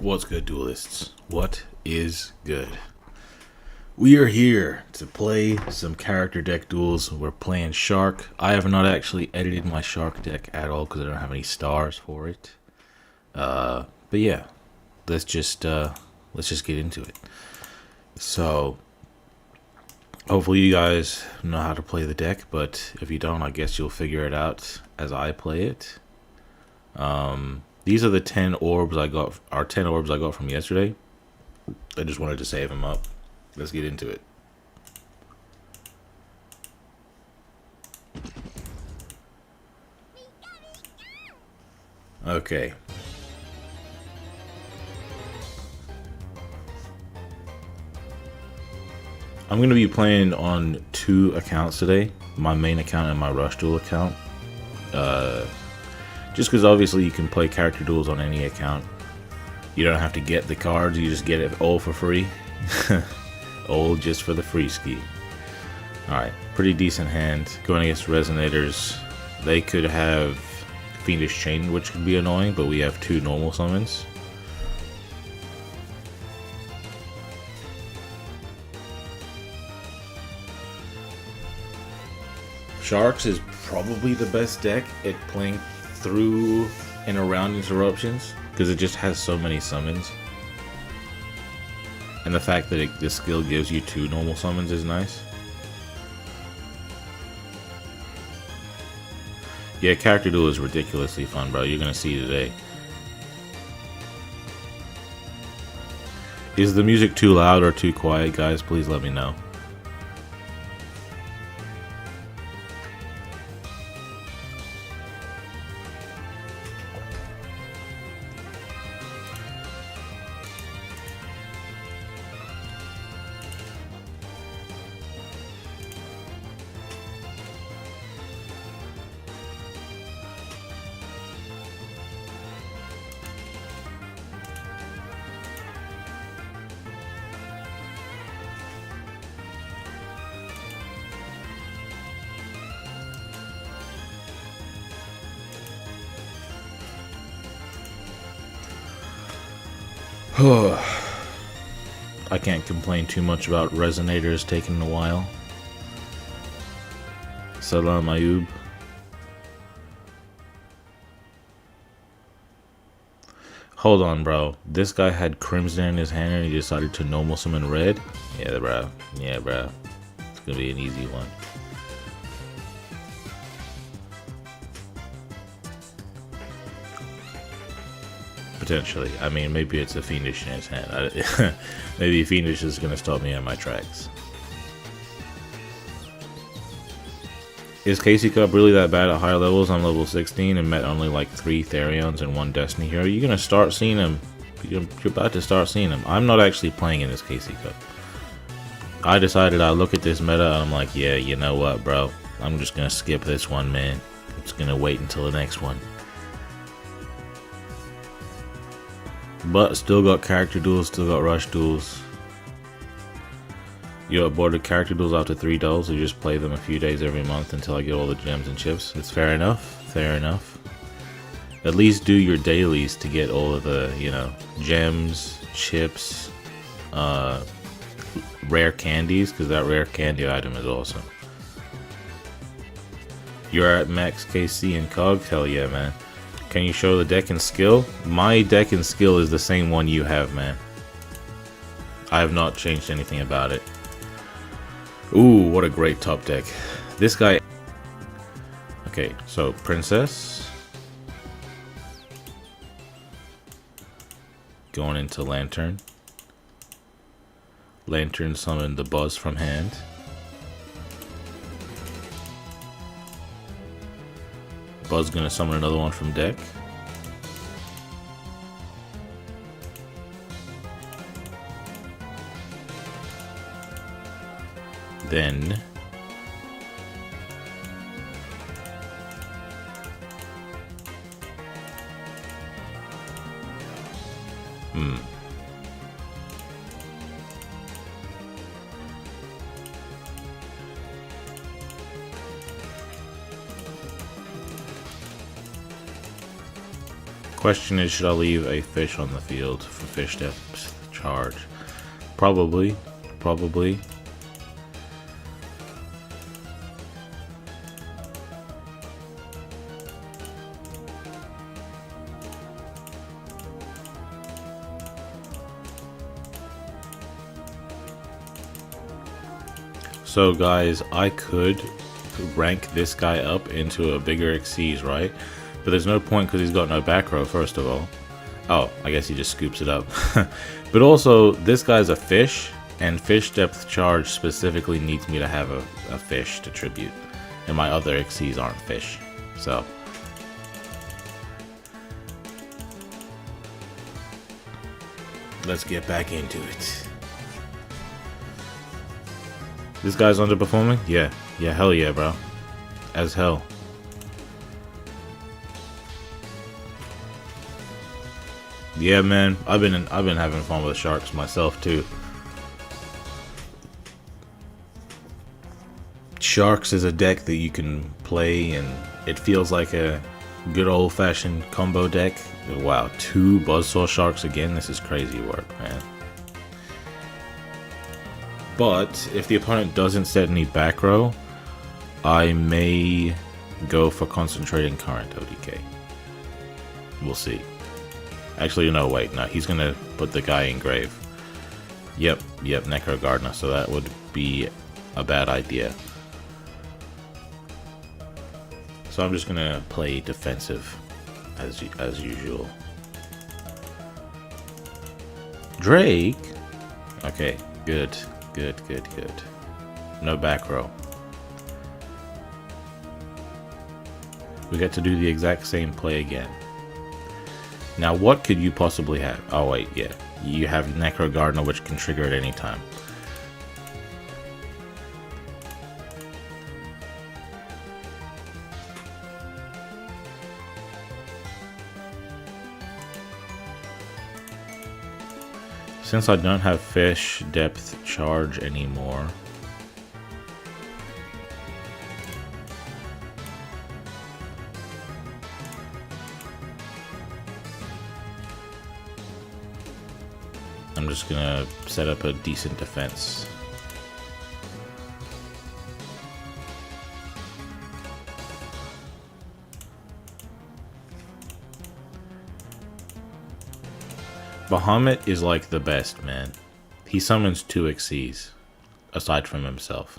What's good, duelists? What is good? We are here to play some character deck duels. We're playing Shark. I have not actually edited my Shark deck at all because I don't have any stars for it. But yeah, let's just get into it. So, hopefully you guys know how to play the deck, but if you don't, I guess you'll figure it out as I play it. These are the 10 orbs I got, 10 orbs I got from yesterday. I just wanted to save them up. Let's get into it. Okay. I'm going to be playing on 2 accounts today. My main account and my Rush Duel account. Just because obviously you can play character duels on any account. You don't have to get the cards, you just get it all for free. All just for the free ski. Alright, pretty decent hand. Going against Resonators. They could have Fiendish Chain, which could be annoying, but we have 2 normal summons. Sharks is probably the best deck at playing through and around interruptions because it just has so many summons, and the fact that this skill gives you 2 normal summons is nice. Yeah, character duel is ridiculously fun, bro. You're gonna see today. Is the music too loud or too quiet, guys? Please let me know. I can't complain too much about Resonators taking a while. Salam Ayub. Hold on, bro. This guy had Crimson in his hand and he decided to normal summon red? Yeah, bro. Yeah, bro. It's gonna be an easy one. Potentially. I mean, maybe it's a Fiendish in his hand. Maybe Fiendish is going to stop me in my tracks. Is Casey Cup really that bad at higher levels? I'm level 16 and met only like 3 Therions and 1 Destiny Hero. You're going to start seeing them. You're about to start seeing them. I'm not actually playing in this Casey Cup. I decided I look at this meta and I'm like, yeah, you know what, bro? I'm just going to skip this one, man. I'm just going to wait until the next one. But still got character duels, still got rush duels. You're bored of character duels after 3 dulls, so you just play them a few days every month until I get all the gems and chips. It's fair enough, fair enough. At least do your dailies to get all of the, you know, gems, chips, rare candies, because that rare candy item is awesome. You're at max KC and COG? Hell yeah, man. Can you show the deck and skill? My deck and skill is the same one you have, man. I have not changed anything about it. Ooh, what a great top deck. This guy... Okay, so Princess. Going into Lantern. Lantern summon the Buzz from hand. Buzz gonna summon another one from deck. Then Question is, should I leave a fish on the field for fish depth charge? Probably. Probably. So guys, I could rank this guy up into a bigger Xyz, right? But there's no point because he's got no back row, first of all. Oh, I guess he just scoops it up. But also, this guy's a fish, and fish depth charge specifically needs me to have a fish to tribute. And my other Xyz aren't fish, so. Let's get back into it. This guy's underperforming? Yeah, hell yeah, bro. As hell. Yeah, man. I've been having fun with sharks myself too. Sharks is a deck that you can play, and it feels like a good old-fashioned combo deck. Wow, 2 buzzsaw sharks again. This is crazy work, man. But if the opponent doesn't set any back row, I may go for concentrating current ODK. We'll see. Actually, no, wait, no, he's gonna put the guy in grave. Yep, Necro Gardener, so that would be a bad idea. So I'm just gonna play defensive as usual. Drake? Okay, good. No back row. We get to do the exact same play again. Now what could you possibly have? Oh wait, yeah. You have Necro Gardener, which can trigger at any time. Since I don't have fish depth charge anymore, I'm just gonna set up a decent defense. Bahamut is like the best, man. He summons 2 Xyz, aside from himself.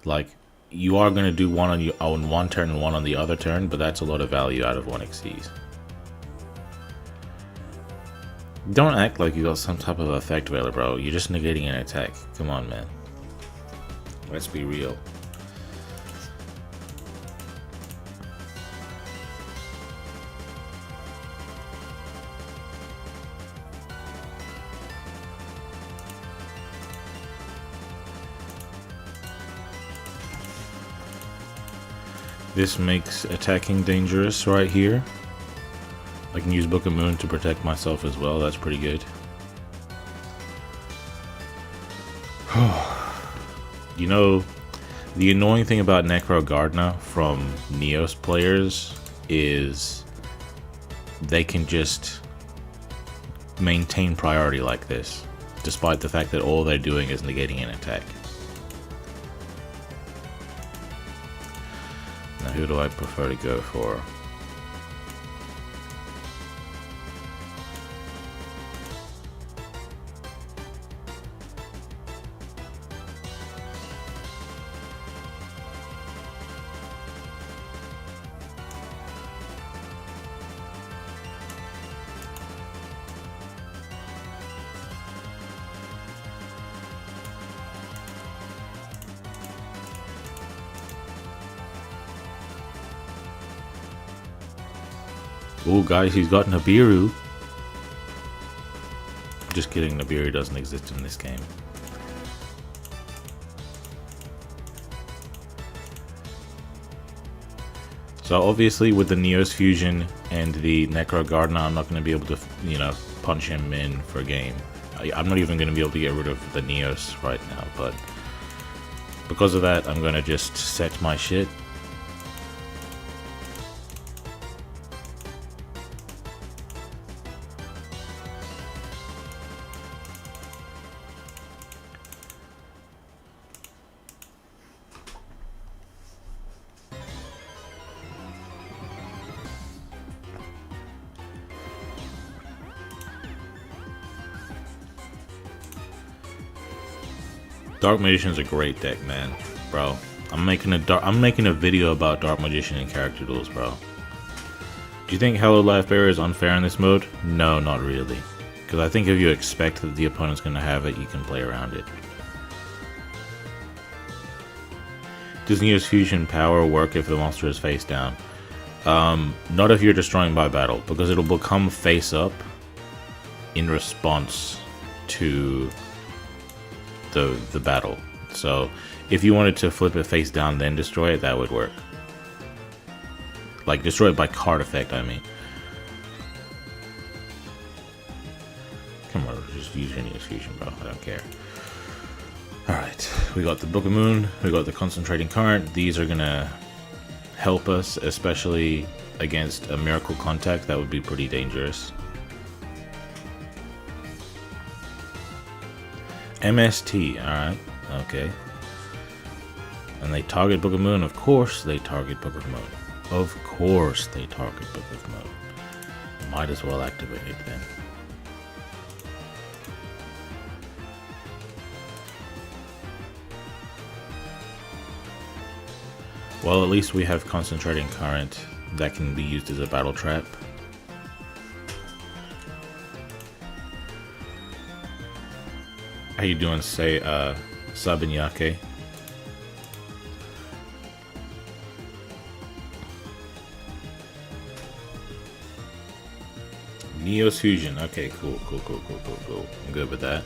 Like, you are gonna do one on one turn and one on the other turn, but that's a lot of value out of 1 Xyz. Don't act like you got some type of effect veiler, bro. You're just negating an attack. Come on, man. Let's be real. This makes attacking dangerous right here. I can use Book of Moon to protect myself as well. That's pretty good. You know, the annoying thing about Necro Gardener from Neos players is they can just maintain priority like this, despite the fact that all they're doing is negating an attack. Now, who do I prefer to go for? Oh, guys, he's got Nibiru. Just kidding, Nibiru doesn't exist in this game. So obviously with the Neos Fusion and the Necro Gardener, I'm not going to be able to, you know, punch him in for a game. I'm not even going to be able to get rid of the Neos right now, but because of that, I'm going to just set my shit. Dark Magician's a great deck, man, bro. I'm making a video about Dark Magician and character duels, bro. Do you think Hello Life Barrier is unfair in this mode? No, not really. Because I think if you expect that the opponent's going to have it, you can play around it. Does Neo's Fusion power work if the monster is face down? Not if you're destroying by battle, because it'll become face up in response to the battle. So if you wanted to flip it face down then destroy it, that would work. Like destroy it by card effect, I mean. Come on, just use your Neo's Fusion, bro. I don't care. Alright, we got the Book of Moon, we got the Concentrating Current. These are gonna help us, especially against a Miracle Contact. That would be pretty dangerous. MST, alright, okay. And they target Book of Moon, of course they target Book of Moon. Of course they target Book of Moon. Might as well activate it then. Well, at least we have Concentrating Current that can be used as a battle trap. How you doing, say, Sabinyake? Neo's Fusion. Okay, cool. I'm good with that.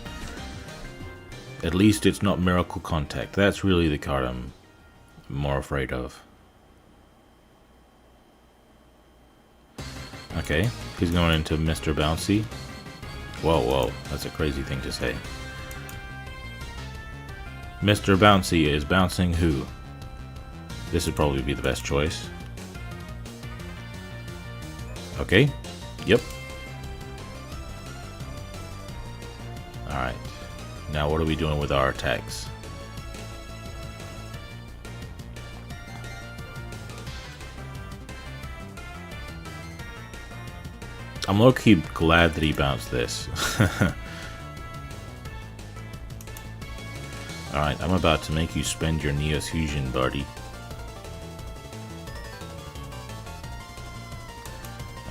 At least it's not Miracle Contact. That's really the card I'm more afraid of. Okay, he's going into Mr. Bouncy. Whoa, that's a crazy thing to say. Mr. Bouncy is bouncing who? This would probably be the best choice. Okay, yep. Alright, now what are we doing with our attacks? I'm low-key glad that he bounced this. Alright, I'm about to make you spend your Neo's Fusion, buddy.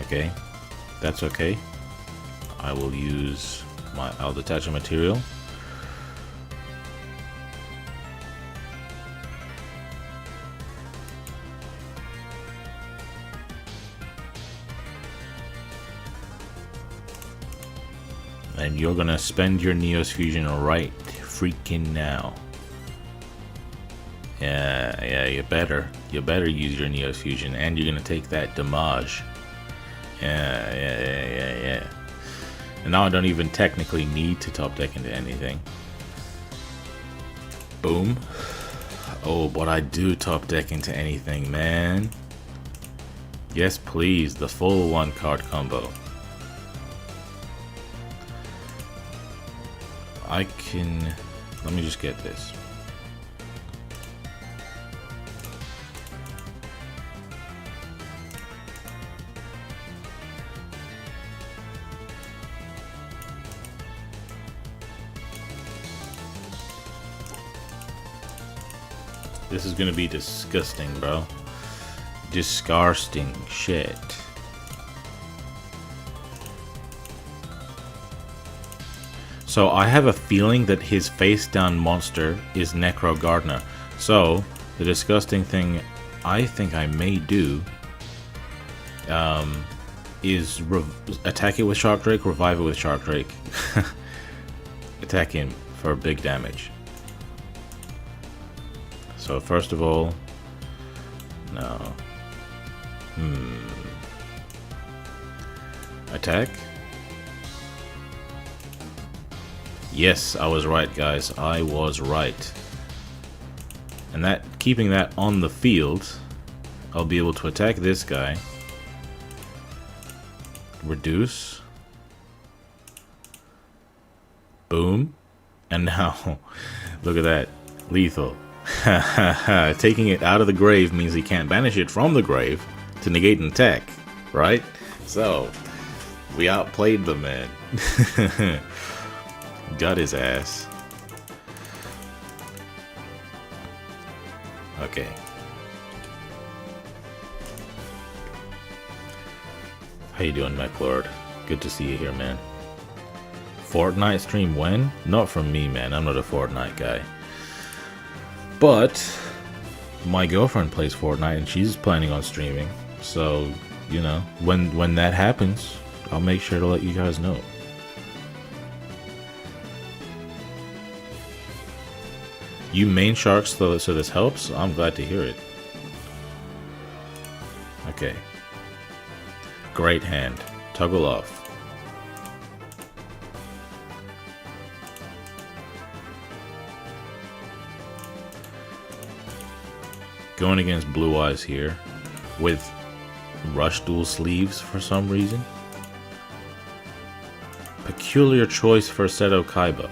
Okay, that's okay. I will use I'll detach a material. And you're gonna spend your Neo's Fusion right freaking now. Yeah, you better use your Neo's Fusion, and you're gonna take that damage. Yeah. And now I don't even technically need to top deck into anything. Boom. Oh, but I do top deck into anything, man. Yes, please, the full 1-card combo. Let me just get this. This is gonna be disgusting, bro. Disgusting shit. So I have a feeling that his face down monster is Necro Gardener. So the disgusting thing I think I may do is attack it with Shark Drake, revive it with Shark Drake. Attack him for big damage. So first of all, no. Attack. Yes, I was right, guys. I was right. And that, keeping that on the field, I'll be able to attack this guy. Reduce. Boom. And now, look at that. Lethal. Taking it out of the grave means he can't banish it from the grave to negate an attack, right? So, we outplayed the man. Got his ass. Okay. How you doing, MechLord? Good to see you here, man. Fortnite stream when? Not from me, man. I'm not a Fortnite guy. But my girlfriend plays Fortnite and she's planning on streaming. So, you know, when that happens, I'll make sure to let you guys know. You main sharks, though, so this helps? I'm glad to hear it. Okay. Great hand. Toggle off. Going against Blue Eyes here with Rush Duel sleeves for some reason. Peculiar choice for Seto Kaiba.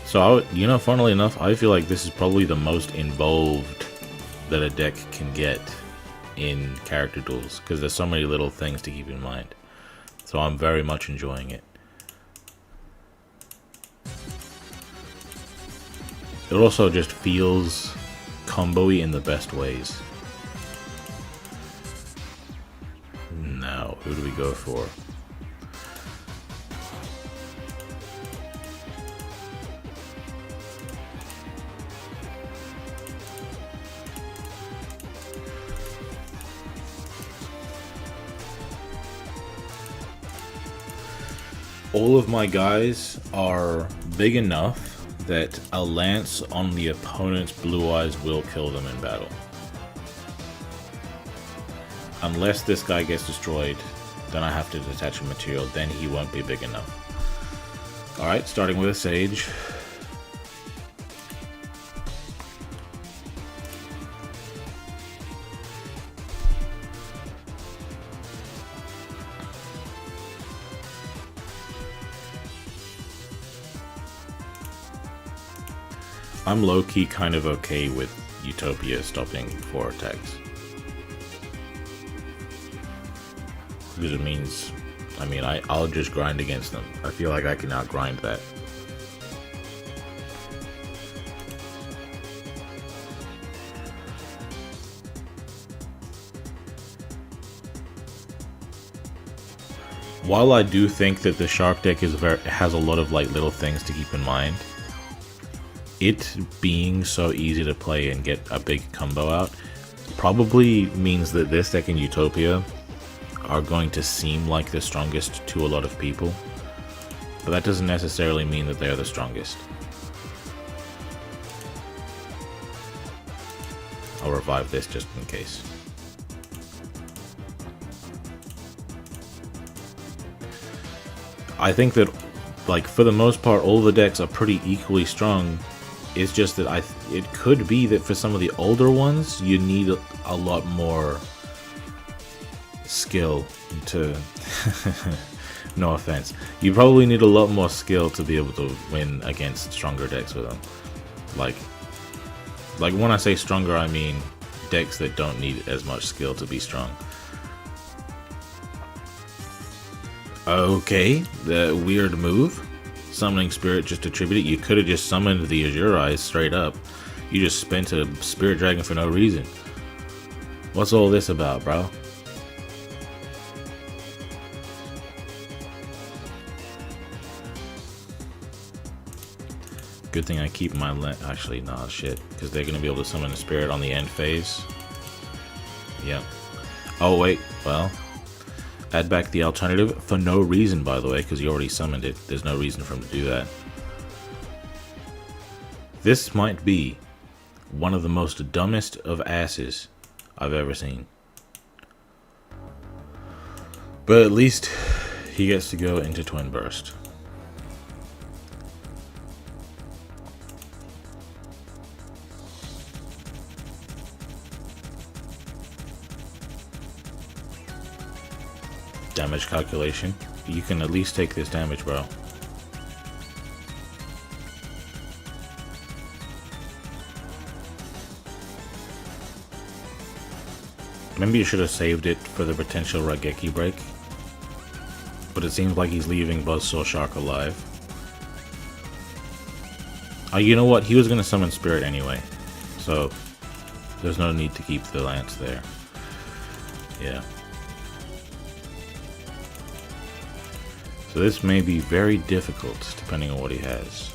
So, you know, funnily enough, I feel like this is probably the most involved that a deck can get in character duels, because there's so many little things to keep in mind. So I'm very much enjoying it. It also just feels combo-y in the best ways. Now, who do we go for? All of my guys are big enough that a lance on the opponent's Blue Eyes will kill them in battle. Unless this guy gets destroyed, then I have to detach a material, then he won't be big enough. Alright, starting with a Sage. I'm low-key kind of okay with Utopia stopping 4 attacks. Because it means, I mean, I'll just grind against them. I feel like I can out-grind that. While I do think that the Shark deck has a lot of like little things to keep in mind, it being so easy to play and get a big combo out probably means that this deck and Utopia are going to seem like the strongest to a lot of people, but that doesn't necessarily mean that they're the strongest. I'll revive this just in case. I think that, like, for the most part, all the decks are pretty equally strong. It's just that it could be that for some of the older ones, you need a lot more skill to... no offense. You probably need a lot more skill to be able to win against stronger decks with them. Like when I say stronger, I mean decks that don't need as much skill to be strong. Okay, the weird move. Summoning Spirit just attributed. You could have just summoned the Azure Eyes straight up. You just spent a Spirit Dragon for no reason. What's all this about, bro? Good thing I keep my actually, nah, shit, because they're gonna be able to summon a spirit on the end phase. Yep. Oh wait, well, add back the alternative for no reason, by the way, because you already summoned it. There's no reason for him to do that. This might be one of the most dumbest of asses I've ever seen. But at least he gets to go into Twin Burst. Damage calculation. You can at least take this damage, bro. Maybe you should have saved it for the potential Raigeki break. But it seems like he's leaving Buzzsaw Shark alive. You know what? He was gonna summon Spirit anyway, so there's no need to keep the Lance there. Yeah. So this may be very difficult, depending on what he has.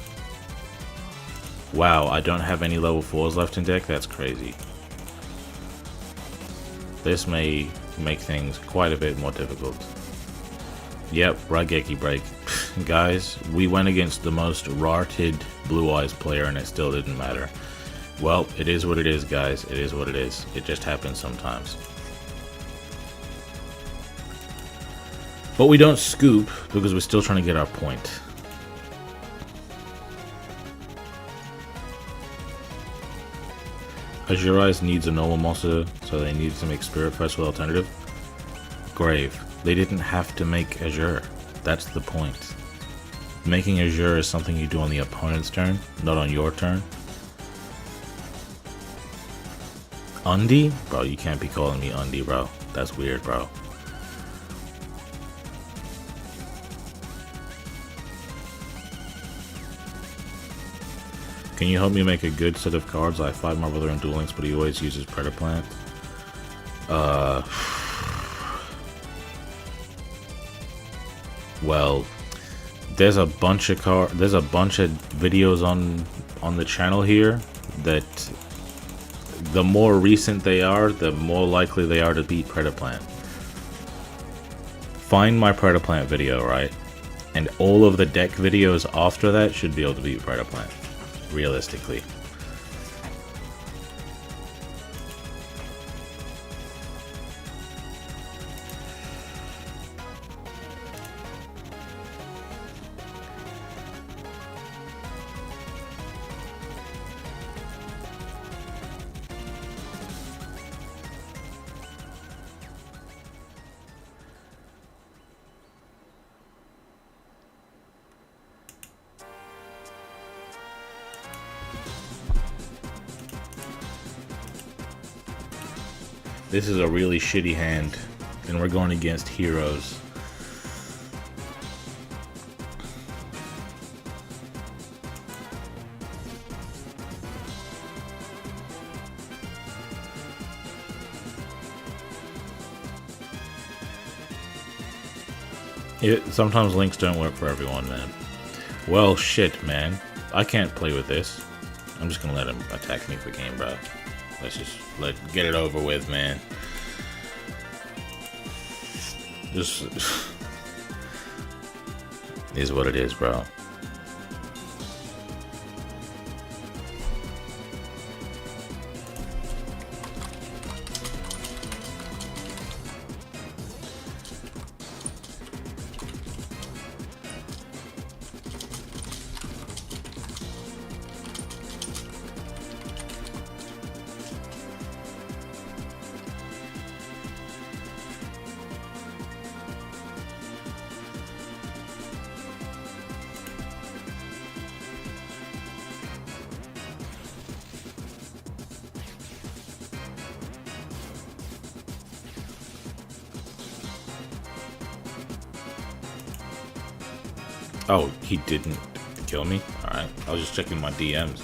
Wow, I don't have any level 4s left in deck? That's crazy. This may make things quite a bit more difficult. Yep, Raigeki break. Guys, we went against the most rarted Blue Eyes player and it still didn't matter. Well, it is what it is, guys. It is what it is. It just happens sometimes. But we don't scoop because we're still trying to get our point. Azure Eyes needs a normal monster, so they needed to make Spirit first with alternative. Grave. They didn't have to make Azure. That's the point. Making Azure is something you do on the opponent's turn, not on your turn. Undi? Bro, you can't be calling me Undi, bro. That's weird, bro. Can you help me make a good set of cards? I fight my brother in Duel Links, but he always uses Predator Plant. Well, there's a bunch of videos on the channel here that the more recent they are, the more likely they are to beat Predator Plant. Find my Predator Plant video, right? And all of the deck videos after that should be able to beat Predator Plant. Realistically. This is a really shitty hand, and we're going against heroes. Sometimes links don't work for everyone, man. Well, shit, man. I can't play with this. I'm just gonna let him attack me for game, bro. Let's just get it over with, man. Just is what it is, bro. Oh, he didn't kill me? Alright, I was just checking my DMs.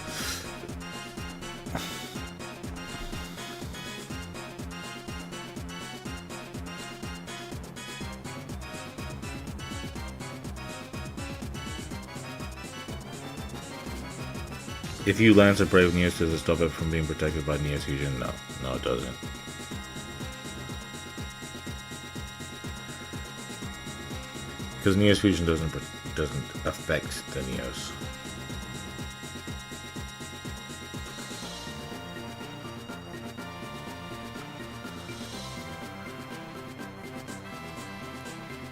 If you lance a Brave Neos, does it stop it from being protected by Neos Fusion? No. No, it doesn't. Because Neos Fusion doesn't affect the Neos.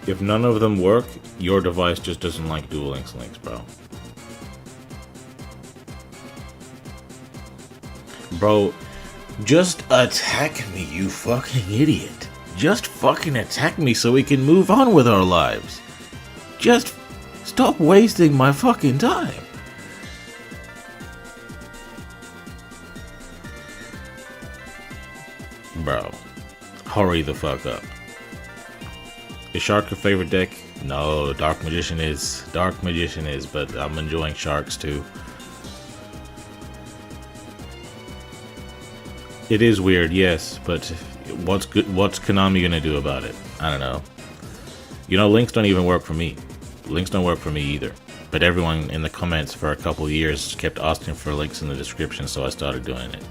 If none of them work, your device just doesn't like Duel Links links, bro. Bro, just attack me, you fucking idiot. Just fucking attack me so we can move on with our lives. Just stop wasting my fucking time. Bro, hurry the fuck up. Is Shark your favorite deck? No, Dark Magician is, but I'm enjoying Sharks too. It is weird, yes, but what's good? What's Konami gonna do about it? I don't know. You know, links don't even work for me. Links don't work for me either. But everyone in the comments for a couple years kept asking for links in the description, so I started doing it.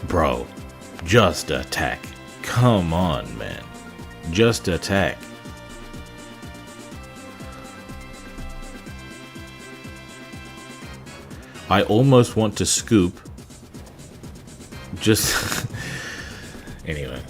Bro, just attack. Come on, man. Just attack. I almost want to scoop. Just... Anyway.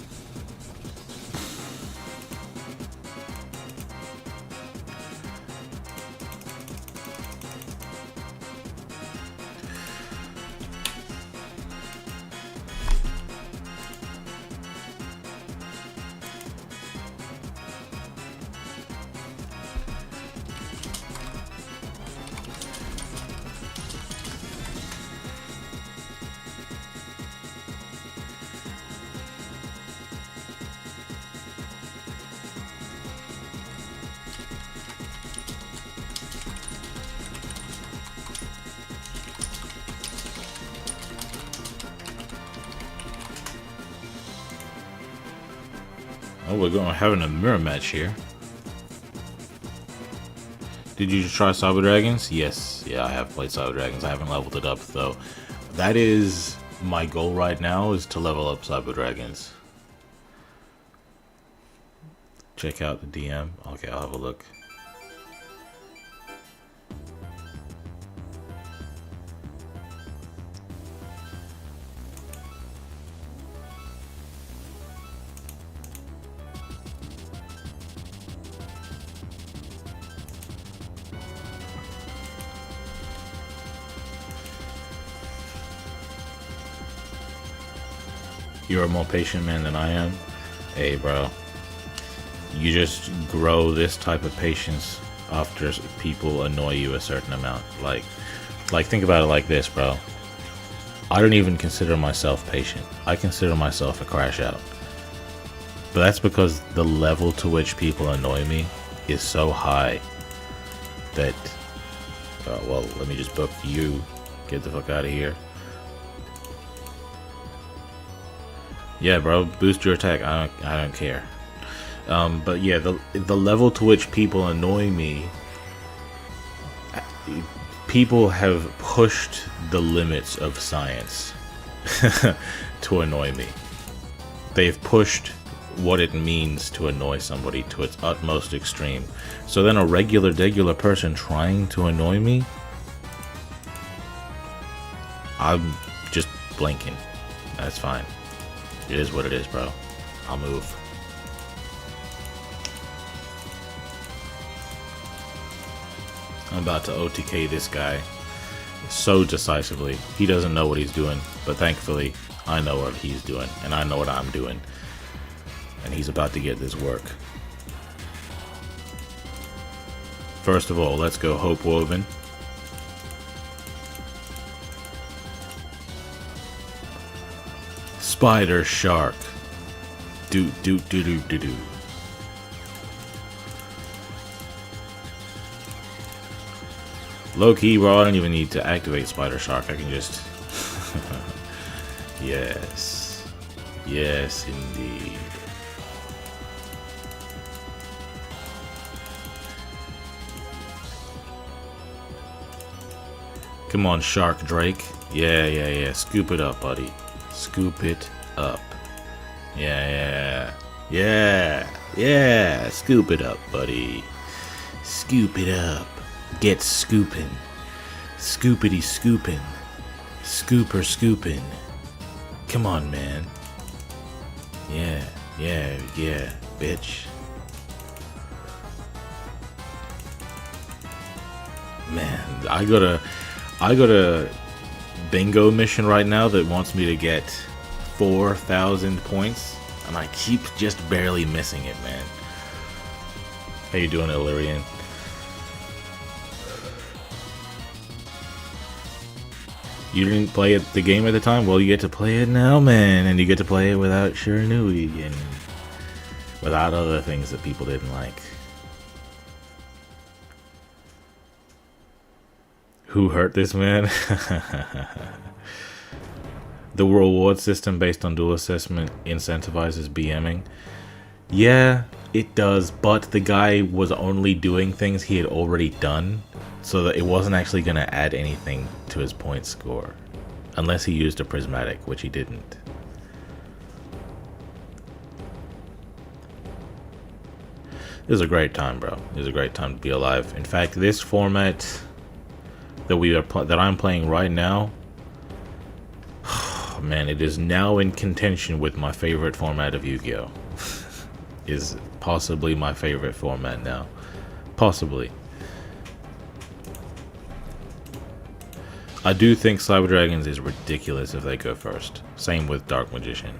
Oh, we're going having a mirror match here. Did you try Cyber Dragons? Yes. Yeah, I have played Cyber Dragons. I haven't leveled it up though. That is my goal right now, is to level up Cyber Dragons. Check out the DM. Okay, I'll have a look. You're a more patient man than I am. Hey, bro. You just grow this type of patience after people annoy you a certain amount. Like think about it like this, bro. I don't even consider myself patient. I consider myself a crash out. But that's because the level to which people annoy me is so high that, well, let me just book you. Get the fuck out of here. Yeah, bro, boost your attack. I don't care. But yeah, the level to which people annoy me, people have pushed the limits of science to annoy me. They've pushed what it means to annoy somebody to its utmost extreme. So then a regular person trying to annoy me, I'm just blinking. That's fine. It is what it is, bro. I'll move. I'm about to OTK this guy so decisively. He doesn't know what he's doing, but thankfully I know what he's doing and I know what I'm doing. And he's about to get this work. First of all, let's go Hope Woven. Spider Shark. Do. Low key, bro, I don't even need to activate Spider Shark. I can just... Yes. Yes, indeed. Come on, Shark Drake. Yeah. Scoop it up, buddy. Scoop it up. Yeah. Scoop it up, buddy. Scoop it up. Get scooping. Scoopity scooping. Scooper scooping. Come on, man. Yeah, bitch. Man, I got a bingo mission right now that wants me to get 4,000 points, and I keep just barely missing it, man. How you doing, Illyrian? You didn't play the game at the time? Well, you get to play it now, man, and you get to play it without Shiranui and without other things that people didn't like. Who hurt this man? The reward system based on duel assessment incentivizes BMing. Yeah, it does, but the guy was only doing things he had already done, so that it wasn't actually going to add anything to his point score. Unless he used a prismatic, which he didn't. It was a great time, bro. It was a great time to be alive. In fact, this format that I'm playing right now, man, it is now in contention with my favorite format of Yu-Gi-Oh! Is possibly my favorite format now. Possibly. I do think Cyber Dragons is ridiculous if they go first. Same with Dark Magician.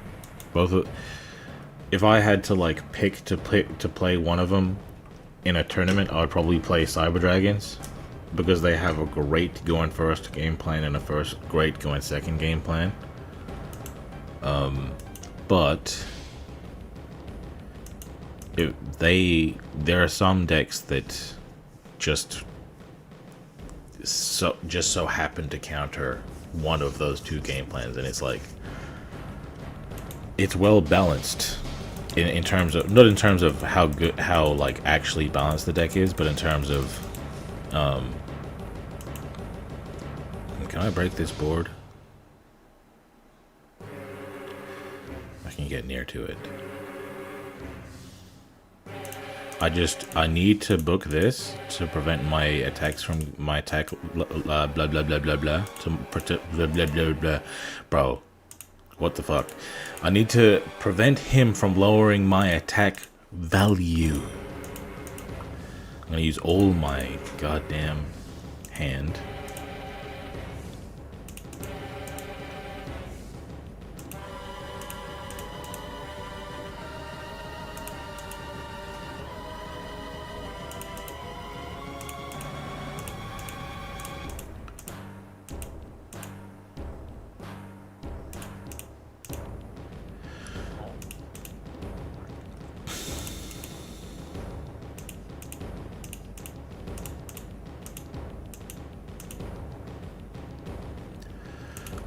If I had to like pick to play one of them in a tournament, I would probably play Cyber Dragons because they have a great going first game plan and a great going second game plan. But there are some decks that just so happen to counter one of those two game plans, and it's like it's well balanced in terms of, not in terms of how like actually balanced the deck is, but in terms of can I break this board? I can get near to it. I need to book this to prevent my attacks from blah blah blah blah blah to protect blah blah blah blah. Bro, what the fuck? I need to prevent him from lowering my attack value. I'm gonna use all my goddamn hand.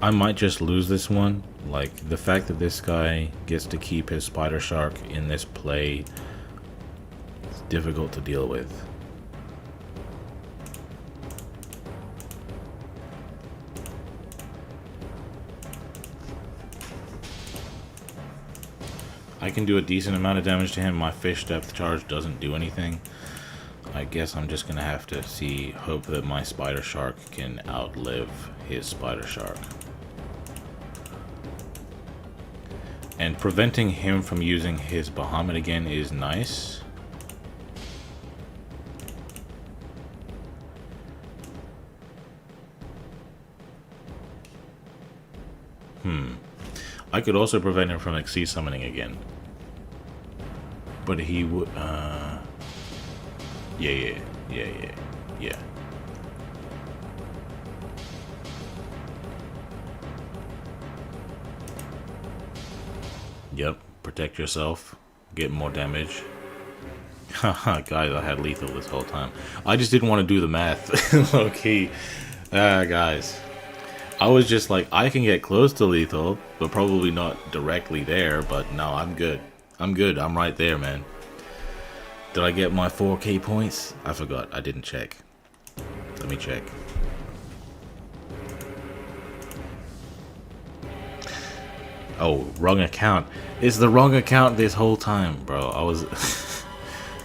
I might just lose this one. Like, the fact that this guy gets to keep his Spider Shark in this play is difficult to deal with. I can do a decent amount of damage to him. My fish depth charge doesn't do anything. I guess I'm just gonna have to hope that my Spider Shark can outlive his Spider Shark. And preventing him from using his Bahamut again is nice. I could also prevent him from Exceed summoning again. But he would, yeah. Yep, protect yourself, get more damage. Haha, guys, I had lethal this whole time. I just didn't want to do the math, low key. Guys, I was just like, I can get close to lethal, but probably not directly there, but no, I'm good. I'm right there, man. Did I get my 4K points? I forgot, I didn't check. Let me check. Oh, wrong account. It's the wrong account this whole time, bro. I was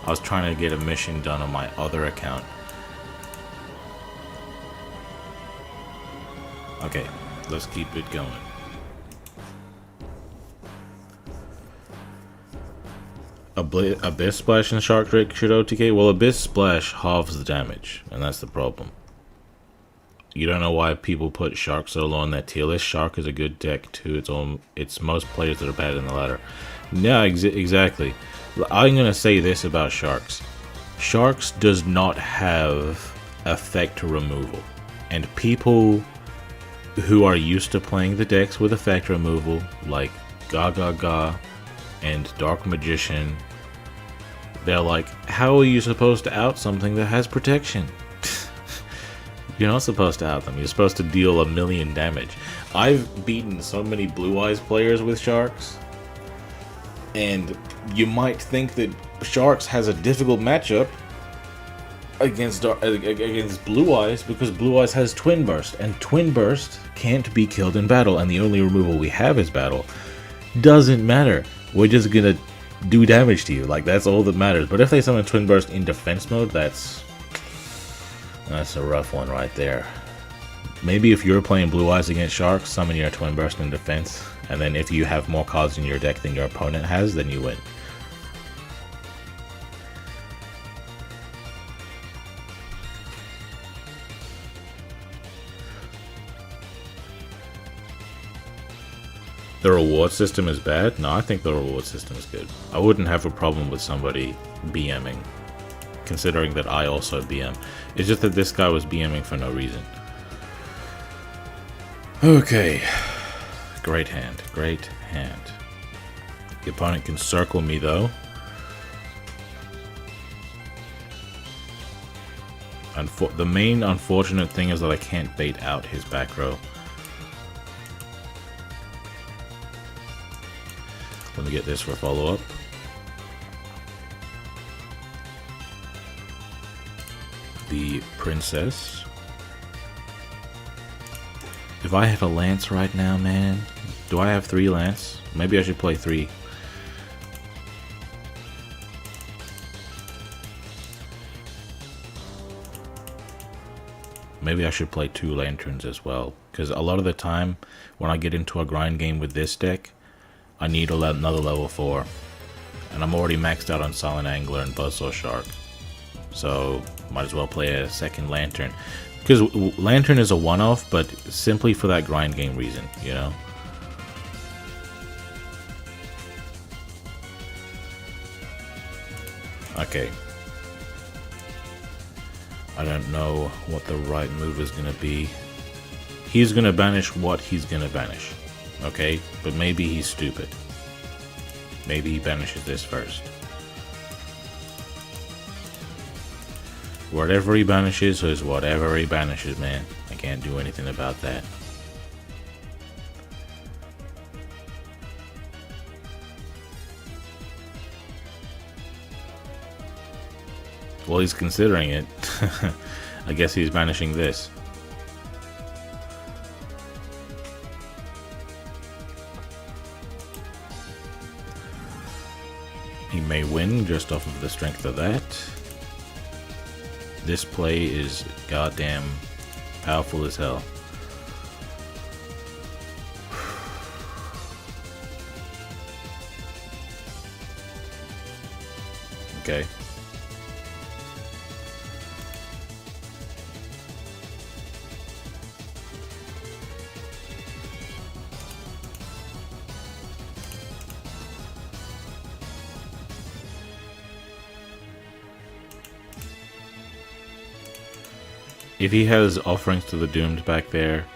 I was trying to get a mission done on my other account. Okay, let's keep it going. Abyss Splash and Shark Drake should OTK? Well, Abyss Splash halves the damage, and that's the problem. You don't know why people put Shark so low on that tier list. Shark is a good deck too. It's most players that are bad in the ladder. Yeah, exactly. I'm gonna say this about Sharks. Sharks does not have effect removal, and people who are used to playing the decks with effect removal, like Gaga and Dark Magician, they're like, how are you supposed to out something that has protection? You're not supposed to have them. You're supposed to deal 1,000,000 damage. I've beaten so many Blue Eyes players with Sharks, and you might think that Sharks has a difficult matchup against Blue Eyes because Blue Eyes has Twin Burst, and Twin Burst can't be killed in battle, and the only removal we have is battle. Doesn't matter. We're just gonna do damage to you. Like, that's all that matters. But if they summon Twin Burst in defense mode, that's a rough one right there. Maybe if you're playing Blue Eyes against Sharks, summon your Twin Burst in defense, and then if you have more cards in your deck than your opponent has, then you win. The reward system is bad? No, I think the reward system is good. I wouldn't have a problem with somebody BMing, considering that I also BM. It's just that this guy was BMing for no reason. Okay. Great hand. Great hand. The opponent can circle me, though. The main unfortunate thing is that I can't bait out his back row. Let me get this for follow-up. The Princess. If I had a Lance right now, man. Do I have 3 Lance? Maybe I should play 3. Maybe I should play 2 Lanterns as well. Because a lot of the time, when I get into a grind game with this deck, I need another level 4. And I'm already maxed out on Silent Angler and Buzzsaw Shark. So, might as well play a second Lantern. Because Lantern is a one-off, but simply for that grind game reason, you know? Okay. I don't know what the right move is going to be. He's going to banish what he's going to banish. Okay? But maybe he's stupid. Maybe he banishes this first. Whatever he banishes is whatever he banishes, man. I can't do anything about that. Well, he's considering it. I guess he's banishing this. He may win just off of the strength of that. This play is goddamn powerful as hell. Okay. If he has offerings to the doomed back there.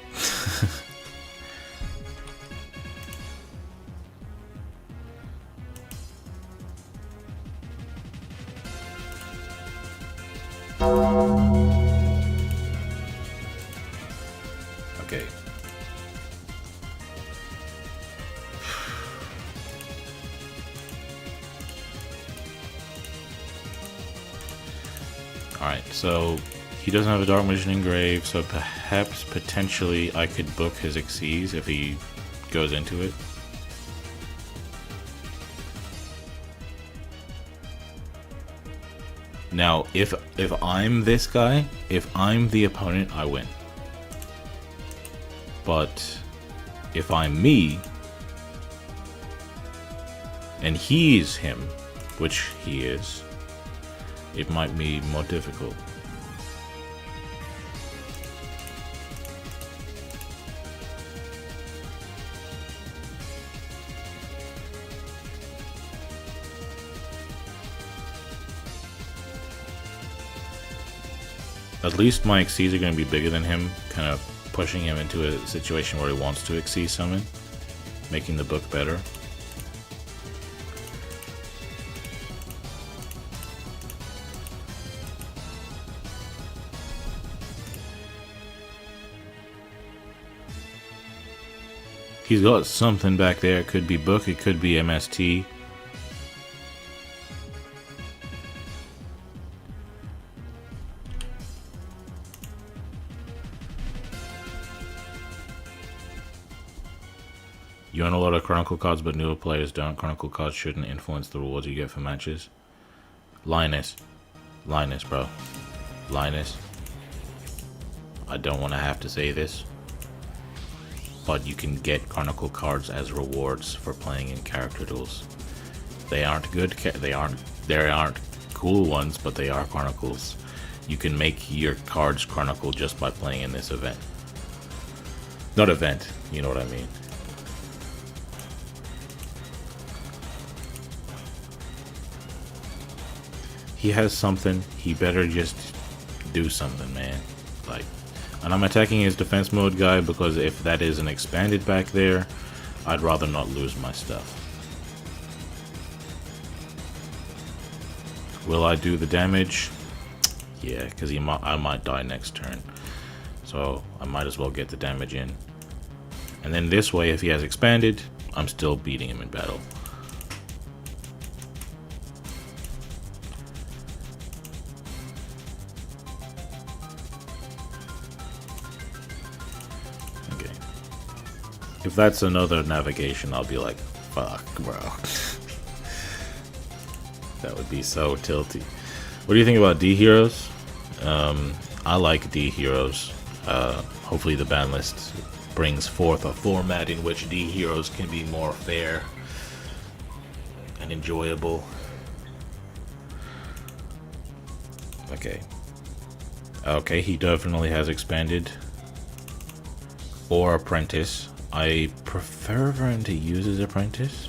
Okay. Alright, so he doesn't have a Dark Magician engrave, so perhaps, potentially, I could book his Xyz if he goes into it. Now, if I'm this guy, if I'm the opponent, I win. But if I'm me, and he's him, which he is, it might be more difficult. At least my Xyz are going to be bigger than him, kind of pushing him into a situation where he wants to Xyz summon, making the book better. He's got something back there. It could be book, it could be MST. You own a lot of Chronicle cards, but newer players don't. Chronicle cards shouldn't influence the rewards you get for matches. Linus, bro. Linus. I don't want to have to say this, but you can get Chronicle cards as rewards for playing in character duels. They aren't good. They aren't cool ones, but they are Chronicles. You can make your cards Chronicle just by playing in this event. Not event, you know what I mean. He has something. He better just do something, man. Like, and I'm attacking his defense mode guy because if that isn't expanded back there, I'd rather not lose my stuff. Will I do the damage? Yeah, because I might die next turn. So I might as well get the damage in. And then this way, if he has expanded, I'm still beating him in battle. If that's another navigation, I'll be like, fuck, bro. That would be so tilty. What do you think about D heroes? I like D heroes. Hopefully the ban list brings forth a format in which D heroes can be more fair and enjoyable. Okay, he definitely has expanded. Or apprentice. I prefer for him to use his apprentice.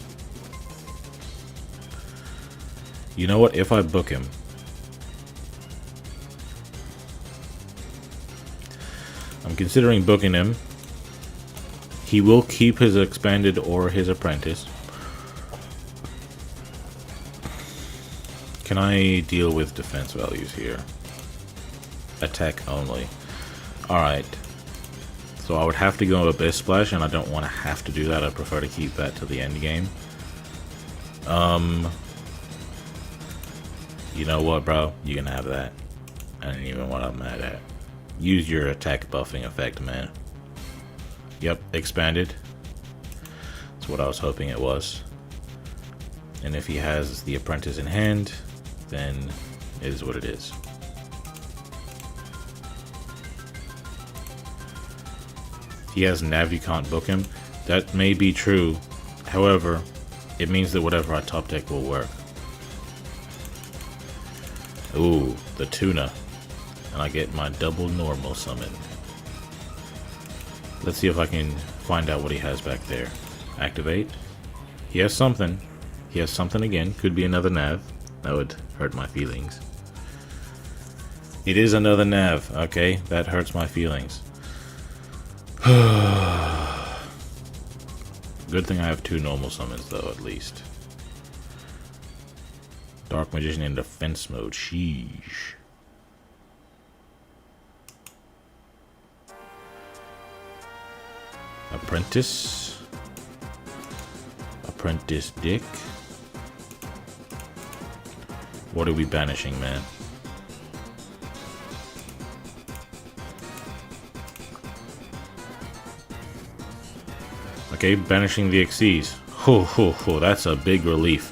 You know what? If I book him, I'm considering booking him. He will keep his expanded or his apprentice. Can I deal with defense values here? Attack only. Alright. So I would have to go Abyss Splash, and I don't want to have to do that. I prefer to keep that to the end game. You know what, bro? You can have that. I ain't even what I'm mad at. Use your attack buffing effect, man. Yep, expanded. That's what I was hoping it was. And if he has the apprentice in hand, then it is what it is. He has nav, you can't book him. That may be true. However, it means that whatever I top deck will work. Ooh, the tuna. And I get my double normal summon. Let's see if I can find out what he has back there. Activate. He has something. He has something again. Could be another nav. That would hurt my feelings. It is another nav. Okay, that hurts my feelings. Good thing I have 2 normal summons though, at least. Dark Magician in defense mode. Sheesh. Apprentice. Apprentice Dick. What are we banishing, man? Okay, banishing the Xyz. Ho, that's a big relief.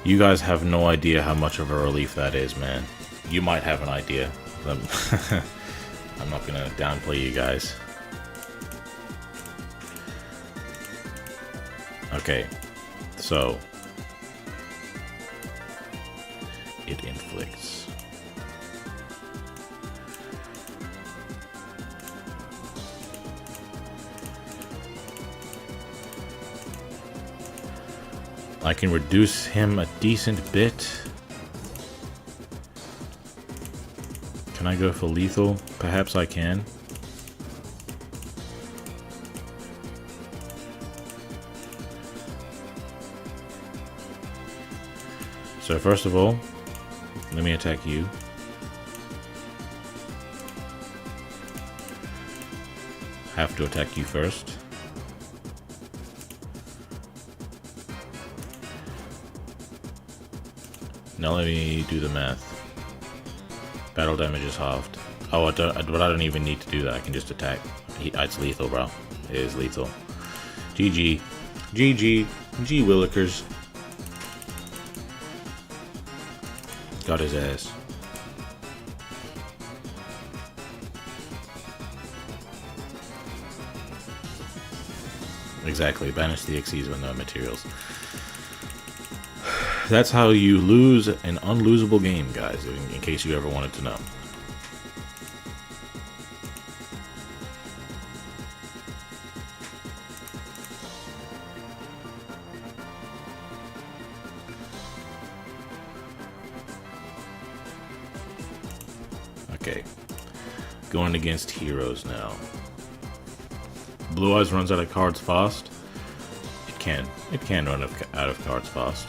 You guys have no idea how much of a relief that is, man. You might have an idea. I'm not gonna downplay you guys. Okay, so it inflicts. I can reduce him a decent bit. Can I go for lethal? Perhaps I can. So first of all, let me attack you. Have to attack you first. Now let me do the math. Battle damage is halved. Oh, but I don't even need to do that. I can just attack. It's lethal, bro. It is lethal. GG. GG. G Willikers. Got his ass. Exactly. Banish the XCs with no materials. That's how you lose an unlosable game, guys, in case you ever wanted to know. Okay. Going against heroes now. Blue Eyes runs out of cards fast. It can run out of cards fast.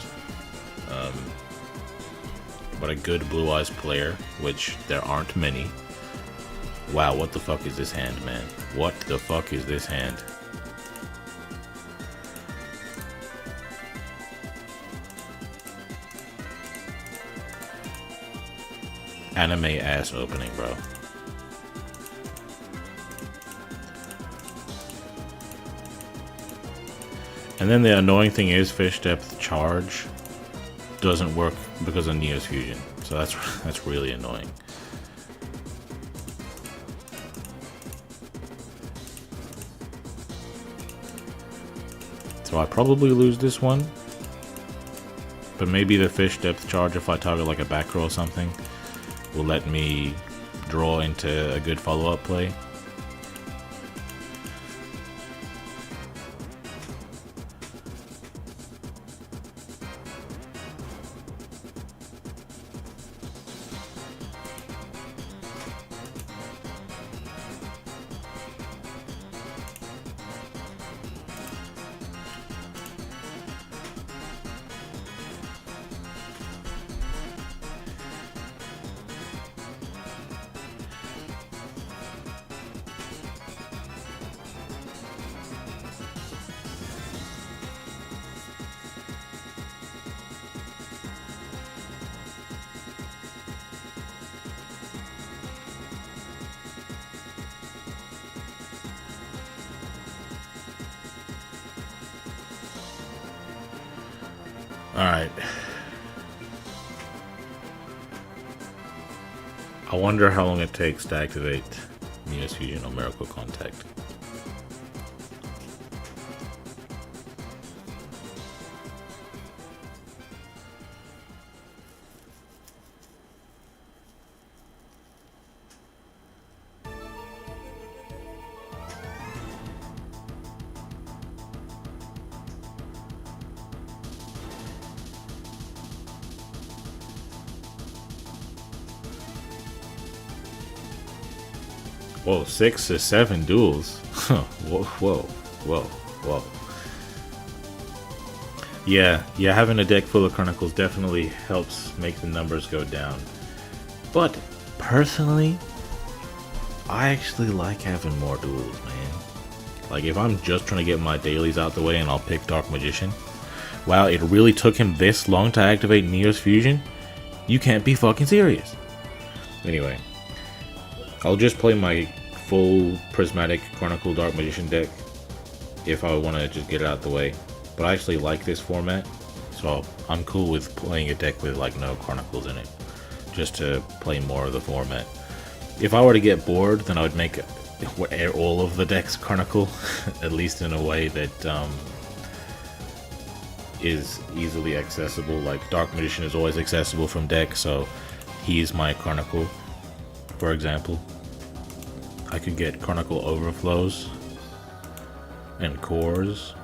But a good Blue Eyes player, which there aren't many. Wow, what the fuck is this hand, man? What the fuck is this hand? Anime ass opening, bro. And then the annoying thing is Fish Depth Charge doesn't work because of Neo's Fusion. So that's really annoying. So I probably lose this one. But maybe the Fish Depth Charge, if I target like a back row or something, will let me draw into a good follow-up play. Alright. I wonder how long it takes to activate Neo's Fusion or Miracle Contact. Whoa, 6 to 7 duels. Whoa, whoa, whoa, whoa. Yeah, having a deck full of Chronicles definitely helps make the numbers go down. But, personally, I actually like having more duels, man. Like, if I'm just trying to get my dailies out the way and I'll pick Dark Magician. Wow, it really took him this long to activate Neo's Fusion? You can't be fucking serious. Anyway. I'll just play my full Prismatic Chronicle Dark Magician deck if I want to just get it out the way. But I actually like this format, so I'm cool with playing a deck with like no Chronicles in it, just to play more of the format. If I were to get bored, then I would make all of the decks Chronicle, at least in a way that is easily accessible. Like Dark Magician is always accessible from deck, so he's my Chronicle. For example, I could get Chronicle Overflows and Cores.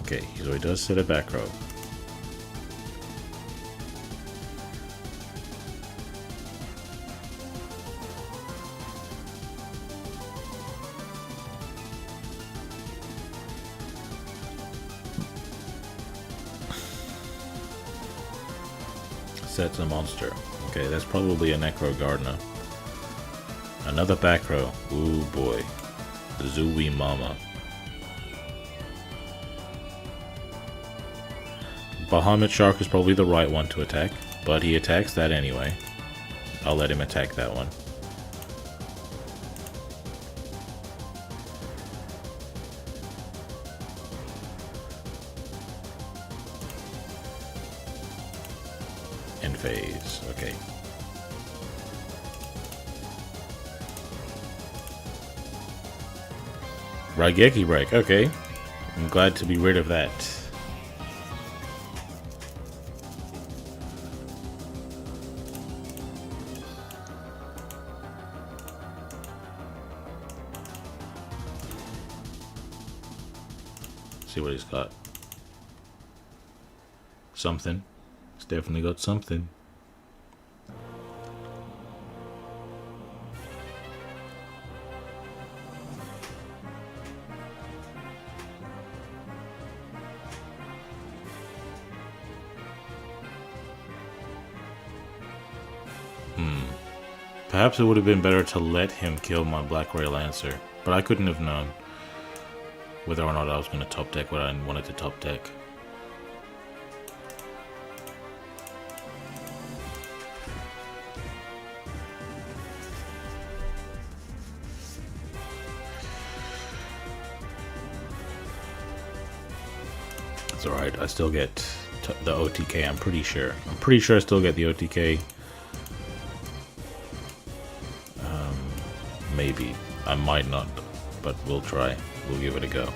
Okay, so he does set a back row. Sets a monster. Okay, that's probably a Necro Gardener. Another back row. Ooh boy. The Zooey Mama. Bahamut Shark is probably the right one to attack, but he attacks that anyway. I'll let him attack that one. End phase, okay. Raigeki Break, okay. I'm glad to be rid of that. See what he's got. Something. He's definitely got something. Perhaps it would have been better to let him kill my Black Ray Lancer, but I couldn't have known whether or not I was going to top deck what I wanted to top deck. It's alright, I still get the OTK, I'm pretty sure. I'm pretty sure I still get the OTK. Maybe. I might not, but we'll try. We'll give it a go.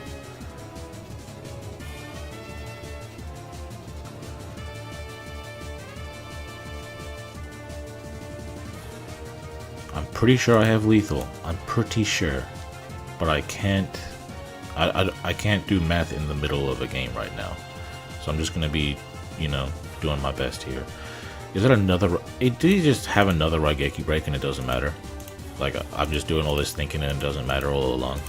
I'm pretty sure I have lethal. I'm pretty sure. But I can't... I can't do math in the middle of a game right now. So I'm just gonna be, you know, doing my best here. Is it another... Did he just have another Raigeki Break and it doesn't matter? Like, I'm just doing all this thinking and it doesn't matter all along.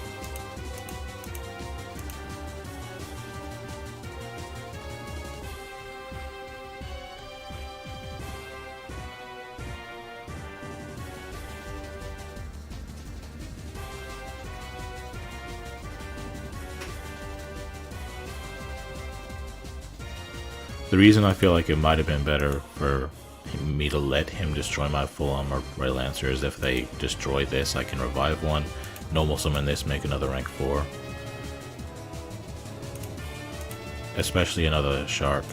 The reason I feel like it might have been better for me to let him destroy my full armor Ray Lancer is if they destroy this, I can revive one, normal summon this, make another rank 4. Especially another shark.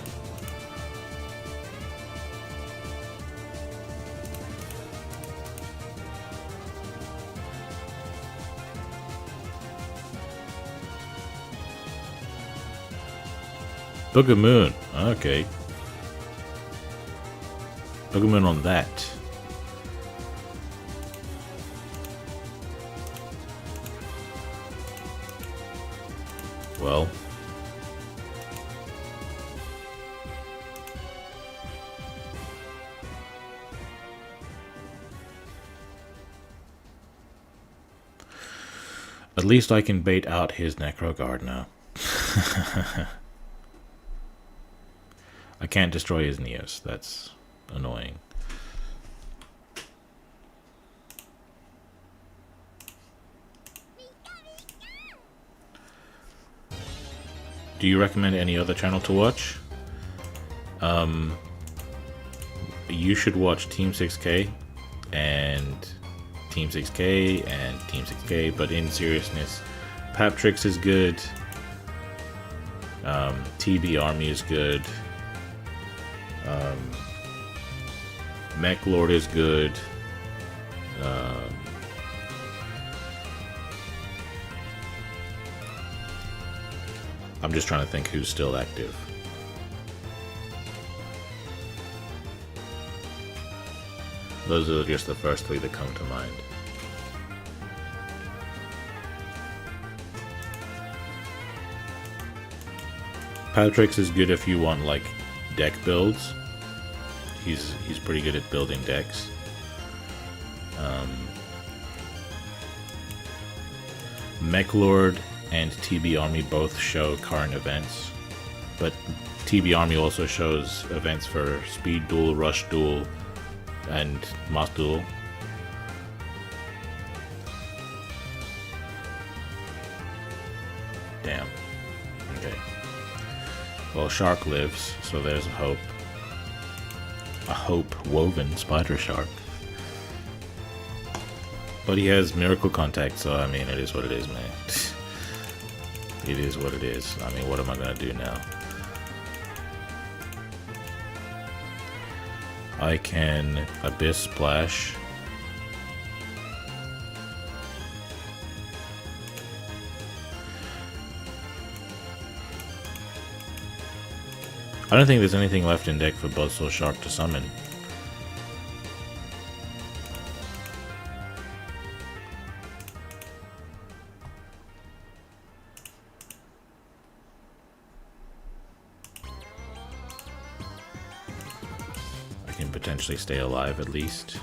Book of Moon, okay. Book of Moon on that. Well. At least I can bait out his Necro Guard now. I can't destroy his Neos, that's annoying. Do you recommend any other channel to watch? You should watch Team 6K and Team 6K and Team 6K, but in seriousness, Paptrix is good. TB Army is good. Mech Lord is good. I'm just trying to think who's still active. Those are just the first 3 that come to mind. Patrick's is good if you want like deck builds. He's pretty good at building decks. Mech Lord and TB Army both show current events, but TB Army also shows events for Speed Duel, Rush Duel, and Mass Duel. Damn. Okay. Well, Shark lives, so there's a hope. A hope-woven spider shark. But he has miracle contact, so I mean, it is what it is, man. It is what it is. I mean, what am I gonna do now? I can Abyss Splash. I don't think there's anything left in deck for Buzzsaw Shark to summon. I can potentially stay alive at least.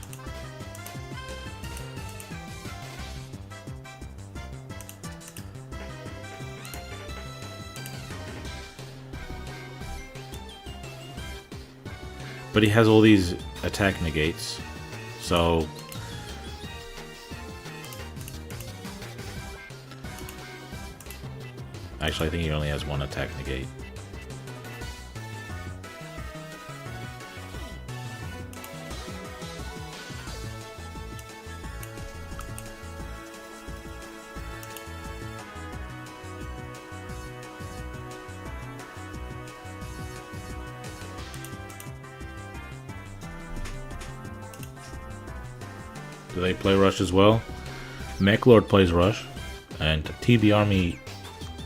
But he has all these attack negates, so actually I think he only has one attack negate. Do they play Rush as well? Mechlord plays Rush, and TB Army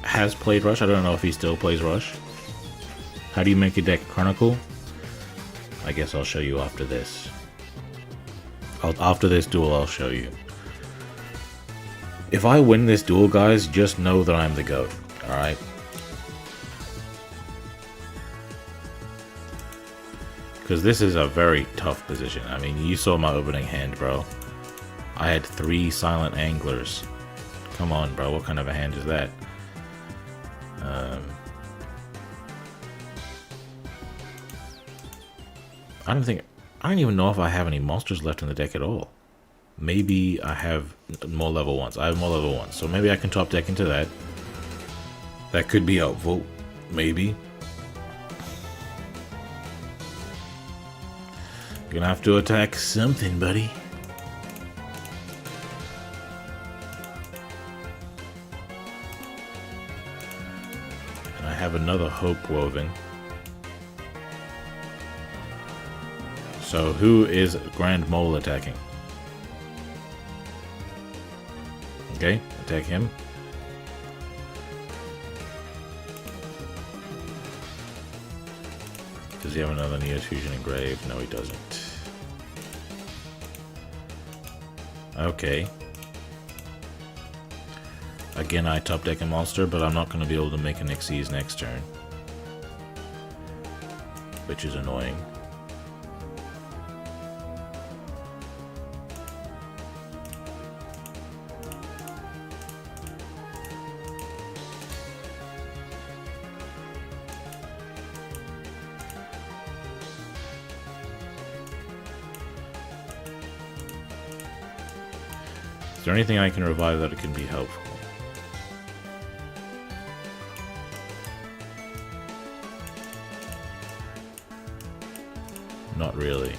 has played Rush. I don't know if he still plays Rush. How do you make a deck Chronicle? I guess I'll show you after this. After this duel, I'll show you. If I win this duel, guys, just know that I'm the GOAT, alright? Because this is a very tough position. I mean, you saw my opening hand, bro. I had 3 Silent Anglers. Come on, bro. What kind of a hand is that? I don't even know if I have any monsters left in the deck at all. Maybe I have more level 1s. I have more level 1s. So maybe I can top deck into that. That could be helpful. Maybe. You're gonna have to attack something, buddy. And I have another Hope Woven. So who is Grand Mole attacking? Okay, attack him. Does he have another Neos Fusion Engrave? No, he doesn't. Okay. Again, I top deck a monster, but I'm not going to be able to make an Xyz next turn. Which is annoying. Is there anything I can revive that it can be helpful? Not really.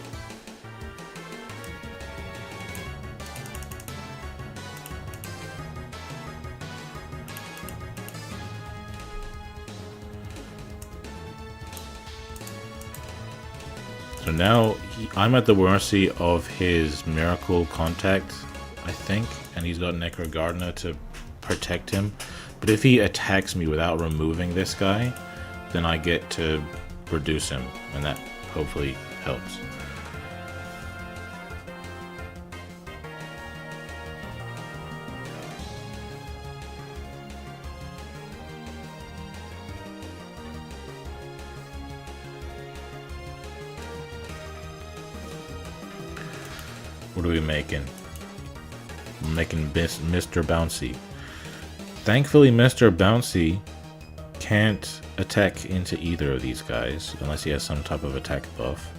So now I'm at the mercy of his Miracle Contact, I think, and he's got Necro Gardener to protect him. But if he attacks me without removing this guy, then I get to reduce him, and that hopefully helps. What are we making? We're making Mr. Bouncy. Thankfully, Mr. Bouncy can't attack into either of these guys unless he has some type of attack buff.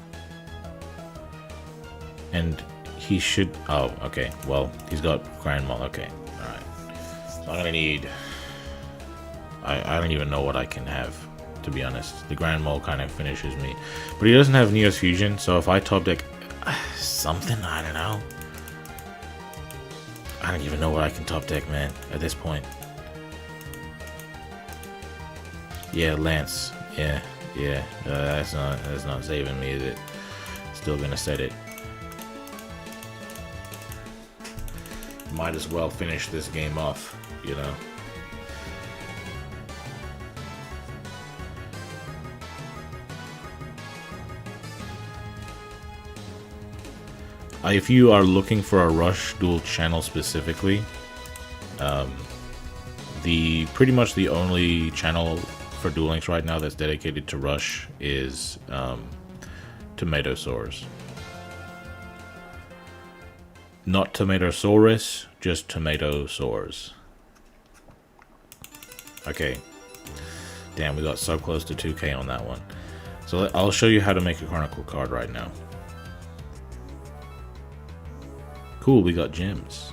And he should... Oh, okay. Well, he's got Grand Mall. Okay. Alright. So I'm gonna need... I don't even know what I can have to be honest. The Grand Mole kind of finishes me. But he doesn't have Neos Fusion, so if I top deck something, I don't know. I don't even know what I can top deck, man, at this point. Yeah, Lance. Yeah. That's not saving me, is it? Still gonna set it. Might as well finish this game off, you know. If you are looking for a Rush Duel channel specifically, pretty much the only channel for Duel Links right now that's dedicated to Rush is Tomatosaurus. Not Tomatosaurus, just Tomatosaurus. Okay. Damn, we got so close to 2K on that one. So I'll show you how to make a Chronicle card right now. Cool, we got gems.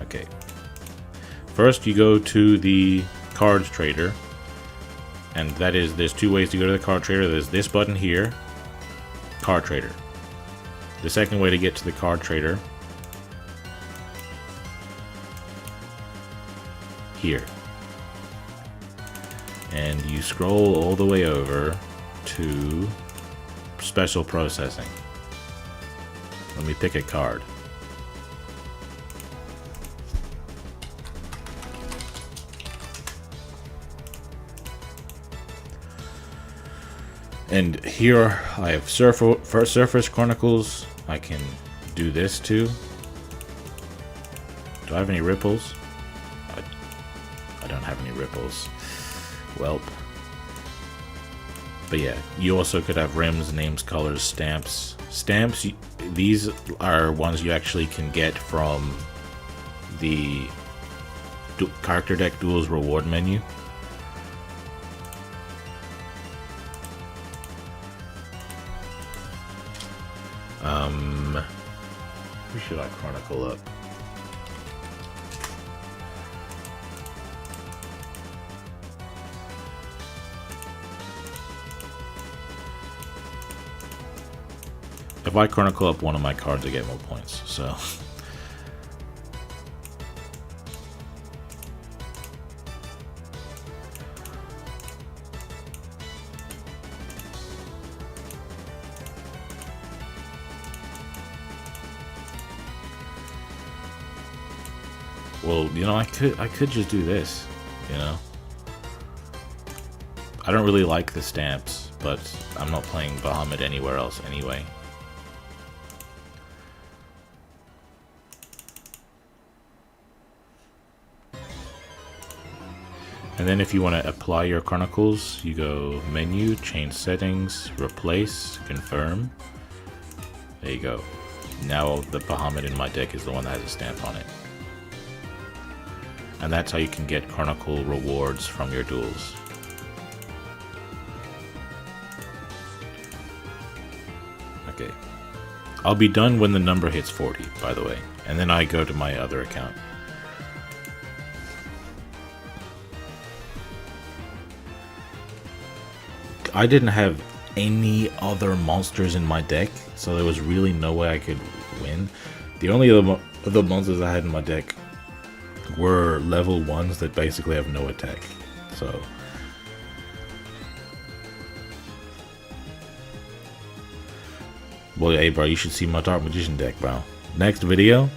Okay. First, you go to the cards trader. And that is, there's two ways to go to the card trader. There's this button here, card trader. The second way to get to the card trader, here. And you scroll all the way over to special processing. Let me pick a card. And here I have Surface Chronicles. I can do this too. Do I have any ripples? I don't have any ripples. Welp. But yeah, you also could have rims, names, colors, stamps. Stamps, these are ones you actually can get from the Character Deck Duels reward menu. Who should I Chronicle up? If I Chronicle up one of my cards, I get more points, so... Well, you know, I could just do this, you know? I don't really like the stamps, but I'm not playing Bahamut anywhere else anyway. And then if you want to apply your Chronicles, you go Menu, Change Settings, Replace, Confirm. There you go. Now the Bahamut in my deck is the one that has a stamp on it. And that's how you can get Chronicle rewards from your duels. Okay. I'll be done when the number hits 40, by the way. And then I go to my other account. I didn't have any other monsters in my deck, so there was really no way I could win. The only other monsters I had in my deck were level 1s that basically have no attack. So well, hey bro, you should see my Dark Magician deck, bro. Next video,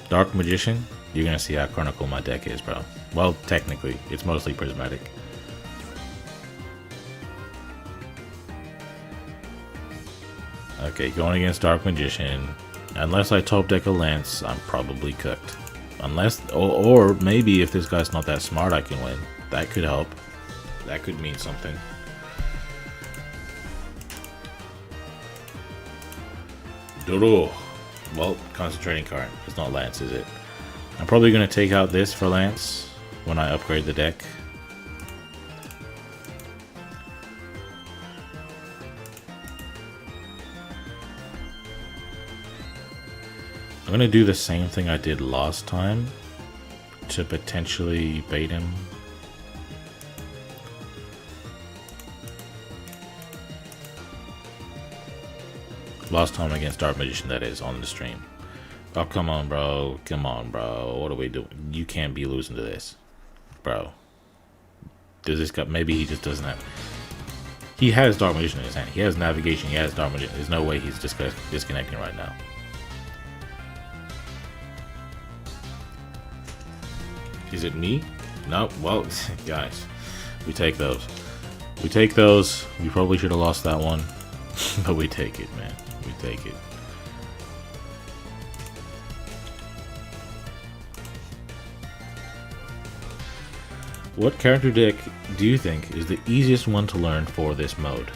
Dark Magician, you're gonna see how Chronicle my deck is, bro. Well, technically, it's mostly prismatic. Okay, going against Dark Magician. Unless I top deck a Lance, I'm probably cooked. Unless, or maybe if this guy's not that smart, I can win. That could help. That could mean something. Dodo. Well, concentrating card. It's not Lance, is it? I'm probably going to take out this for Lance when I upgrade the deck. I'm going to do the same thing I did last time to potentially bait him. Lost time against Dark Magician, that is, on the stream. Oh, come on, bro. Come on, bro. What are we doing? You can't be losing to this. Bro. Does this guy... Maybe he just doesn't have... He has Dark Magician in his hand. He has Navigation. He has Dark Magician. There's no way he's disconnecting right now. Is it me? No. Well, guys. We take those. We take those. We probably should have lost that one. But we take it, man. We take it. What character deck do you think is the easiest one to learn for this mode?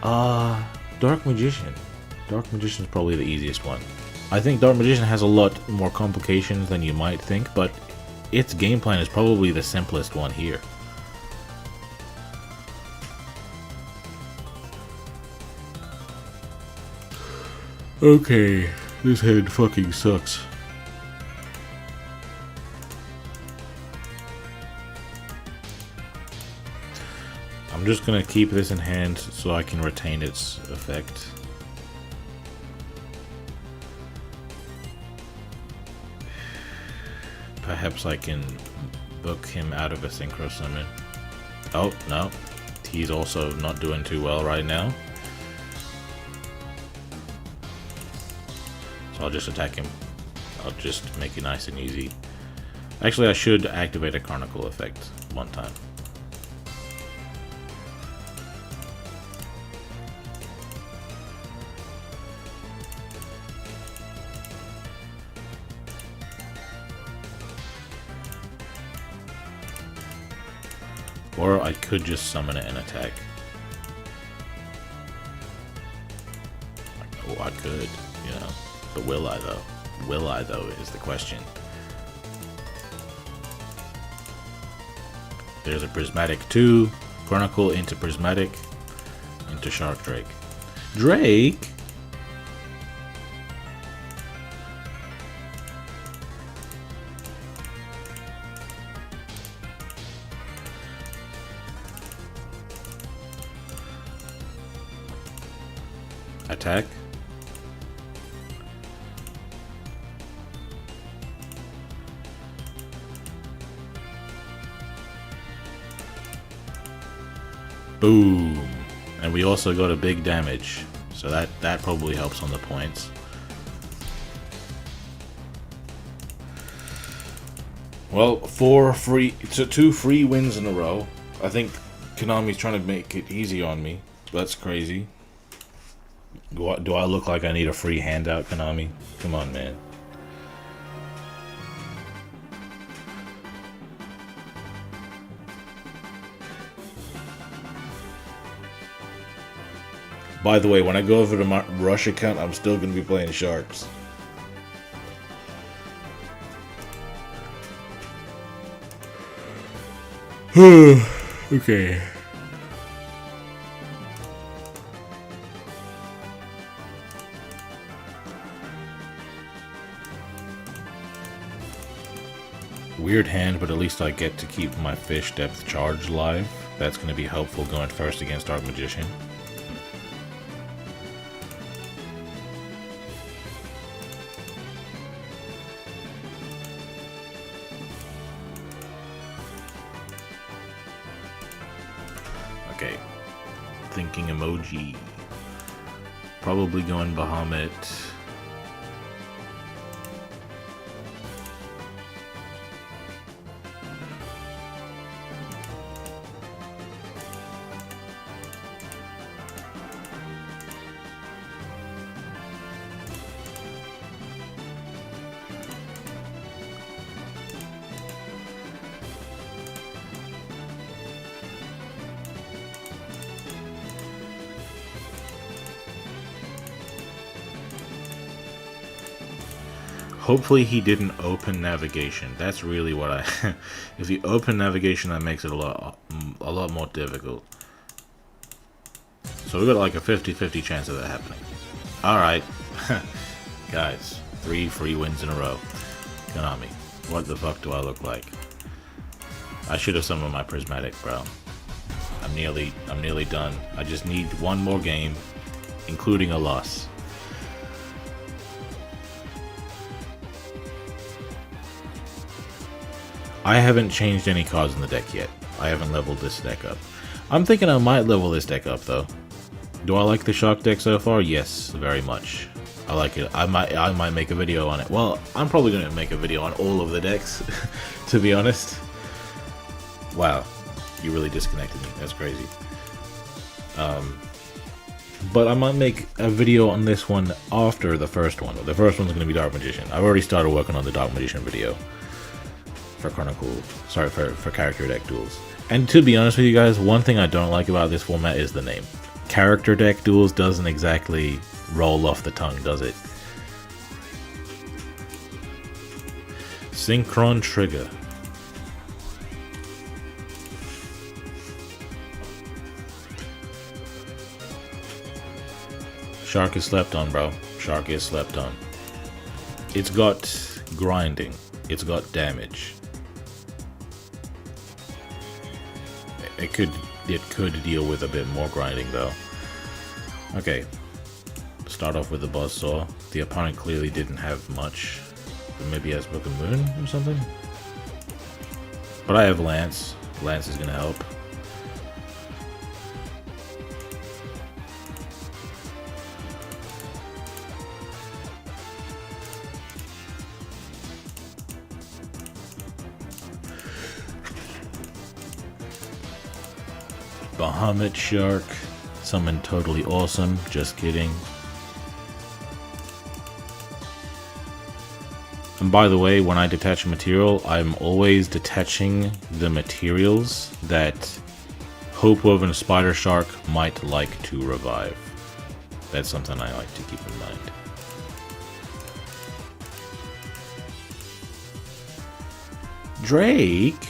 Dark Magician. Dark Magician is probably the easiest one. I think Dark Magician has a lot more complications than you might think, but its game plan is probably the simplest one here. Okay, this hand fucking sucks. I'm just gonna keep this in hand so I can retain its effect. Perhaps I can book him out of a synchro summon. Oh, no. He's also not doing too well right now. So I'll just attack him. I'll just make it nice and easy. Actually, I should activate a Chronicle effect one time. Or I could just summon it and attack. Oh, I could, you know. But will I, though? Will I, though, is the question. There's a Prismatic 2. Chronicle into Prismatic. Into Shark Drake. Drake? Attack. Boom. And we also got a big damage. So that probably helps on the points. Well, two free wins in a row. I think Konami's trying to make it easy on me. That's crazy. Do I look like I need a free handout, Konami? Come on, man. By the way, when I go over to my Rush account, I'm still going to be playing Sharks. Okay. Weird hand, but at least I get to keep my fish depth charge live. That's going to be helpful going first against Dark Magician. Okay. Thinking emoji. Probably going Bahamut. Hopefully he didn't open navigation. That's really what I... If he opened navigation, that makes it a lot more difficult. So we got like a 50-50 chance of that happening. Alright. Guys, 3 free wins in a row. Konami, what the fuck do I look like? I should have summoned my Prismatic, bro. I'm nearly done. I just need one more game. including a loss. I haven't changed any cards in the deck yet. I haven't leveled this deck up. I'm thinking I might level this deck up though. Do I like the Shark deck so far? Yes, very much. I like it. I might make a video on it. Well, I'm probably going to make a video on all of the decks, to be honest. Wow, you really disconnected me. That's crazy. But I might make a video on this one after the first one. The first one's going to be Dark Magician. I've already started working on the Dark Magician video for Chronicle. Sorry, for character deck duels. And to be honest with you guys, one thing I don't like about this format is the name. Character deck duels doesn't exactly roll off the tongue, does it? Synchron Trigger. Shark is slept on, bro. Shark is slept on. It's got grinding. It's got damage. It could deal with a bit more grinding though. Okay. Start off with the Buzzsaw. The opponent clearly didn't have much. But maybe he has Book of Moon or something? But I have Lance. Lance is gonna help. Bahamut Shark. Someone totally awesome. Just kidding. And by the way, when I detach a material, I'm always detaching the materials that Hopewoven Spider Shark might like to revive. That's something I like to keep in mind. Drake?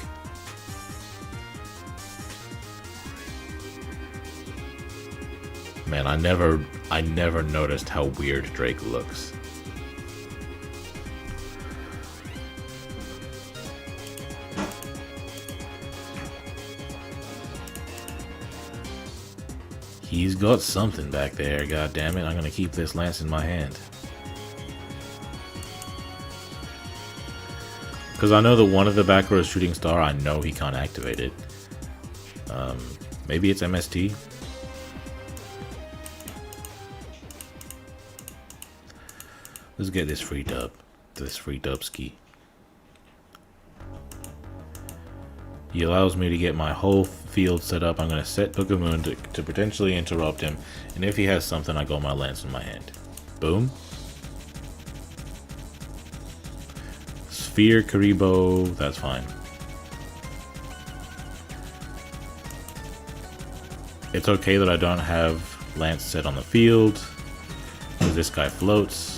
Man, I never noticed how weird Drake looks. He's got something back there, god damn it. I'm gonna keep this lance in my hand. Because I know that one of the back row is Shooting Star, I know he can't activate it. Maybe it's MST? Let's get this free dub. This free dubski. He allows me to get my whole field set up. I'm going to set Book of Moon to potentially interrupt him. And if he has something, I got my lance in my hand. Boom. Sphere, Karibo, that's fine. It's okay that I don't have lance set on the field. This guy floats.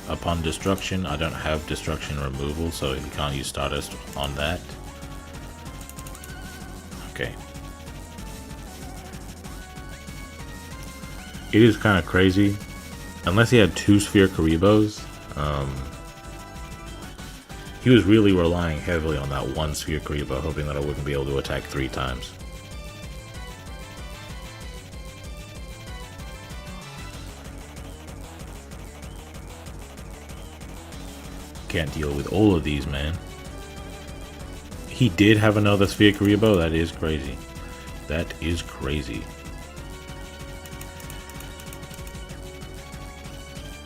Upon destruction, I don't have destruction removal, so he can't use Stardust on that. Okay. It is kind of crazy. Unless he had 2 Sphere Karibos, he was really relying heavily on that 1 Sphere Karibo, hoping that I wouldn't be able to attack 3 times. Can't deal with all of these, man. He did have another Sphere Karibo. That is crazy. That is crazy.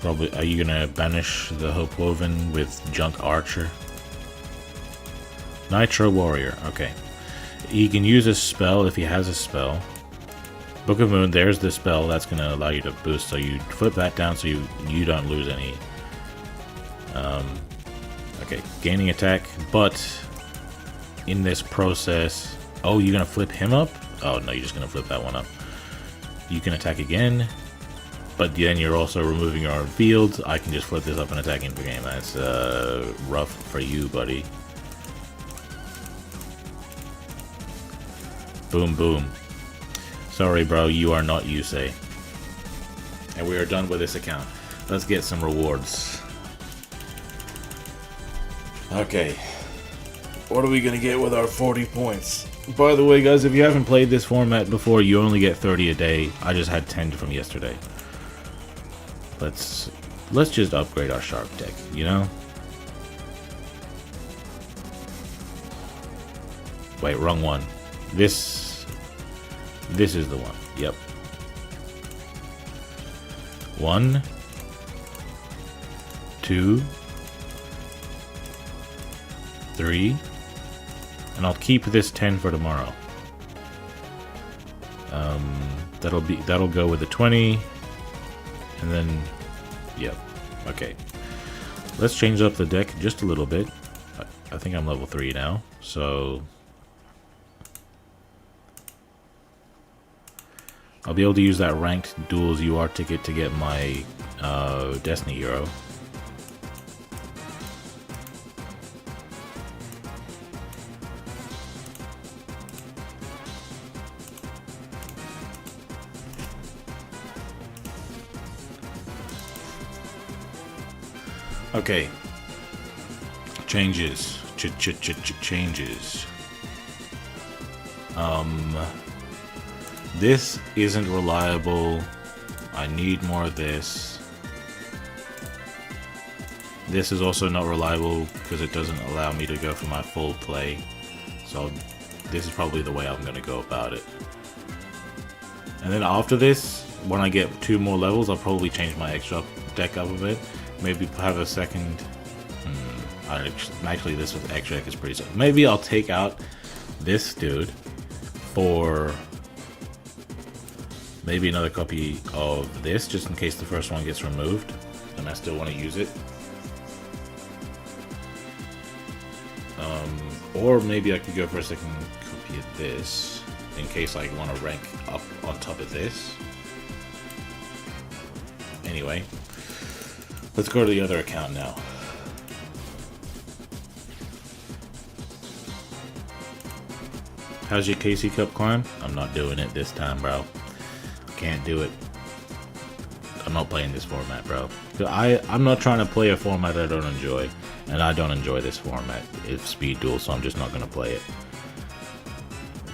Probably. Are you gonna banish the Hopewoven with Junk Archer? Nitro Warrior. Okay. He can use a spell if he has a spell. Book of Moon. There's the spell that's gonna allow you to boost. So you flip that down so you don't lose any. Okay, gaining attack, but in this process... Oh, you're going to flip him up? Oh, no, you're just going to flip that one up. You can attack again, but then you're also removing your own fields. I can just flip this up and attack into the game. That's rough for you, buddy. Boom, boom. Sorry, bro, you are not Yusei. And we are done with this account. Let's get some rewards. Okay, what are we gonna get with our 40 points? By the way, guys, if you haven't played this format before, you only get 30 a day. I just had 10 from yesterday. Let's just upgrade our shark deck, you know? Wait, wrong one. This is the one. Yep. 1, 2, 3, and I'll keep this 10 for tomorrow. That'll go with the 20, and then, yep. Okay. Let's change up the deck just a little bit. I think I'm level 3 now, so I'll be able to use that ranked Duels UR ticket to get my Destiny hero. Okay. Changes. Changes. This isn't reliable. I need more of this. This is also not reliable because it doesn't allow me to go for my full play. So this is probably the way I'm going to go about it. And then after this, when I get 2 more levels, I'll probably change my extra deck up a bit. Maybe have a second... Actually, this with extra deck is pretty simple. Maybe I'll take out this dude for maybe another copy of this, just in case the first one gets removed and I still want to use it. Or maybe I could go for a second copy of this in case I want to rank up on top of this. Anyway, let's go to the other account now. How's your KC Cup climb? I'm not doing it this time, bro. Can't do it. I'm not playing this format, bro. I'm not trying to play a format I don't enjoy. And I don't enjoy this format. It's Speed Duel, so I'm just not gonna play it.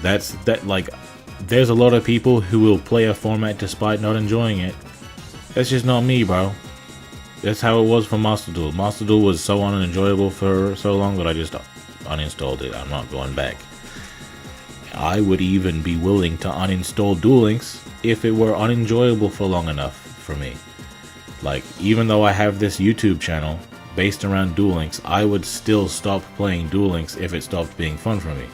There's a lot of people who will play a format despite not enjoying it. That's just not me, bro. That's how it was for Master Duel. Master Duel was so unenjoyable for so long that I just uninstalled it. I'm not going back. I would even be willing to uninstall Duel Links if it were unenjoyable for long enough for me. Like, even though I have this YouTube channel based around Duel Links, I would still stop playing Duel Links if it stopped being fun for me.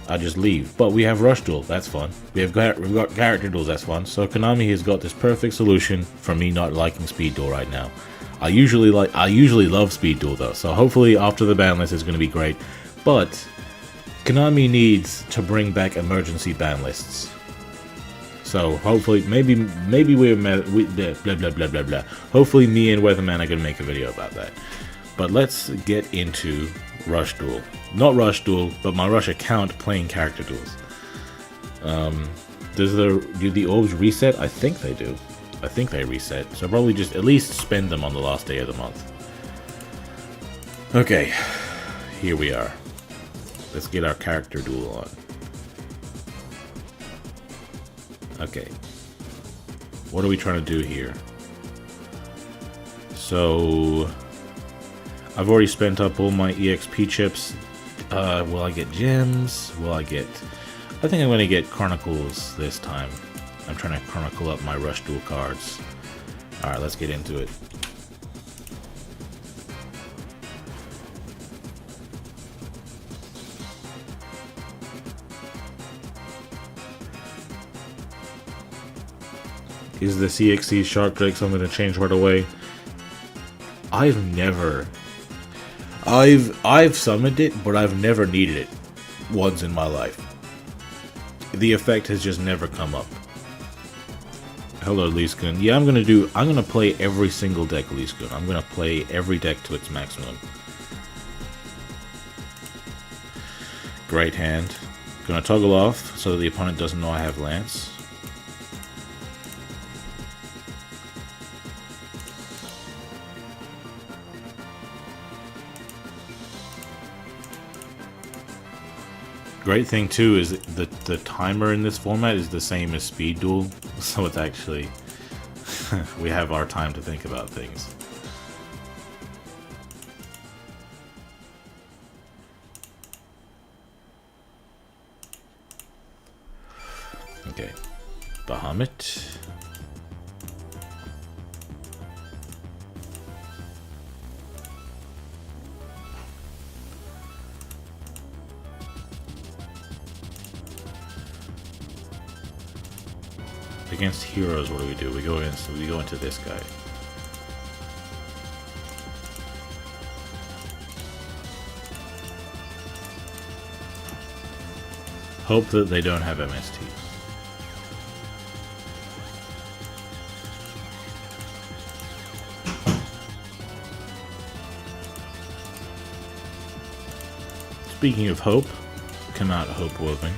I just leave. But we have Rush Duel, that's fun. We've got Character Duels, that's fun. So Konami has got this perfect solution for me not liking Speed Duel right now. I usually love Speed Duel though, so hopefully after the ban list is going to be great. But Konami needs to bring back emergency ban lists. So hopefully, maybe we're blah blah blah blah blah. Hopefully, me and Weatherman are gonna make a video about that. But let's get into Rush Duel. Not Rush Duel, but my Rush account playing Character Duels. Do the orbs reset? I think they do. I think they reset. So probably just at least spend them on the last day of the month. Okay, here we are. Let's get our Character Duel on. Okay, what are we trying to do here? So, I've already spent up all my EXP chips. Will I get gems? I think I'm going to get Chronicles this time. I'm trying to chronicle up my Rush Duel cards. Alright, let's get into it. Is the CXC Shark Drake something to change right away? I've summoned it, but I've never needed it once in my life. The effect has just never come up. Hello, Leeskun. Yeah, I'm gonna play every single deck Leeskun. I'm gonna play every deck to its maximum. Great hand. Gonna toggle off so that the opponent doesn't know I have Lance. Great thing too is the timer in this format is the same as Speed Duel, so it's actually We have our time to think about things. Okay, Bahamut. Against heroes, what do? We go into this guy. Hope that they don't have MST. Speaking of hope, cannot hope woven.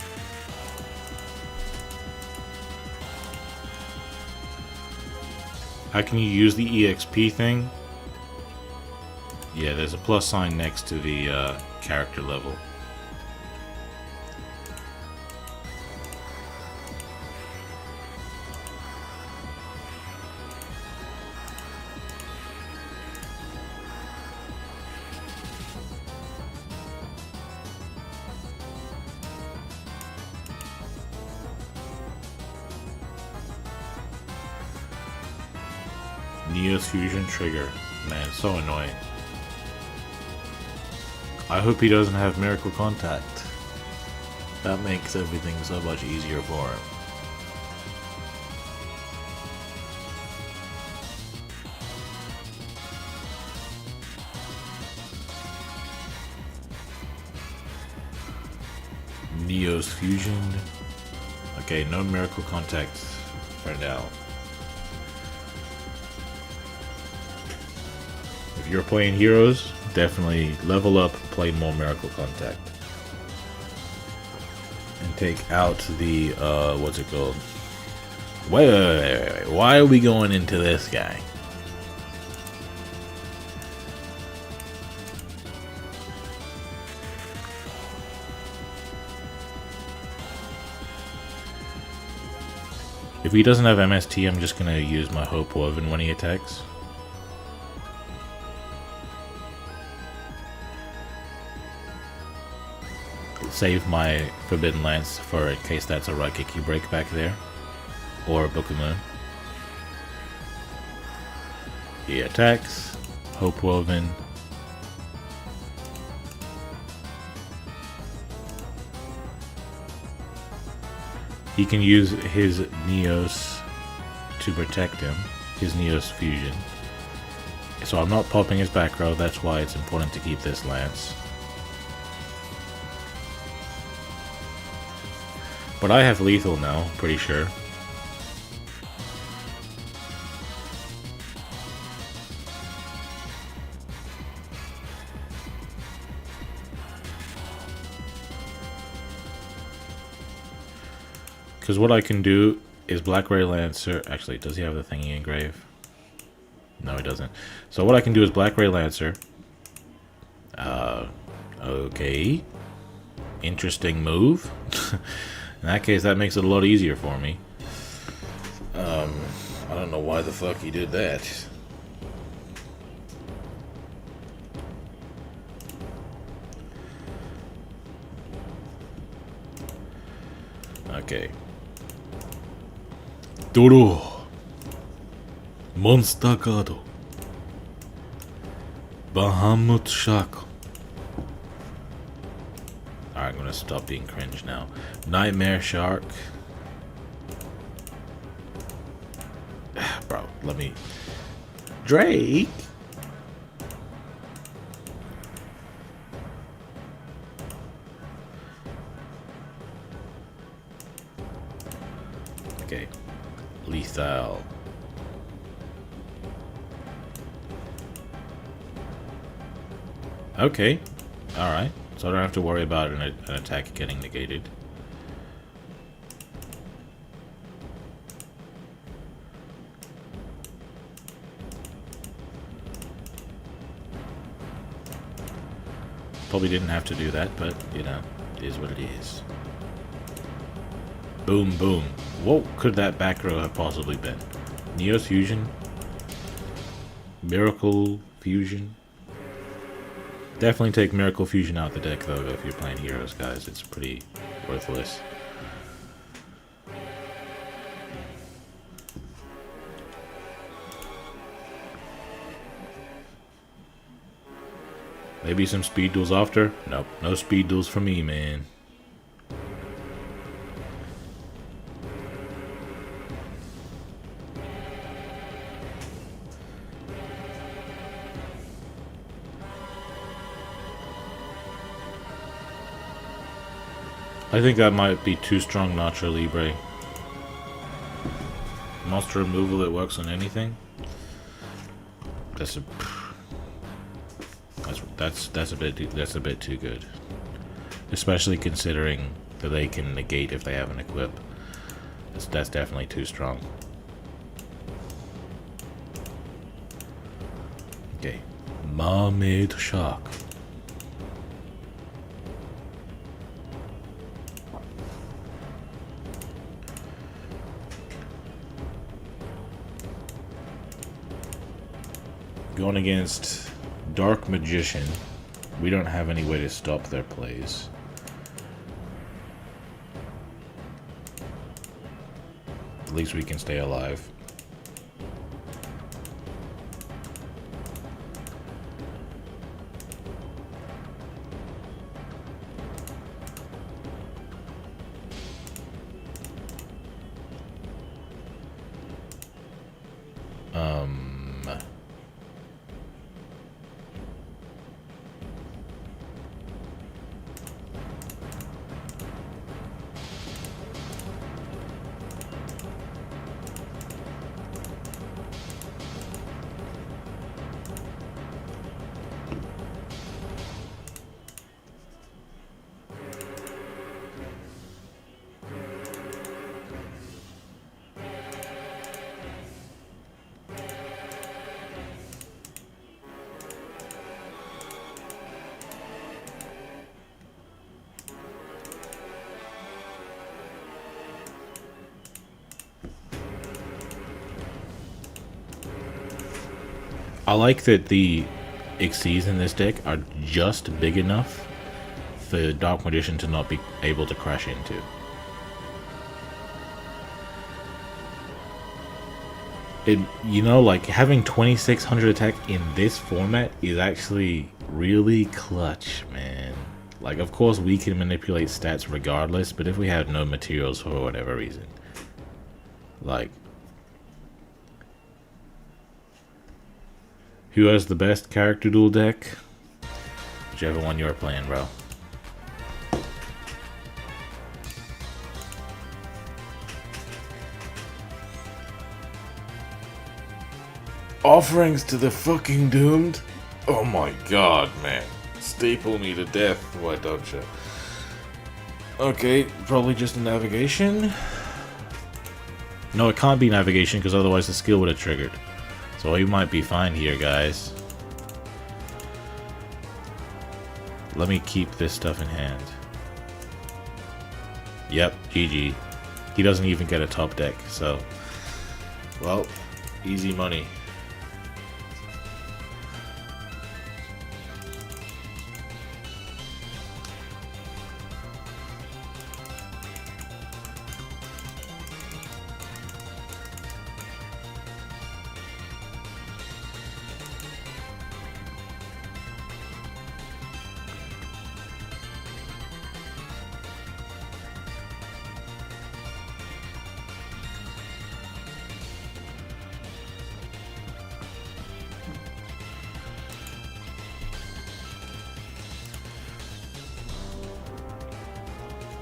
How can you use the EXP thing? Yeah, there's a plus sign next to the character level. Neo's fusion trigger. Man, it's so annoying. I hope he doesn't have miracle contact. That makes everything so much easier for him. Neo's fusion. Okay, no miracle contact for now. If you're playing heroes, definitely level up, play more miracle contact. And take out the, what's it called? Wait. Why are we going into this guy? If he doesn't have MST, I'm just gonna use my Hope Woven when he attacks. Save my Forbidden Lance for in case that's a Raigeki break back there. Or a Book of Moon. He attacks. Hope Woven. He can use his Neos to protect him. His Neos fusion. So I'm not popping his back row, that's why it's important to keep this lance. But I have lethal now, pretty sure. Because what I can do is Black Ray Lancer. Actually, does he have the thingy engrave? No, he doesn't. So what I can do is Black Ray Lancer. Okay. Interesting move. In that case, that makes it a lot easier for me. I don't know why the fuck he did that. Okay. Doro. Monster card. Bahamut Shackle. Alright, I'm gonna stop being cringe now. Nightmare Shark. Bro, let me... Drake? Okay. Lethal. Okay. Alright. So I don't have to worry about an attack getting negated. Probably didn't have to do that, but, you know, it is what it is. Boom, boom. What could that back row have possibly been? Neos Fusion. Miracle Fusion. Definitely take Miracle Fusion out the deck though if you're playing heroes, guys. It's pretty worthless. Maybe some speed duels after? Nope, no speed duels for me, man. I think that might be too strong Nacho Libre. Monster removal that works on anything? That's a bit too good. Especially considering that they can negate if they have an equip. That's definitely too strong. Okay. Mermaid Shark. Going against Dark Magician. We don't have any way to stop their plays. At least we can stay alive. I like that the Xyz in this deck are just big enough for Dark Magician to not be able to crash into. You know, like having 2600 attack in this format is actually really clutch, man. Like, of course we can manipulate stats regardless, but if we have no materials for whatever reason, like, who has the best character duel deck? Whichever one you're playing, bro. Offerings to the fucking doomed? Oh my god, man. Staple me to death, why don't you? Okay, probably just a navigation? No, it can't be navigation because otherwise the skill would have triggered. So we might be fine here, guys. Let me keep this stuff in hand. Yep, GG. He doesn't even get a top deck, so... well, easy money.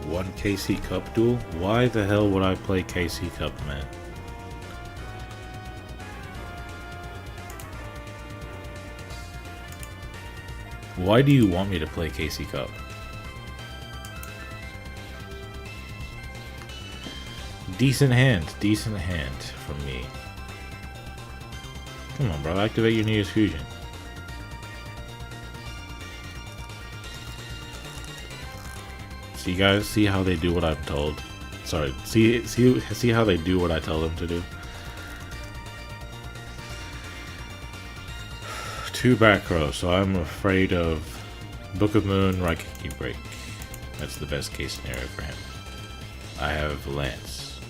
One KC Cup duel? Why the hell would I play KC Cup, man? Why do you want me to play KC Cup? Decent hand from me. Come on, bro, activate your Neos Fusion. So you guys see how they do what I'm told. Sorry, see how they do what I tell them to do. 2 back row, so I'm afraid of Book of Moon, Raigeki Break. That's the best case scenario for him. I have Lance.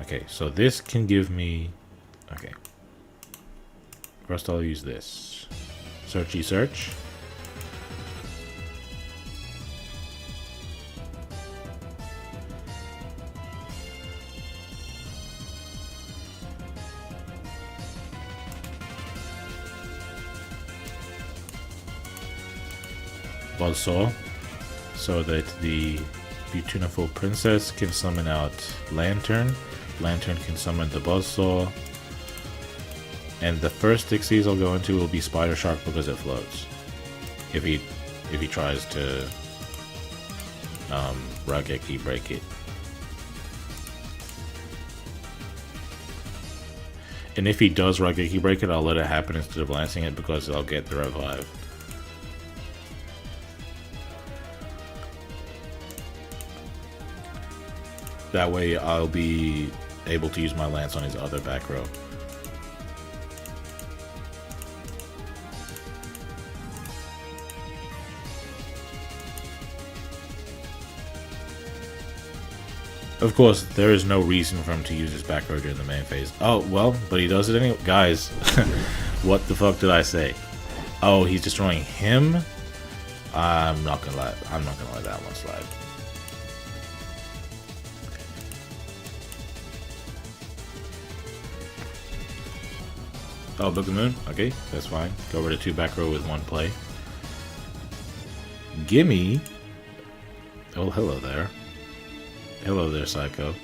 Okay, so this can give me... Okay. First I'll use this. Searchy search. Buzzsaw, so that the Beautiful Princess can summon out Lantern. Lantern can summon the Buzzsaw. And the first Dixies I'll go into will be Spider Shark because it floats. If he tries to Raigeki Break it. And if he does Raigeki Break it, I'll let it happen instead of lancing it because I'll get the revive. That way I'll be able to use my lance on his other back row. Of course, there is no reason for him to use his back row during the main phase. Oh, well, but he does it anyway. Guys, what the fuck did I say? Oh, he's destroying him? I'm not gonna let that one slide. Oh, Book of Moon? Okay, that's fine. Go over to 2 back row with 1 play. Gimme. Oh, hello there. Hello there, Psycho.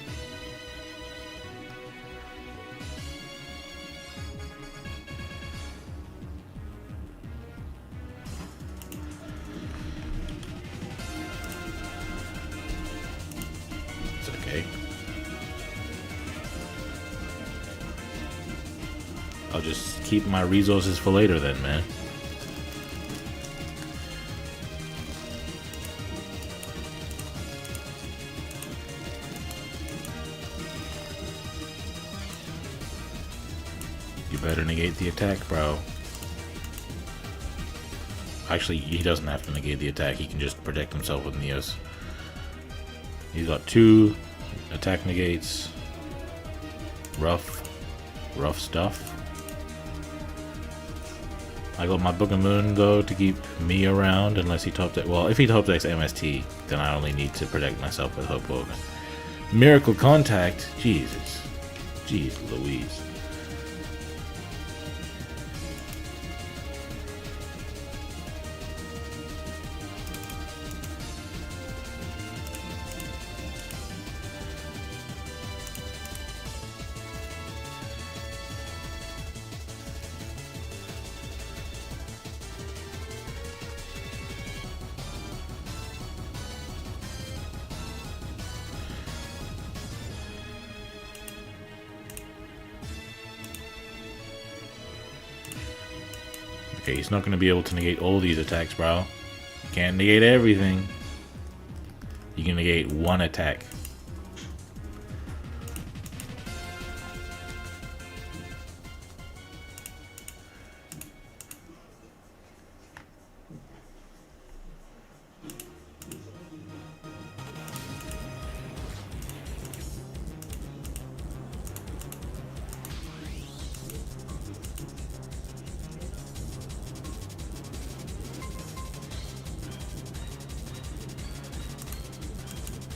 It's okay. I'll just keep my resources for later then, man. You better negate the attack, bro. Actually, he doesn't have to negate the attack. He can just protect himself with Neos. He's got 2 attack negates. Rough stuff. I got my Book of Moon though to keep me around unless he top decks. Well, if he top decks MST, then I only need to protect myself with Hoboken. Miracle Contact? Jesus. Jeez Louise. Okay, he's not going to be able to negate all these attacks, bro. You can't negate everything. You can negate 1 attack.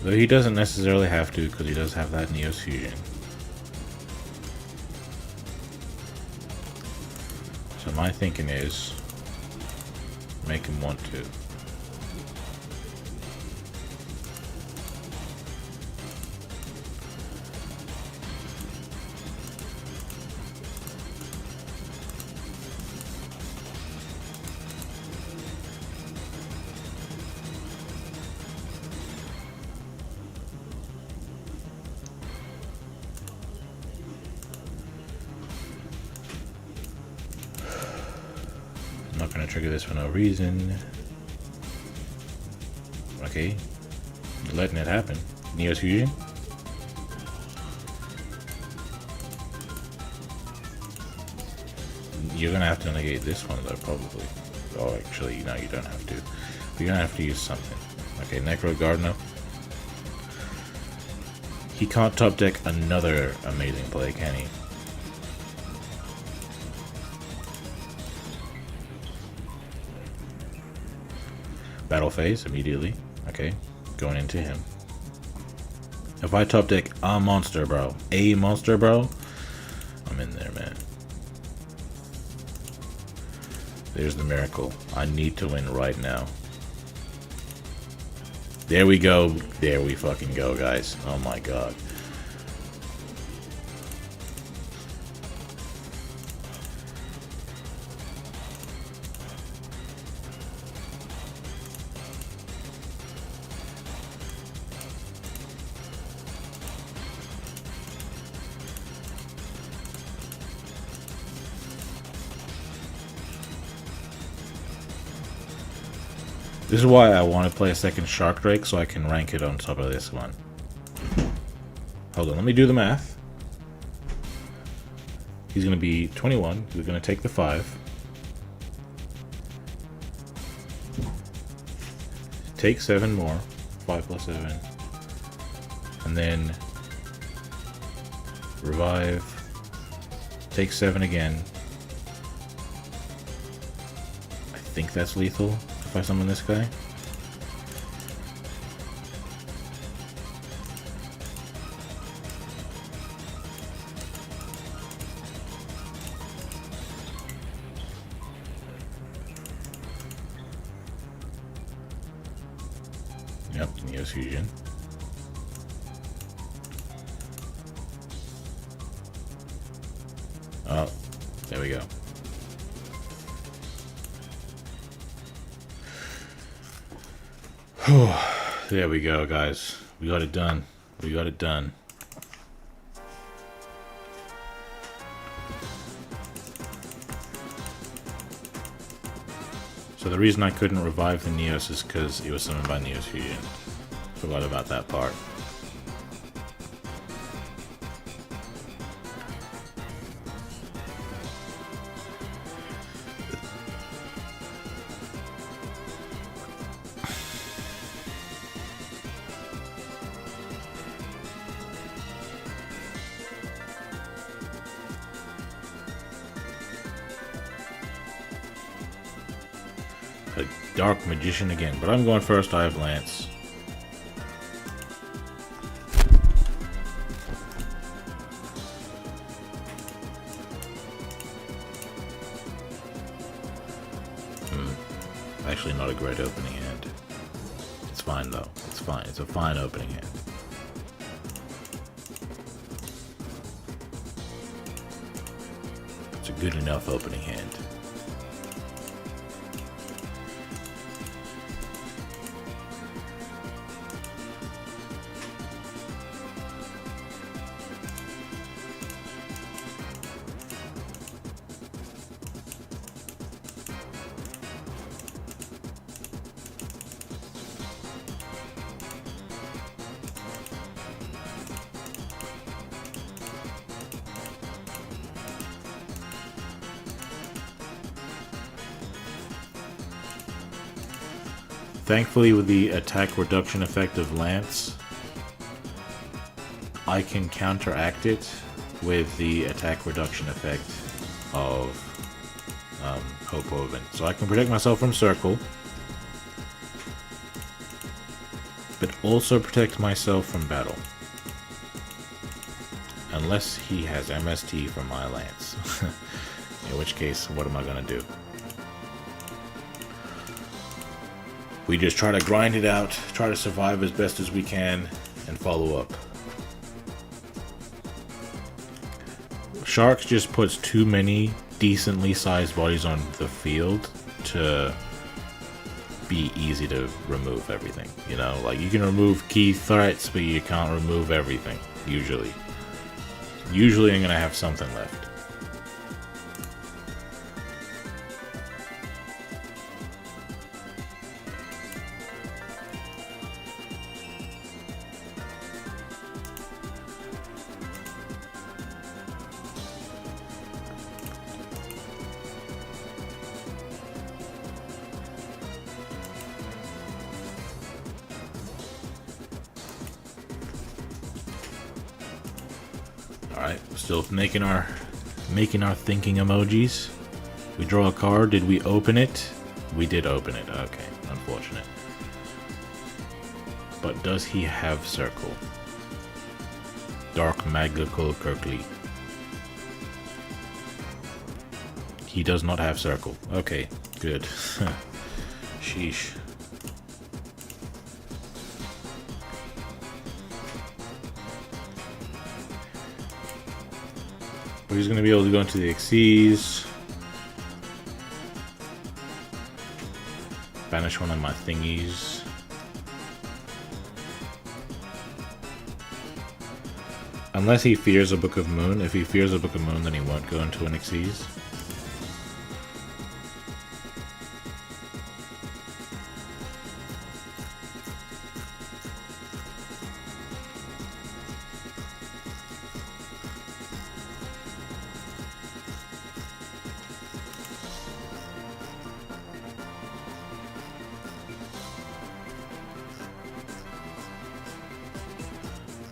Though he doesn't necessarily have to, because he does have that Neos Fusion. So my thinking is, make him want to. Not gonna trigger this for no reason. Okay, letting it happen. Neos Fusion. You're gonna have to negate this one though, probably. Oh, actually, no, you don't have to. You're gonna have to use something. Okay, Necro Gardener. He can't top deck another amazing play, can he? Battle phase immediately. Okay, going into him. If I top deck a monster, bro, I'm in there, man. There's the miracle. I need to win right now. There we go. There we fucking go, guys. Oh my god. This is why I want to play a second Shark Drake, so I can rank it on top of this one. Hold on, let me do the math. He's going to be 21. We're going to take the 5. Take 7 more. 5 plus 7. And then revive. Take 7 again. I think that's lethal. If I summon this guy. Yep, Neos Fusion. Oh, there we go. There we go, guys. We got it done. We got it done. So the reason I couldn't revive the Neos is because it was summoned by Neos Fusion. Forgot about that part. A Dark Magician again, but I'm going first. I have Lance. Actually, not a great opening hand. It's fine though. It's fine. It's a fine opening hand. It's a good enough opening hand. Thankfully, with the attack reduction effect of Lance, I can counteract it with the attack reduction effect of Hope Oven. So I can protect myself from Circle, but also protect myself from battle. Unless he has MST from my Lance. In which case, what am I going to do? We just try to grind it out, try to survive as best as we can, and follow up. Sharks just puts too many decently sized bodies on the field to be easy to remove everything. You know, like you can remove key threats, but you can't remove everything, usually. Usually I'm gonna have something left. Alright, still making our thinking emojis. We draw a card. Did we open it? We did open it. Okay, unfortunate. But does he have circle? Dark Magical Kirkley. He does not have circle. Okay, good. Sheesh. But he's gonna be able to go into the Xyz. Banish one of my thingies. Unless he fears a Book of Moon. If he fears a Book of Moon, then he won't go into an Xyz.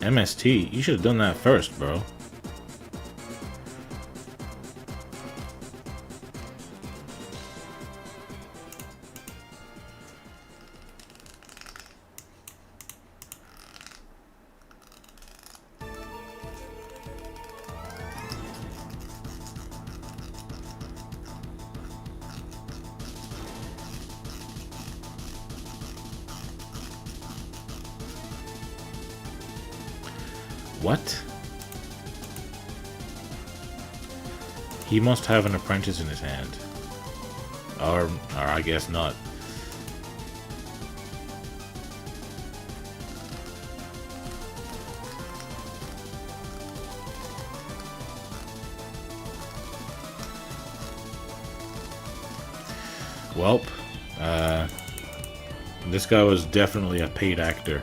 MST, you should have done that first, bro. What? He must have an apprentice in his hand. Or I guess not. Welp. This guy was definitely a paid actor.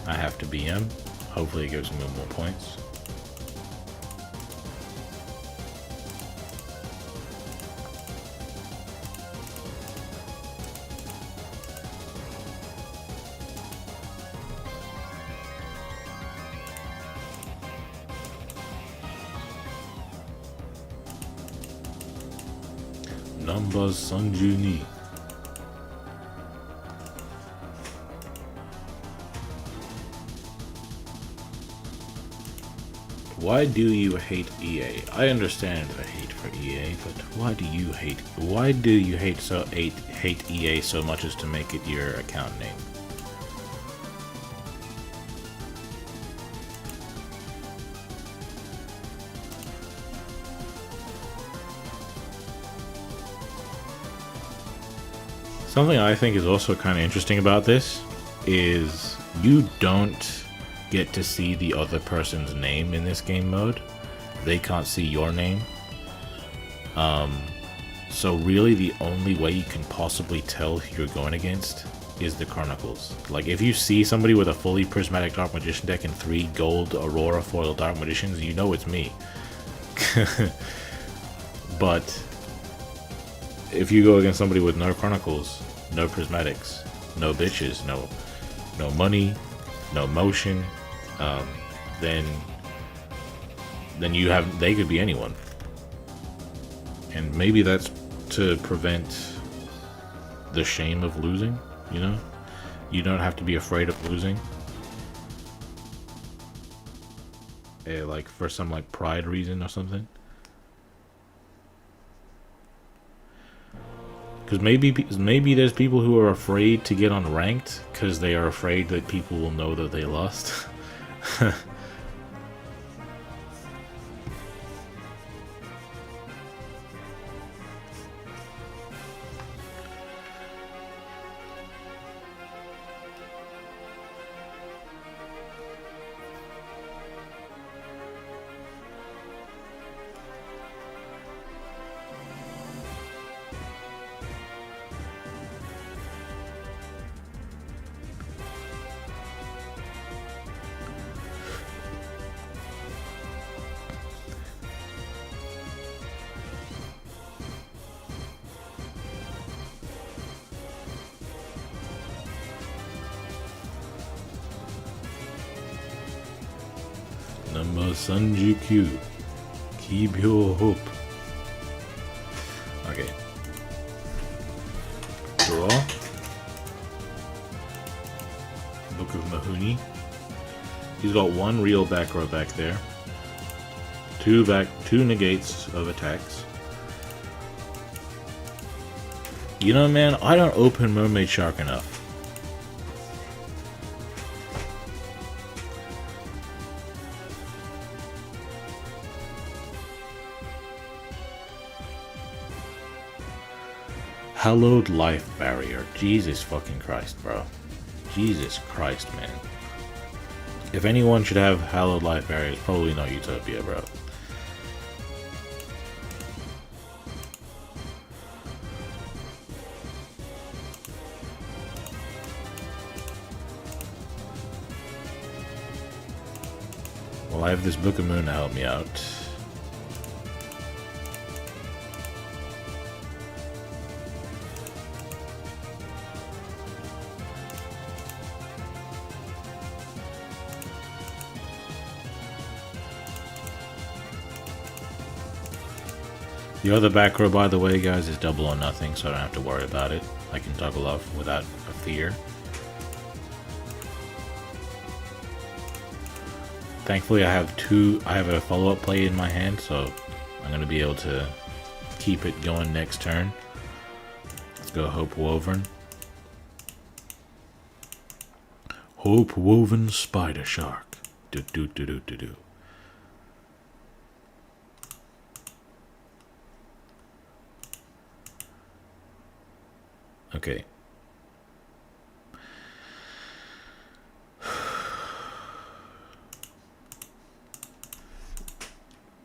I have to BM. Hopefully it gives me more points. Numbers Sanjuni. Why do you hate EA? I understand the hate for EA, but why do you hate EA so much as to make it your account name? Something I think is also kind of interesting about this is you don't get to see the other person's name in this game mode. They can't see your name. So really the only way you can possibly tell who you're going against is the Chronicles. Like if you see somebody with a fully prismatic Dark Magician deck and 3 gold Aurora foil Dark Magicians, you know it's me. But if you go against somebody with no Chronicles, no Prismatics, no bitches, no money, no motion, then they could be anyone. And maybe that's to prevent the shame of losing, you know? You don't have to be afraid of losing. Like for some like pride reason or something. Because maybe there's people who are afraid to get on ranked because they are afraid that people will know that they lost. Number Sanjikyu. Keep your hope. Okay. Draw. Book of Mahuni. He's got one real back row back there. Two negates of attacks. You know, man, I don't open Mermaid Shark enough. Hallowed Life Barrier. Jesus fucking Christ, bro. Jesus Christ, man. If anyone should have Hallowed Life Barrier, it's probably not Utopia, bro. Well, I have this Book of Moon to help me out. The other back row, by the way, guys, is double or nothing, so I don't have to worry about it. I can toggle off without a fear. Thankfully, I have a follow-up play in my hand, so I'm going to be able to keep it going next turn. Let's go Hope Woven. Hope Woven Spider Shark. Do do do do do do. Okay.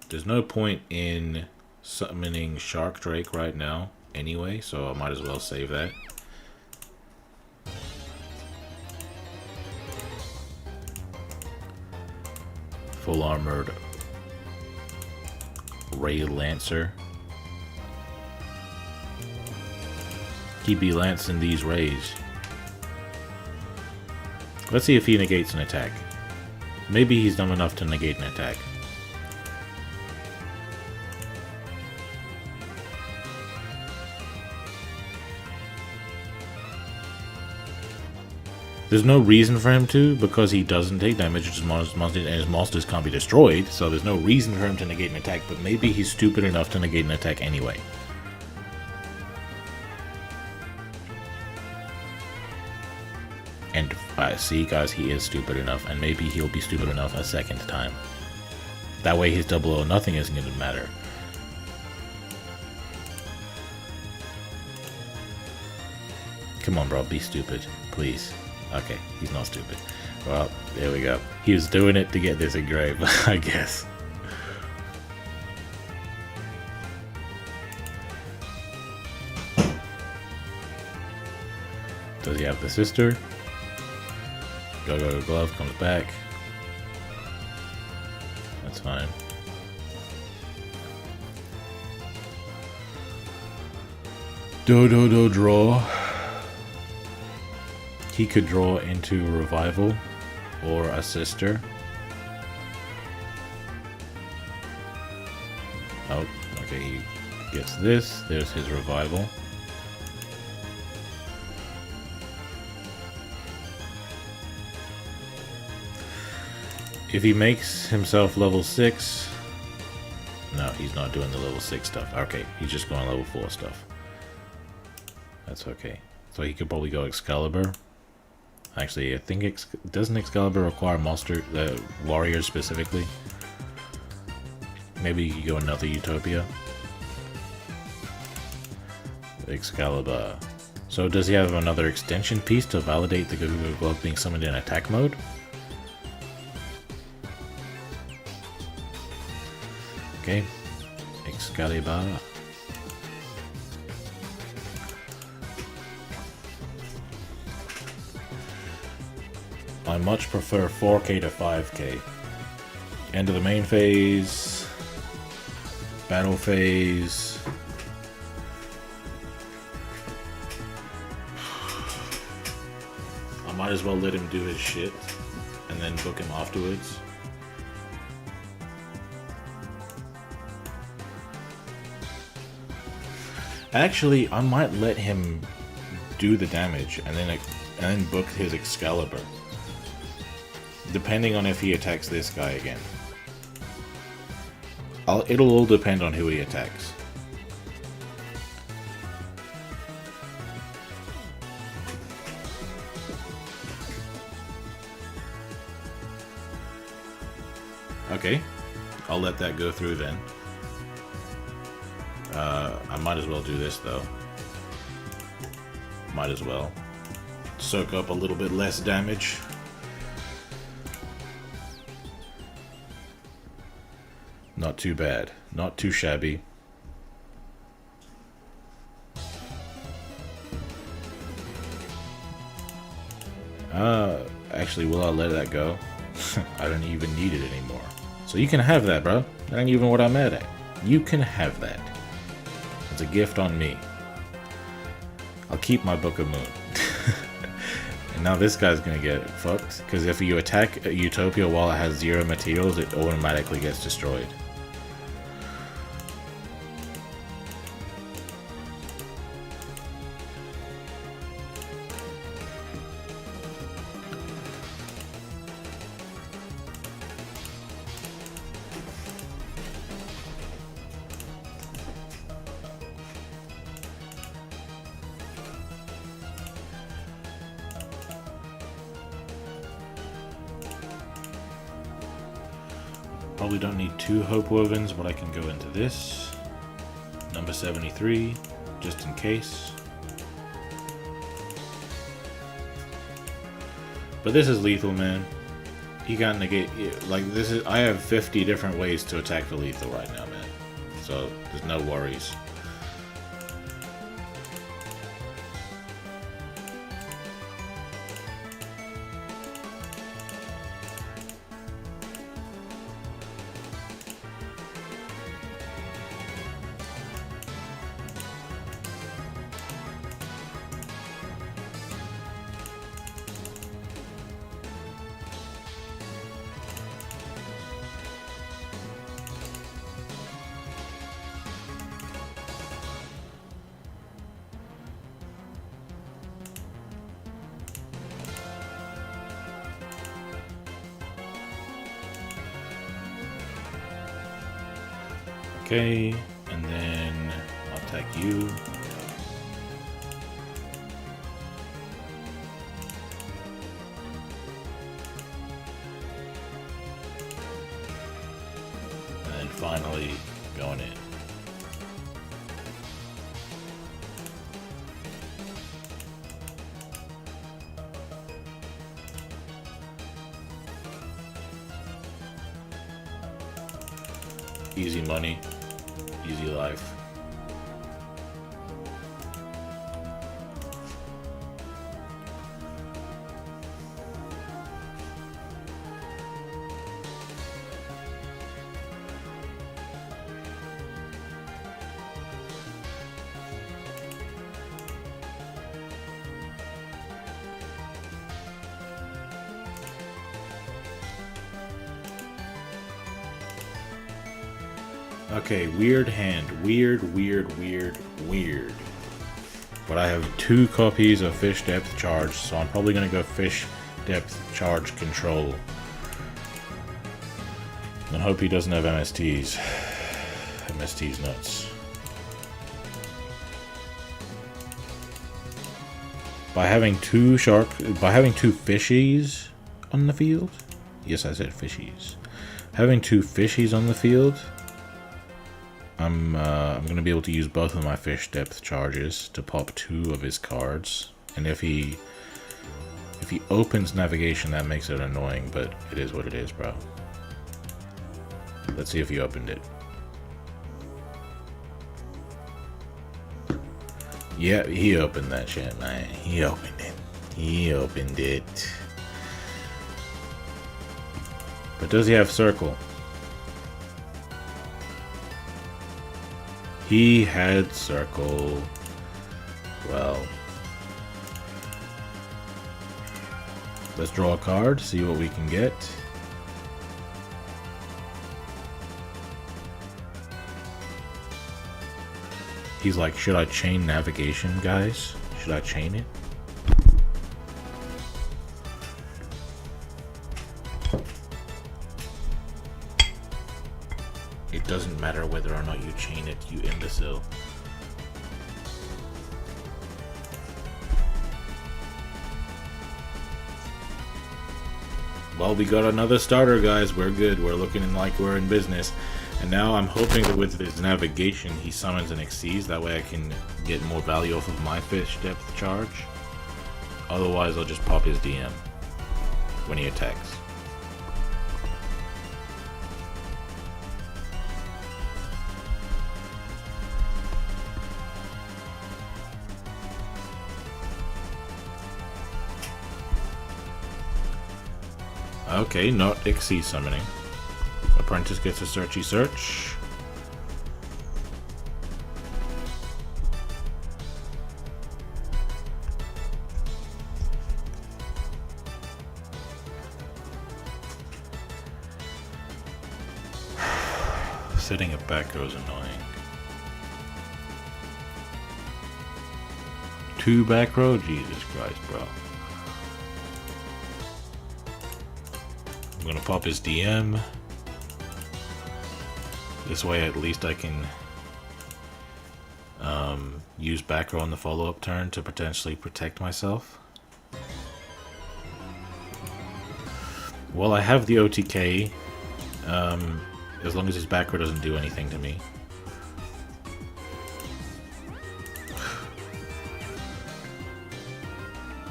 There's no point in summoning Shark Drake right now anyway, so I might as well save that. Full armored Ray Lancer. He be lancing these rays. Let's see if he negates an attack. Maybe he's dumb enough to negate an attack. There's no reason for him to, because he doesn't take damage, and his monsters can't be destroyed, so there's no reason for him to negate an attack, but maybe he's stupid enough to negate an attack anyway. And see, guys, he is stupid enough, and maybe he'll be stupid enough a second time. That way his double or nothing isn't going to matter. Come on, bro, be stupid, please. Okay, he's not stupid. Well, there we go. He was doing it to get this engraved, I guess. Does he have the sister? Go, go, go, glove comes back. That's fine. Do, draw. He could draw into a revival or a sister. Oh, okay, he gets this. There's his revival. If he makes himself level 6... No, he's not doing the level 6 stuff. Okay, he's just going level 4 stuff. That's okay. So he could probably go Excalibur. Actually, I think doesn't Excalibur require warriors specifically? Maybe you could go another Utopia. Excalibur. So does he have another extension piece to validate the glove being summoned in attack mode? Okay, Excalibur. I much prefer 4K to 5K. End of the main phase. Battle phase. I might as well let him do his shit and then book him afterwards. Actually, I might let him do the damage and then book his Excalibur. Depending on if he attacks this guy again. It'll all depend on who he attacks. Okay, I'll let that go through then. I might as well do this though. Might as well. Soak up a little bit less damage. Not too bad. Not too shabby. Actually, will I let that go? I don't even need it anymore. So you can have that, bro. That ain't even what I'm mad at. You can have that. It's a gift on me. I'll keep my Book of Moon. And now this guy's gonna get fucked, because if you attack Utopia while it has 0 materials, it automatically gets destroyed. Probably don't need 2 Hope Wovens, but I can go into this. Number 73, just in case. But this is lethal, man. You can't negate, like, this is, I have 50 different ways to attack for lethal right now, man. So, there's no worries. Okay, and then I'll attack you. And then finally going in. Easy money, easy life. Okay, weird hand. Weird. But I have 2 copies of Fish Depth Charge, so I'm probably going to go Fish Depth Charge Control. And hope he doesn't have MSTs. MST's nuts. By having 2 fishies on the field? Yes, I said fishies. Having 2 fishies on the field, I'm going to be able to use both of my Fish Depth Charges to pop 2 of his cards. And if he opens Navigation, that makes it annoying, but it is what it is, bro. Let's see if he opened it. Yeah, he opened that shit, man. He opened it. He opened it. But does he have Circle? He had Circle. Well, let's draw a card, see what we can get. He's like, should I chain navigation, guys? Should I chain it? It doesn't matter whether or not you chain it, you imbecile. Well, we got another starter, guys. We're good. We're looking like we're in business. And now I'm hoping that with his navigation, he summons an Xyz. That way I can get more value off of my fish depth charge. Otherwise, I'll just pop his DM when he attacks. Okay, not Xyz summoning. Apprentice gets a searchy search. Setting it back row is annoying. 2 back row? Jesus Christ, bro. I'm gonna pop his DM. This way at least I can use back row on the follow-up turn to potentially protect myself. Well, I have the OTK, as long as his back row doesn't do anything to me.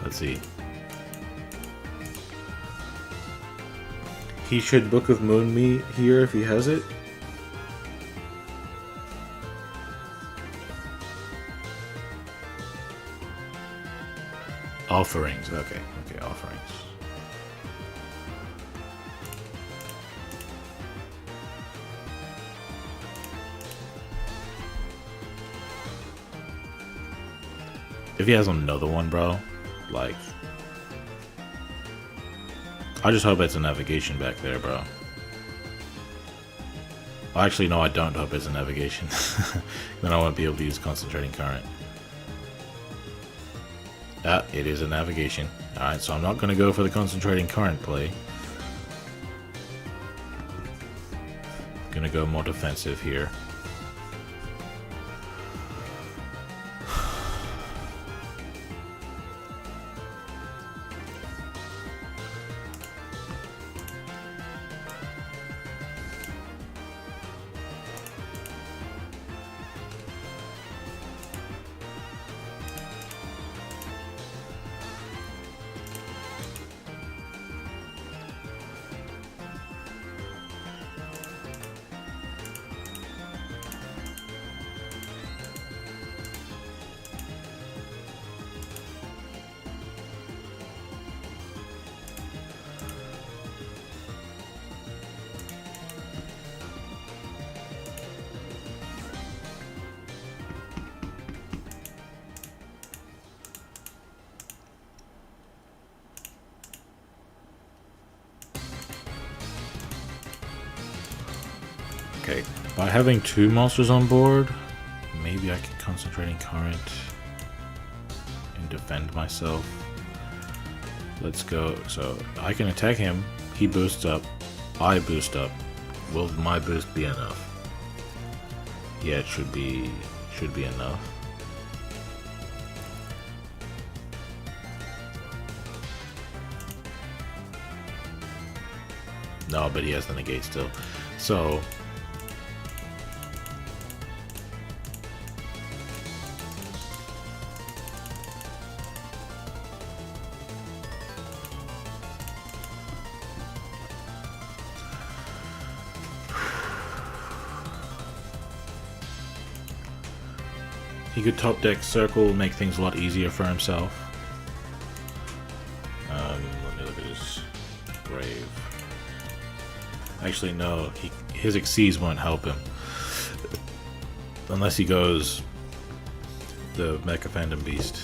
Let's see. He should Book of Moon me here if he has it. Offerings, okay, offerings. If he has another one, bro, like, I just hope it's a navigation back there, bro. Well, actually, no, I don't hope it's a navigation. Then I won't be able to use Concentrating Current. It is a navigation. Alright, so I'm not going to go for the Concentrating Current play. Gonna go more defensive here. Okay, by having 2 monsters on board, maybe I can Concentrating Current and defend myself. Let's go. So I can attack him, he boosts up, I boost up. Will my boost be enough? Yeah, it should be enough. No, but he has the negate still. So he could top deck Circle, make things a lot easier for himself. Let me look at his grave. Actually, no, his Xyz won't help him. Unless he goes the Mecha Phantom Beast.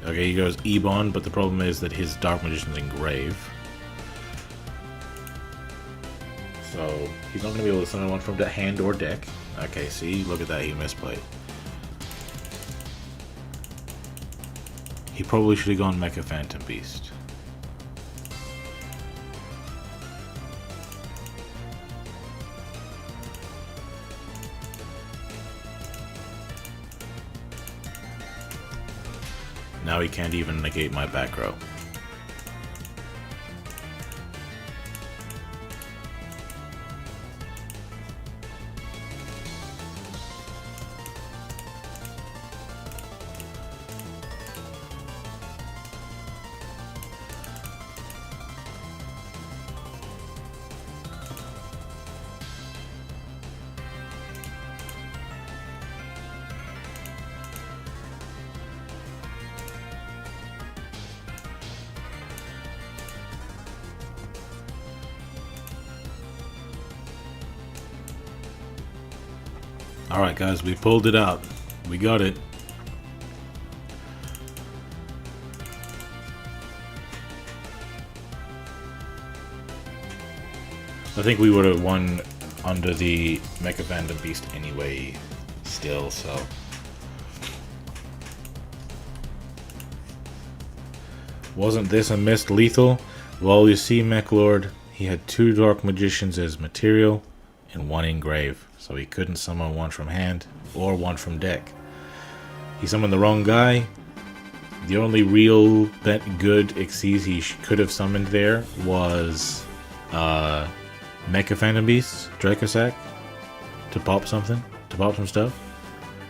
Okay, he goes Ebon, but the problem is that his Dark Magician's in grave. So he's not going to be able to summon one from the hand or deck. Okay, see? Look at that, he misplayed. He probably should have gone Mecha Phantom Beast. Now he can't even negate my back row. Alright guys, we pulled it out. We got it. I think we would have won under the Mecha Phantom Beast anyway, still, so. Wasn't this a missed lethal? Well, you see, Mech Lord, he had 2 Dark Magicians as material and 1 engrave, so he couldn't summon 1 from hand or 1 from deck. He summoned the wrong guy. The only real good Xyz he could have summoned there was Mecha Phantom Beast, Dracosac, to pop something, to pop some stuff.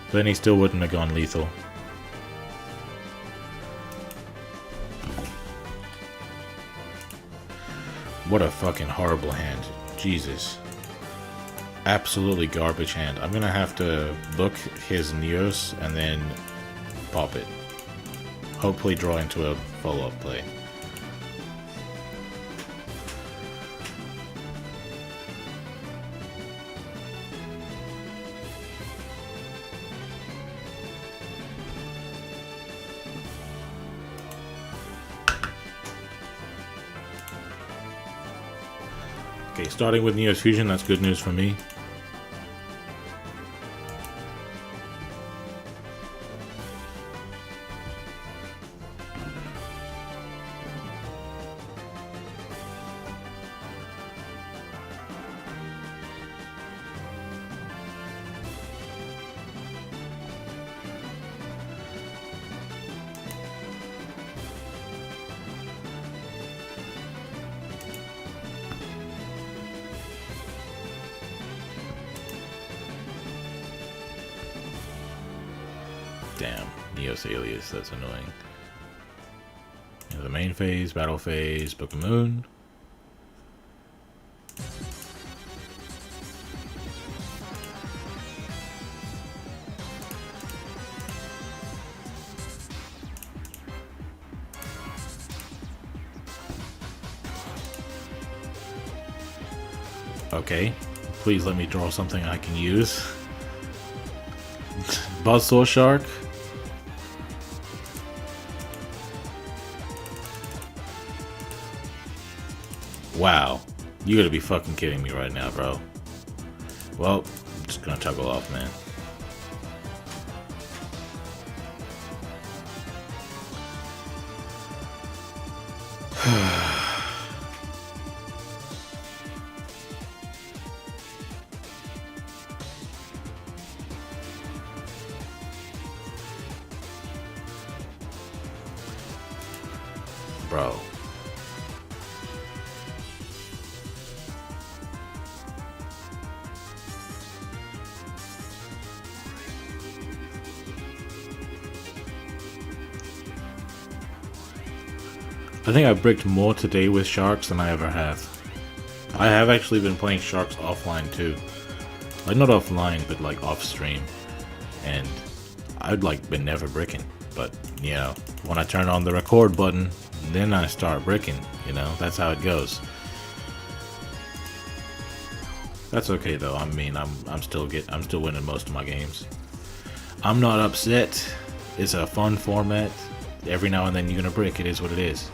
But then he still wouldn't have gone lethal. What a fucking horrible hand. Jesus. Absolutely garbage hand. I'm gonna have to book his Neos and then pop it. Hopefully draw into a follow-up play. Okay, starting with Neos Fusion, that's good news for me. Damn, Neos Alias, that's annoying. The main phase, battle phase, Book of Moon. Okay, please let me draw something I can use. Buzzsaw Shark. Wow, you gotta be fucking kidding me right now, bro. Well, I'm just gonna toggle off, man. Bro. I think I've bricked more today with Sharks than I ever have. I have actually been playing Sharks offline too. Like not offline, but like off stream. And I'd like been never bricking. But, you know, when I turn on the record button, then I start bricking, you know, that's how it goes. That's okay though. I mean, I'm still winning most of my games. I'm not upset. It's a fun format. Every now and then you're gonna brick. It is what it is.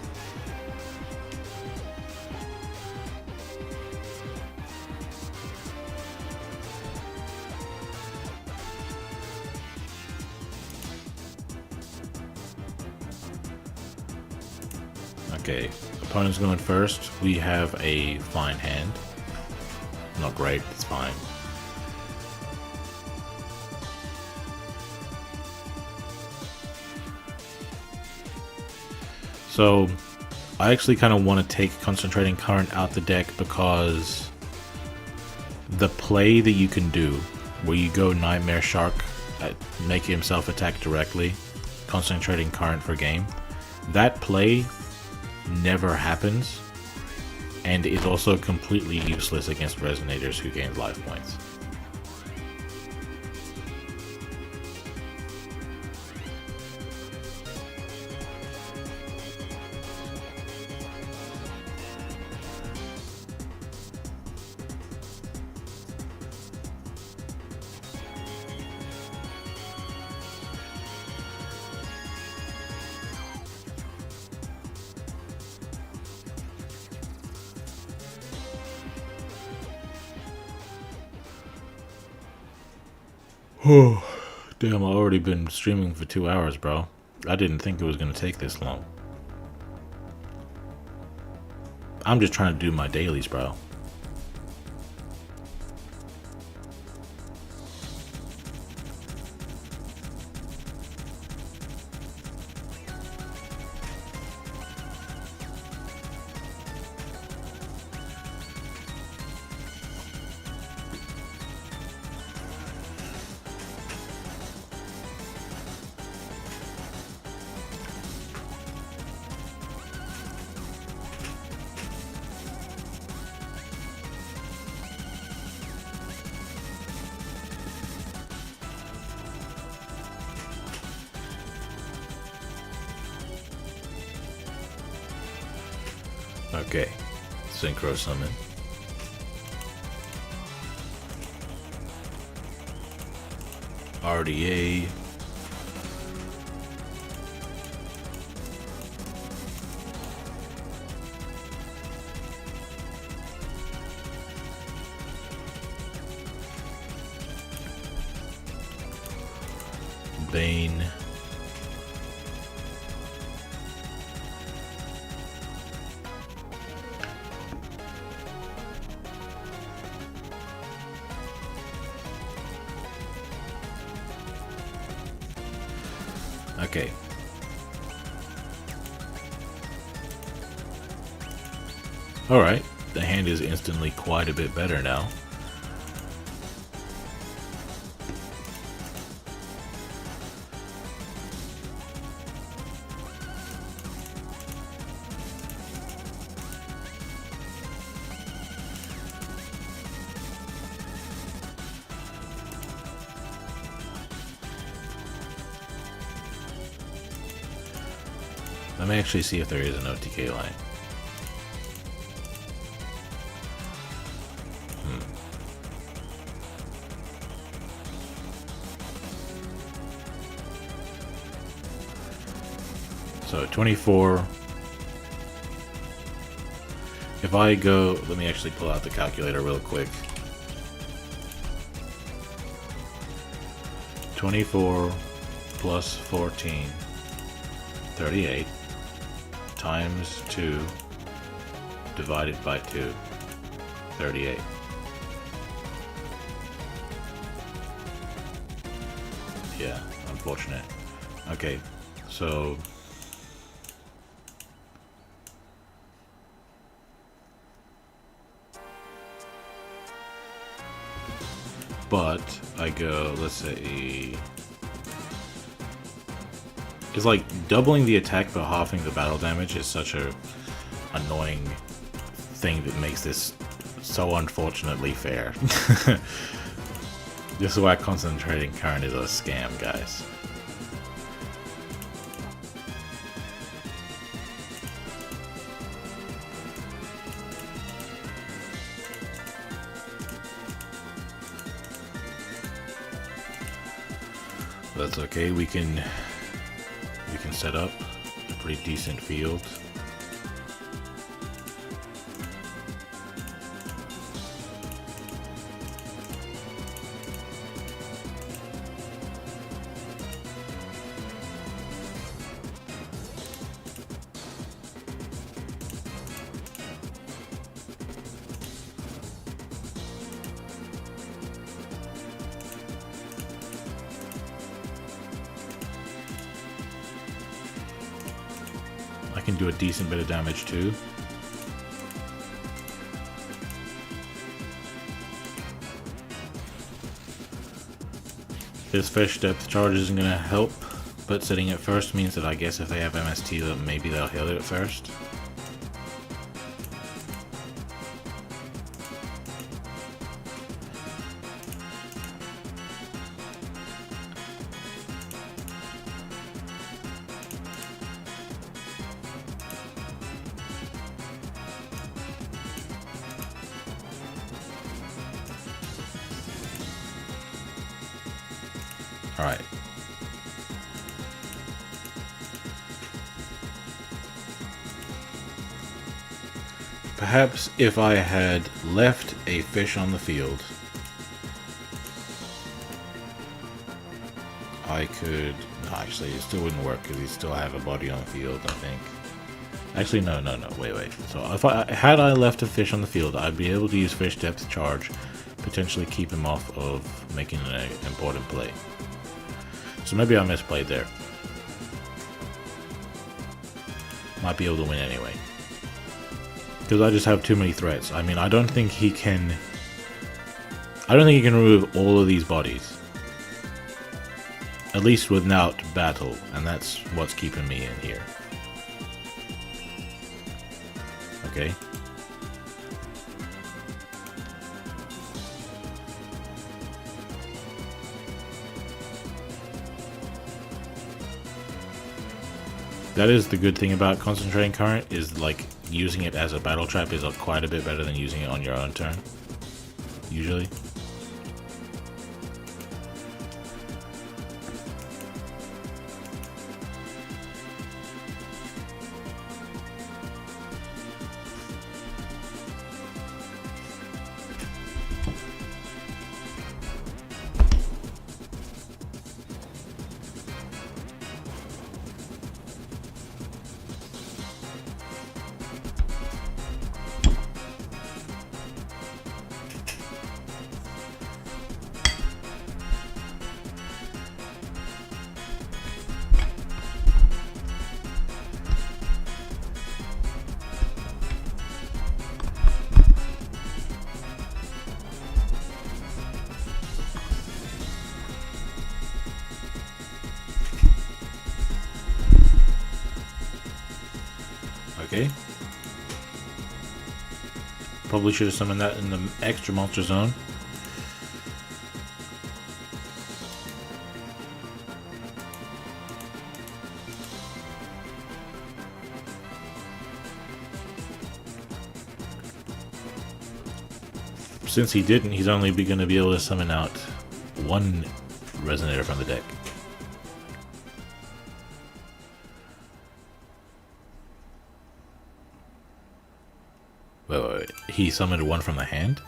Okay, opponent's going first. We have a fine hand. Not great, it's fine. So, I actually kind of want to take Concentrating Current out the deck because the play that you can do, where you go Nightmare Shark, make himself attack directly, Concentrating Current for game, that play never happens, and is also completely useless against Resonators who gain life points. Oh, damn, I've already been streaming for 2 hours, bro. I didn't think it was going to take this long. I'm just trying to do my dailies, bro. Okay, Synchro Summon. RDA. Bane. Okay. Alright, the hand is instantly quite a bit better now. Let me actually see if there is an OTK line. So 24. If I go, let me actually pull out the calculator real quick. 24 plus 14, 38. Times 2 divided by 2, 38. Yeah, unfortunate. Okay, so but I go, let's say, it's like doubling the attack but halving the battle damage is such a annoying thing that makes this so unfortunately fair. This is why Concentrating Current is a scam, guys. That's okay, we can set up a pretty decent field. can do a decent bit of damage too. This fish depth charge isn't going to help, but setting it first means that I guess if they have MST, that maybe they'll heal it first. Alright. Perhaps if I had left a fish on the field, I could... No, actually, it still wouldn't work because he still have a body on the field, I think. Actually, no, wait. So if had I left a fish on the field, I'd be able to use fish depth charge, potentially keep him off of making an important play. So maybe I misplayed there. Might be able to win anyway. Because I just have too many threats. I mean, I don't think he can remove all of these bodies. At least without battle. And that's what's keeping me in here. Okay. That is the good thing about concentrating current, is like using it as a battle trap is quite a bit better than using it on your own turn. Usually. Okay. Probably should have summoned that in the extra monster zone. Since he didn't, he's only going to be able to summon out one Resonator from the deck. Wait. He summoned one from the hand?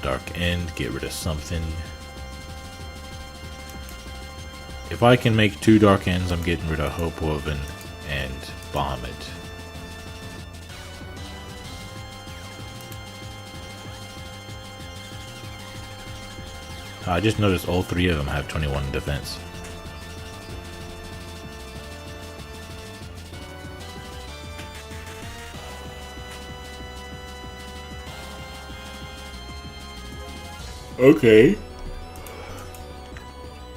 Dark End, get rid of something. If I can make 2 Dark Ends, I'm getting rid of Hope Woven and Bahamut. I just noticed all 3 of them have 21 defense. Okay.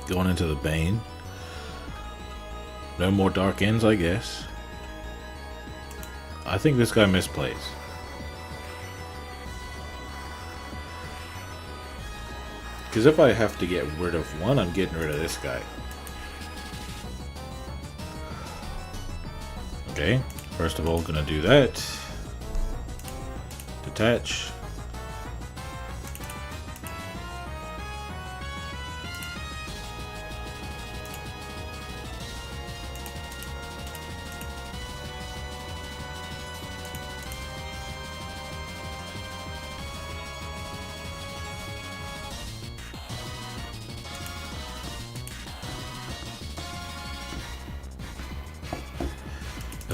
Going into the Bane. No more Dark Ends, I guess. I think this guy misplays. Because if I have to get rid of one, I'm getting rid of this guy. Okay, first of all, gonna do that. Detach.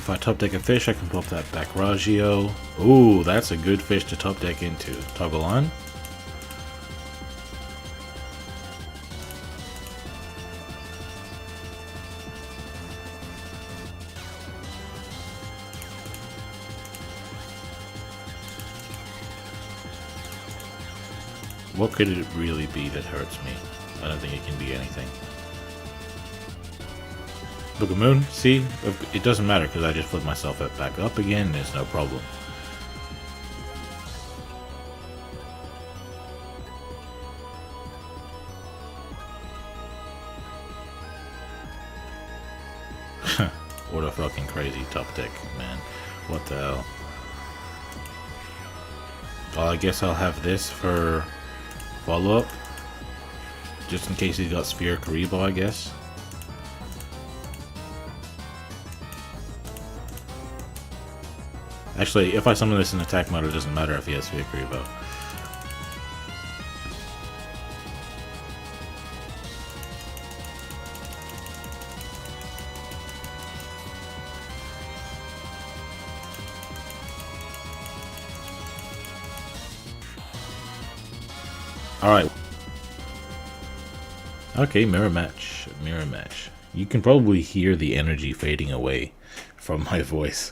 If I top deck a fish, I can pop that back Raggio. Ooh, that's a good fish to top deck into. Toggle on. What could it really be that hurts me? I don't think it can be anything. Book of Moon, see? It doesn't matter because I just flip myself back up again and it's no problem. What a fucking crazy top deck, man. What the hell? Well, I guess I'll have this for follow-up. Just in case he's got Sphere Karibo, I guess. Actually, if I summon this in attack mode, it doesn't matter if he has Sphere Karibo. Alright. Okay, mirror match. Mirror match. You can probably hear the energy fading away from my voice.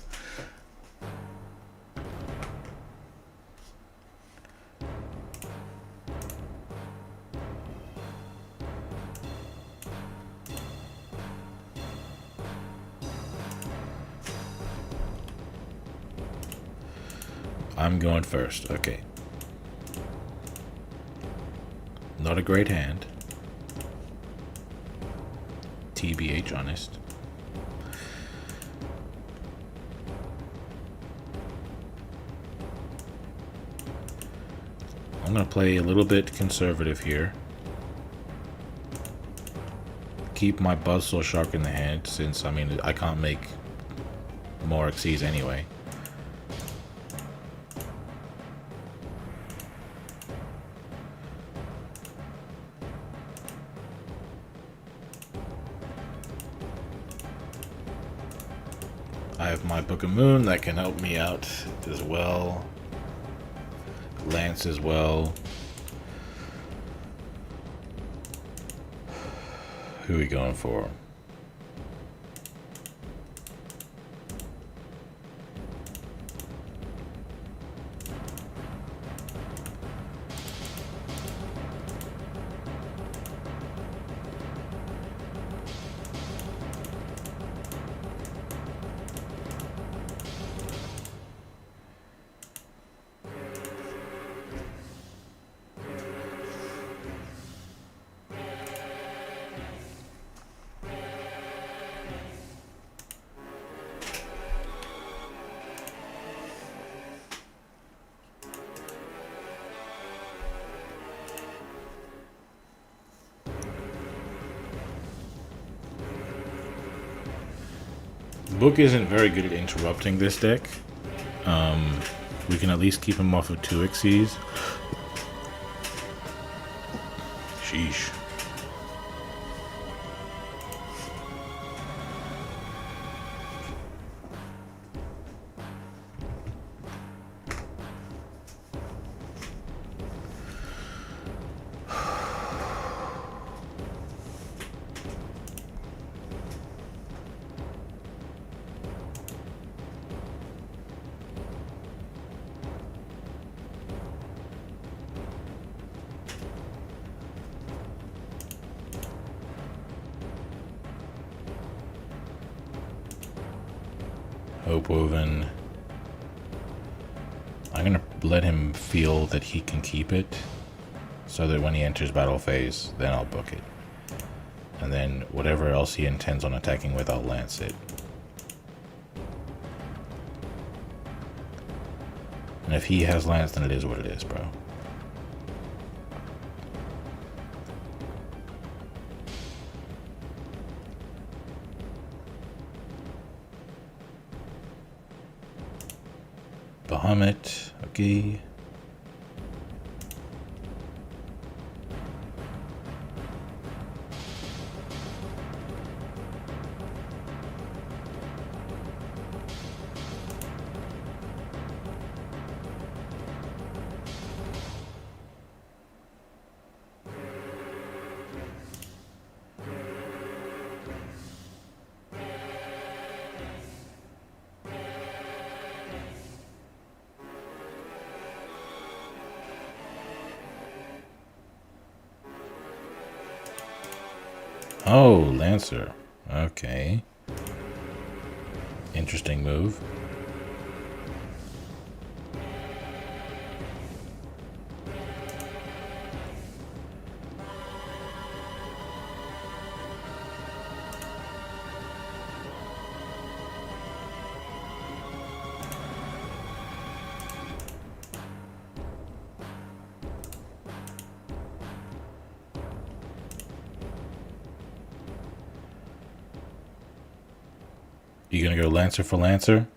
I'm going first. Okay. Not a great hand. TBH, honest. I'm gonna play a little bit conservative here. Keep my Buzzsaw Shark in the hand, since, I mean, I can't make more Xyz anyway. I have my Book of Moon that can help me out as well. Lance as well. Who are we going for? Book isn't very good at interrupting this deck. We can at least keep him off of 2 Xyz. Sheesh. Hope Woven. I'm gonna let him feel that he can keep it, so that when he enters battle phase, then I'll book it. And then whatever else he intends on attacking with, I'll lance it. And if he has lance, then it is what it is, bro. Bahamut, okay. Oh, Lancer. Okay. Interesting move. You gonna go Lancer for Lancer?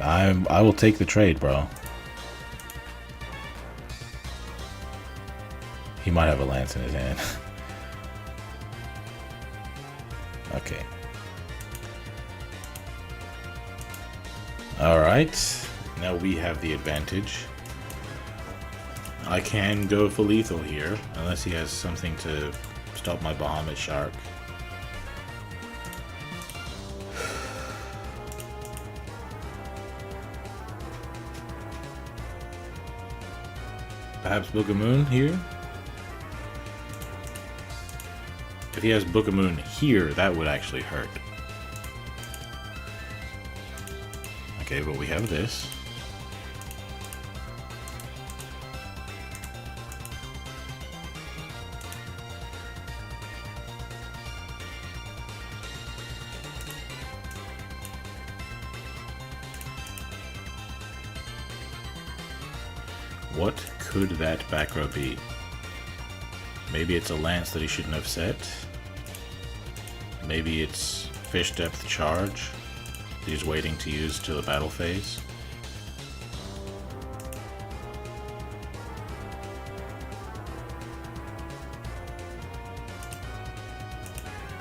I will take the trade, bro. He might have a lance in his hand. Okay. Alright. Now we have the advantage. I can go for lethal here, unless he has something to stop my Bahamut Shark. Perhaps Book of Moon here? If he has Book of Moon here, that would actually hurt. Okay, but we have this. What could that back row be? Maybe it's a lance that he shouldn't have set. Maybe it's fish depth charge he's waiting to use to the battle phase.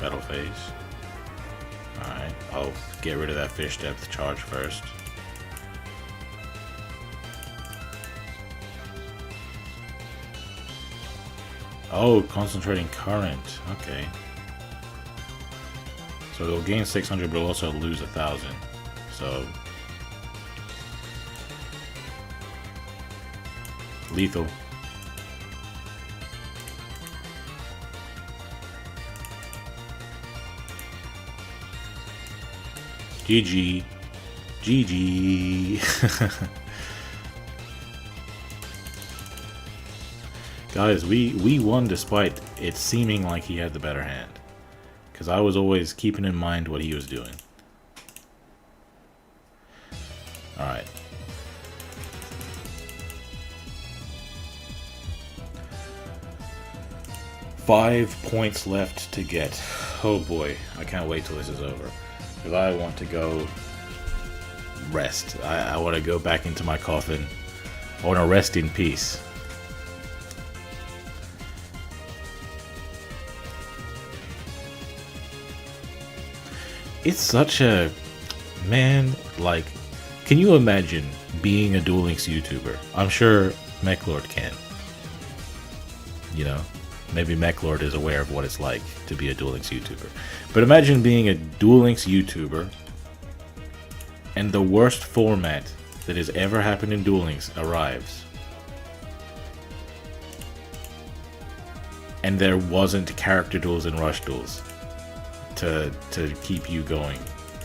Battle phase. Alright, I'll get rid of that fish depth charge first. Oh, concentrating current. Okay. So it'll gain 600, but it'll also lose 1,000. So lethal. GG. GG. Guys, we won despite it seeming like he had the better hand. Because I was always keeping in mind what he was doing. Alright. Five points left to get. Oh boy, I can't wait till this is over. Because I want to go rest. I want to go back into my coffin. I want to rest in peace. It's such a... Man, like... Can you imagine being a Duel Links YouTuber? I'm sure MechLord can. You know? Maybe MechLord is aware of what it's like to be a Duel Links YouTuber. But imagine being a Duel Links YouTuber and the worst format that has ever happened in Duel Links arrives. And there wasn't character duels and rush duels to keep you going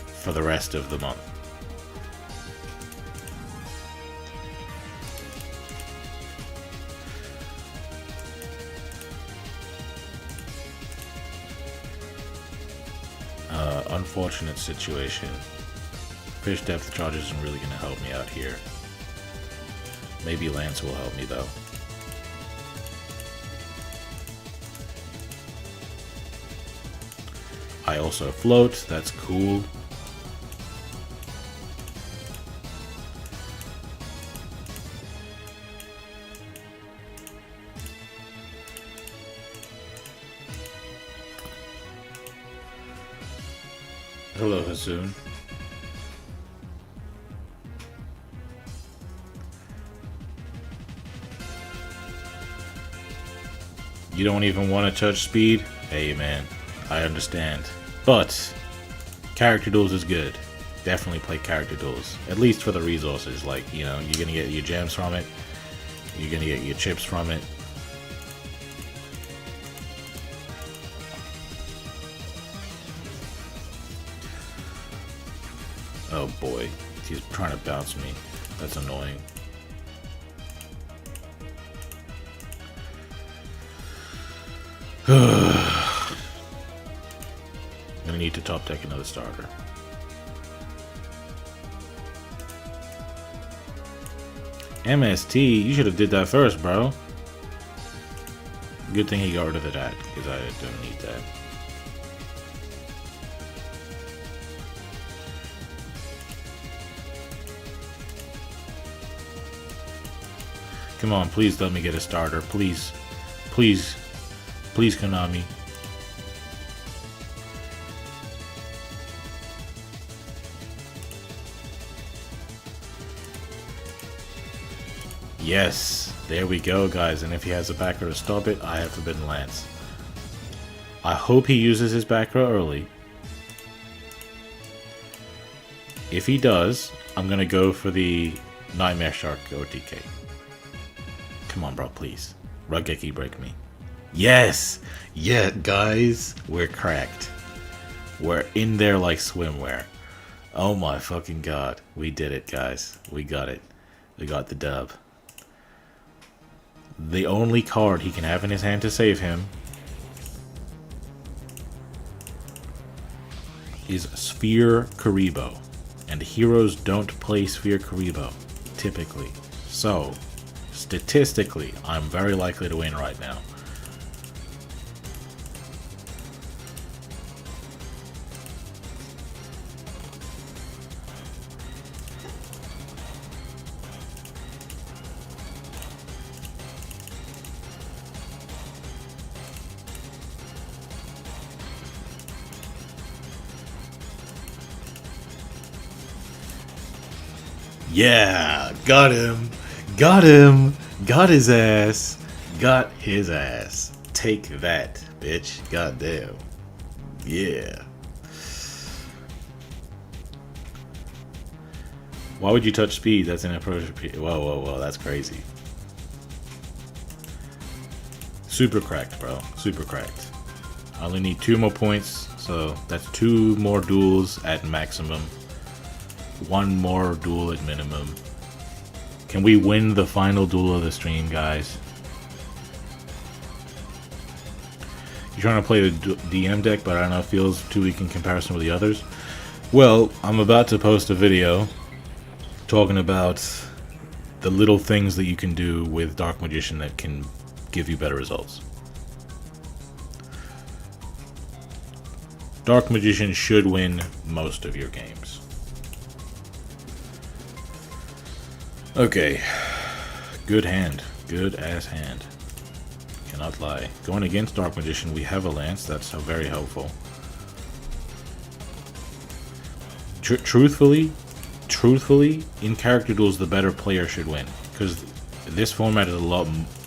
for the rest of the month. Unfortunate situation. Fish depth charge isn't really going to help me out here. Maybe Lance will help me though. I also float, that's cool. Hello, Hasoon. You don't even want to touch speed? Hey man, I understand. But character duels is good. Definitely play character duels. At least for the resources. Like, you know, you're gonna get your gems from it. You're gonna get your chips from it. Oh boy, he's trying to bounce me. That's annoying. I'm gonna need to top deck another starter. MST, you should have did that first, bro. Good thing he got rid of that, because I don't need that. Come on, please let me get a starter. Please. Please. Please, Konami. Yes. There we go, guys. And if he has a back row to stop it, I have Forbidden Lance. I hope he uses his back row early. If he does, I'm going to go for the Nightmare Shark OTK. Come on, bro, please. Rugeki break me. Yes! Yeah, guys, we're cracked. We're in there like swimwear. Oh my fucking god. We did it, guys. We got it. We got the dub. The only card he can have in his hand to save him is Sphere Karibo. And heroes don't play Sphere Karibo, typically. So, statistically, I'm very likely to win right now. Yeah, got him. Got him. Got his ass. Got his ass. Take that, bitch. Goddamn. Yeah. Why would you touch speed? That's inappropriate. Whoa, whoa, whoa. That's crazy. Super cracked, bro. Super cracked. I only need 2 more points, so that's 2 more duels at maximum. 1 more duel at minimum. Can we win the final duel of the stream, guys? You're trying to play the DM deck, but I don't know if it feels too weak in comparison with the others. Well, I'm about to post a video talking about the little things that you can do with Dark Magician that can give you better results. Dark Magician should win most of your games. Okay, good hand, good ass hand. Cannot lie. Going against Dark Magician, we have a Lance. That's very helpful. Truthfully, in character duels, the better player should win, because this format is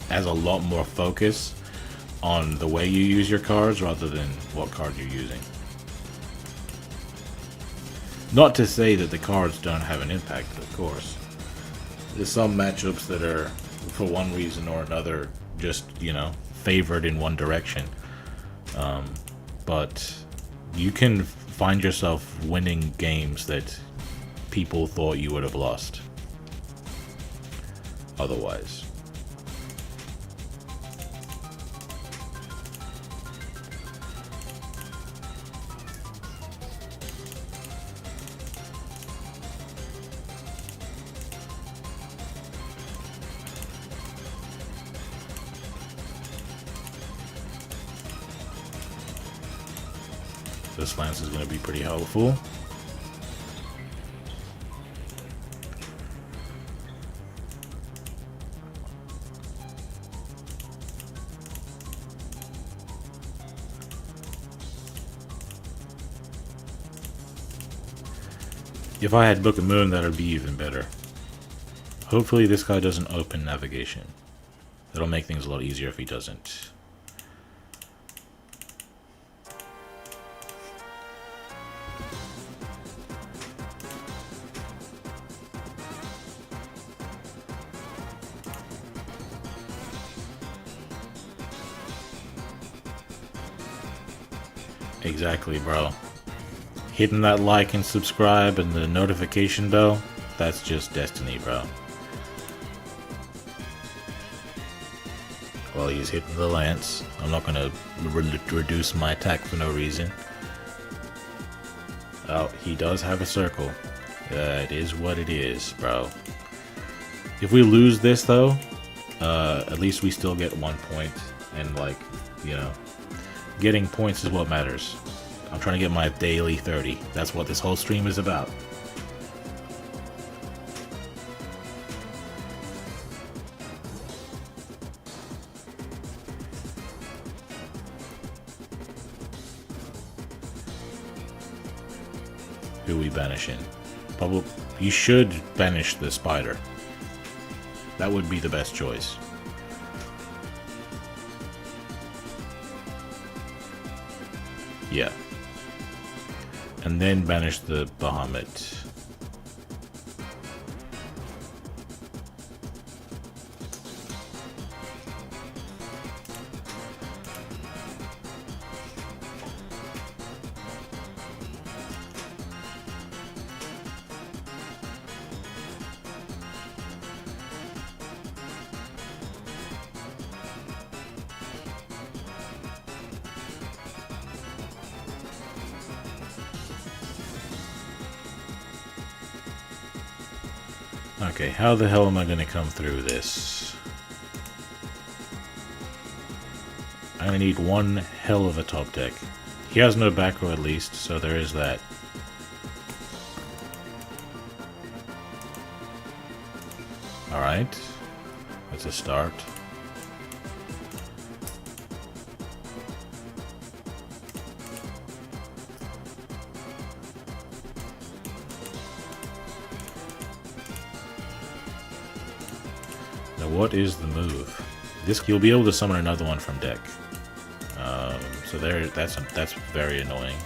has a lot more focus on the way you use your cards rather than what card you're using. Not to say that the cards don't have an impact, of course. There's some matchups that are, for one reason or another, just, you know, favored in one direction. But you can find yourself winning games that people thought you would have lost otherwise. This lance is going to be pretty helpful. If I had Book of Moon, that would be even better. Hopefully this guy doesn't open navigation. That'll make things a lot easier if he doesn't. Exactly, bro. hitting that like and subscribe and the notification bell, that's just destiny, bro. Well, he's hitting the lance. I'm not gonna reduce my attack for no reason. Oh, he does have a circle. It is what it is, bro. If we lose this, though, at least we still get 1 point. And, like, you know, getting points is what matters. I'm trying to get my daily 30. That's what this whole stream is about. Who we banishing? Probably you should banish the spider. That would be the best choice. Yeah. And then banish the Bahamut. Okay, how the hell am I gonna come through this? I'm gonna need one hell of a top deck. He has no back row at least, so there is that. Alright, that's a start. What is the move? This you'll be able to summon another one from deck. So that's very annoying.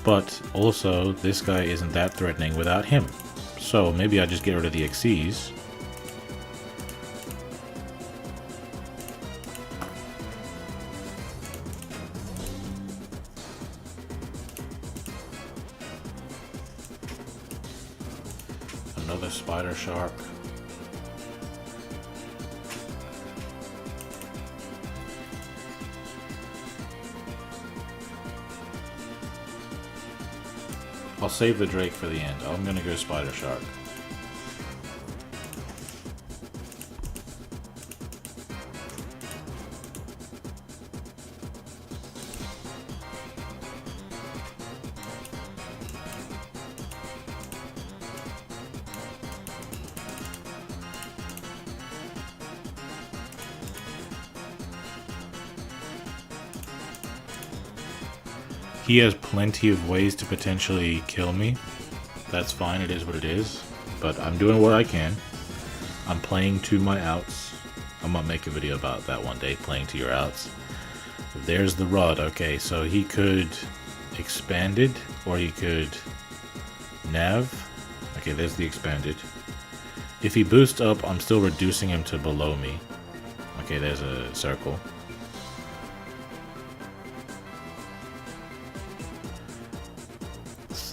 But also, this guy isn't that threatening without him. So maybe I just get rid of the Xyz. Another spider shark. I'll save the Drake for the end. I'm gonna go spider shark. He has plenty of ways to potentially kill me. That's fine, it is what it is. But I'm doing what I can. I'm playing to my outs. I might make a video about that one day, playing to your outs. There's the rod. Okay, so he could expanded, or he could nav. Okay, there's the expanded. If he boosts up, I'm still reducing him to below me. Okay, there's a circle.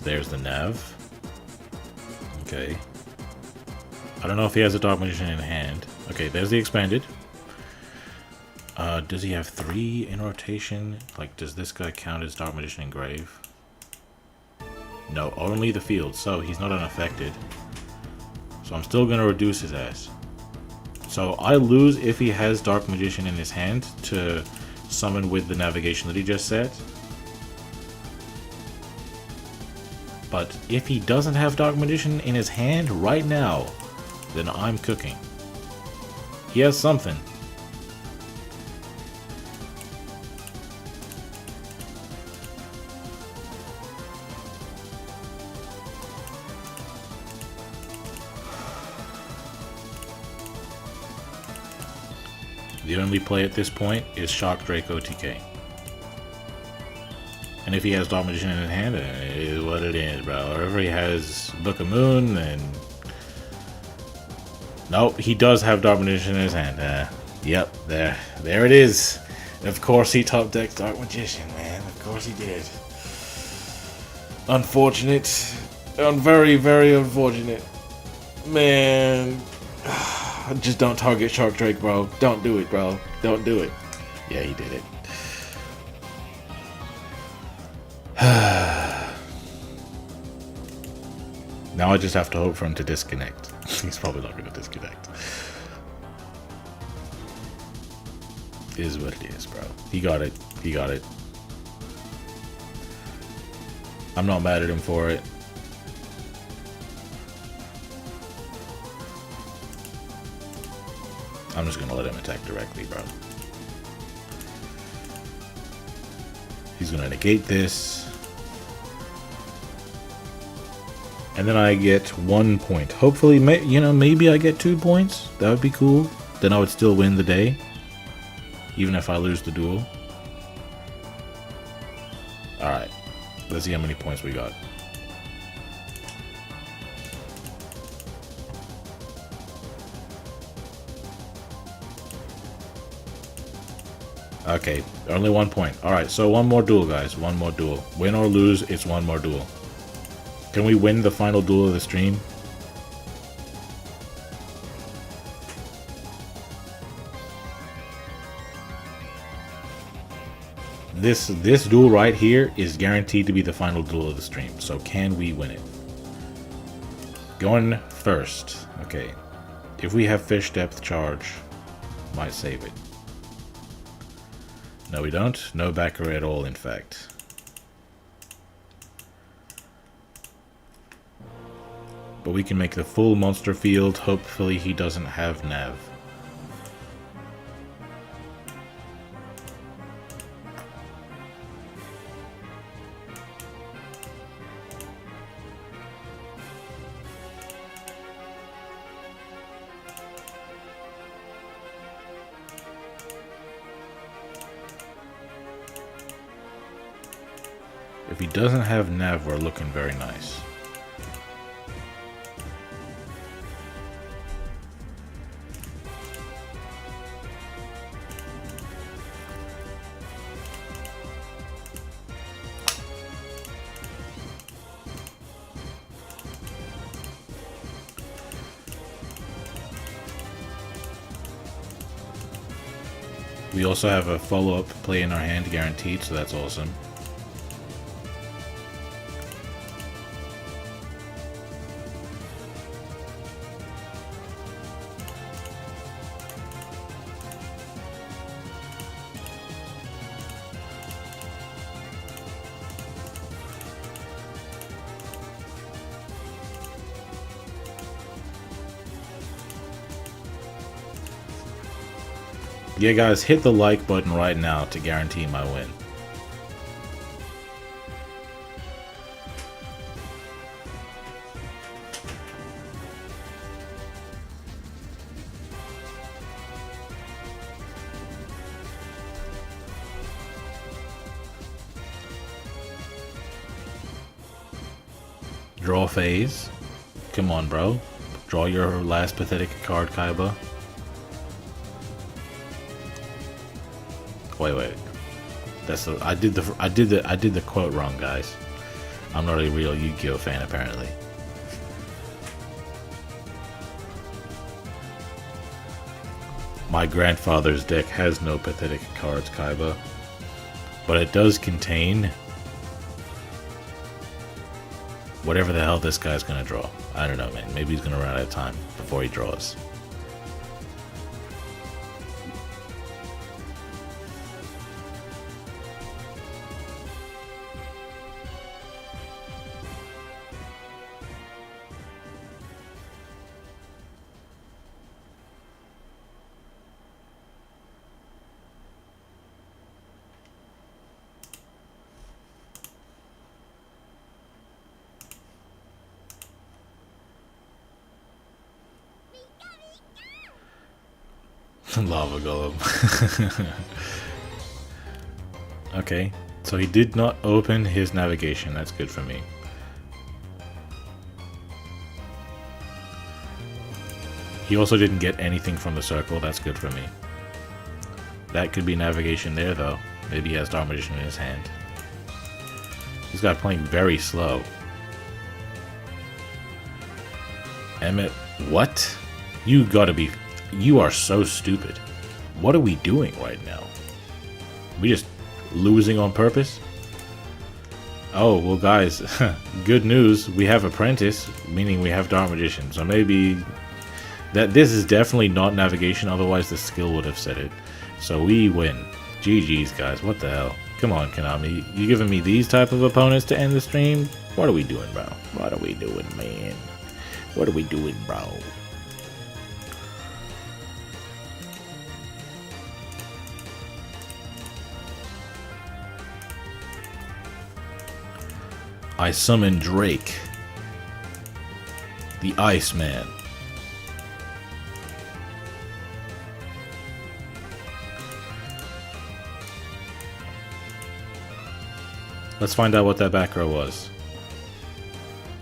There's the nav. Okay. I don't know if he has a Dark Magician in hand. Okay, there's the expanded. Does he have 3 in rotation? Like, does this guy count as Dark Magician Engrave? No, only the field, so he's not unaffected. So I'm still gonna reduce his ass. So I lose if he has Dark Magician in his hand to summon with the navigation that he just set. But if he doesn't have Dark Magician in his hand right now, then I'm cooking. He has something. The only play at this point is Shock Drake OTK. And if he has Dark Magician in his hand, it is what it is, bro. Or if he has Book of Moon, then... Nope, he does have Dark Magician in his hand. Yep, there it is. Of course he top decked Dark Magician, man. Of course he did. Unfortunate. Very, very unfortunate. Man. Just don't target Shark Drake, bro. Don't do it, bro. Don't do it. Yeah, he did it. Now I just have to hope for him to disconnect. He's probably not going to disconnect. It is what it is, bro. He got it. He got it. I'm not mad at him for it. I'm just gonna let him attack directly, bro. He's gonna negate this. And then I get 1 point. Hopefully, maybe I get 2 points. That would be cool. Then I would still win the day. Even if I lose the duel. Alright. Let's see how many points we got. Okay, only 1 point. Alright, so one more duel, guys. One more duel. Win or lose, it's one more duel. Can we win the final duel of the stream? This duel right here is guaranteed to be the final duel of the stream. So can we win it? Going first. Okay. If we have fish depth charge, might save it. No, we don't. No backer at all, in fact. But we can make the full monster field. Hopefully he doesn't have nav. If he doesn't have nav, we're looking very nice. We also have a follow-up play in our hand guaranteed, so that's awesome. Yeah, guys, hit the like button right now to guarantee my win. Draw phase. Come on, bro. Draw your last pathetic card, Kaiba. Wait. I did the quote wrong, guys. I'm not a real Yu-Gi-Oh fan, apparently. My grandfather's deck has no pathetic cards, Kaiba, but it does contain whatever the hell this guy's gonna draw. I don't know, man. Maybe he's gonna run out of time before he draws. Lava Golem. Okay, so he did not open his navigation. That's good for me. He also didn't get anything from the circle. That's good for me. That could be navigation there, though. Maybe he has Dark Magician in his hand. This guy playing very slow. Emmett, what? You gotta be... You are so stupid. What are we doing right now? We just losing on purpose? Oh, well guys, good news. We have Apprentice, meaning we have Dark Magician. So maybe... This is definitely not navigation, otherwise the skill would have said it. So we win. GG's, guys. What the hell? Come on, Konami. You giving me these type of opponents to end the stream? What are we doing, bro? What are we doing, man? What are we doing, bro? I summon Drake, the Iceman. Let's find out what that back row was.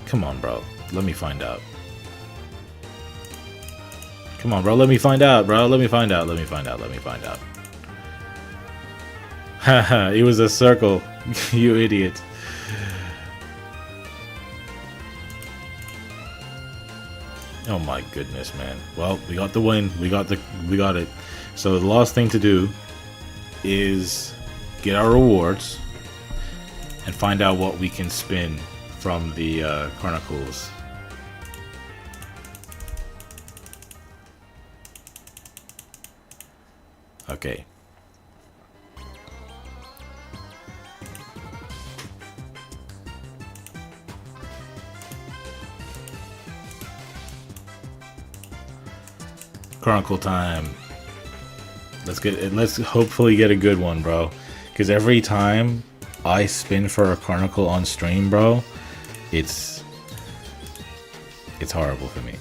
Come on, bro. Let me find out. Come on, bro. Let me find out, bro. Let me find out. Let me find out. Let me find out. Haha, it was a circle. You idiot. Oh my goodness, man. Well, we got the win. We got it. So the last thing to do is get our rewards and find out what we can spin from the Chronicles. Okay. Chronicle time. Let's hopefully get a good one, bro. Because every time I spin for a Chronicle on stream, bro, it's horrible for me.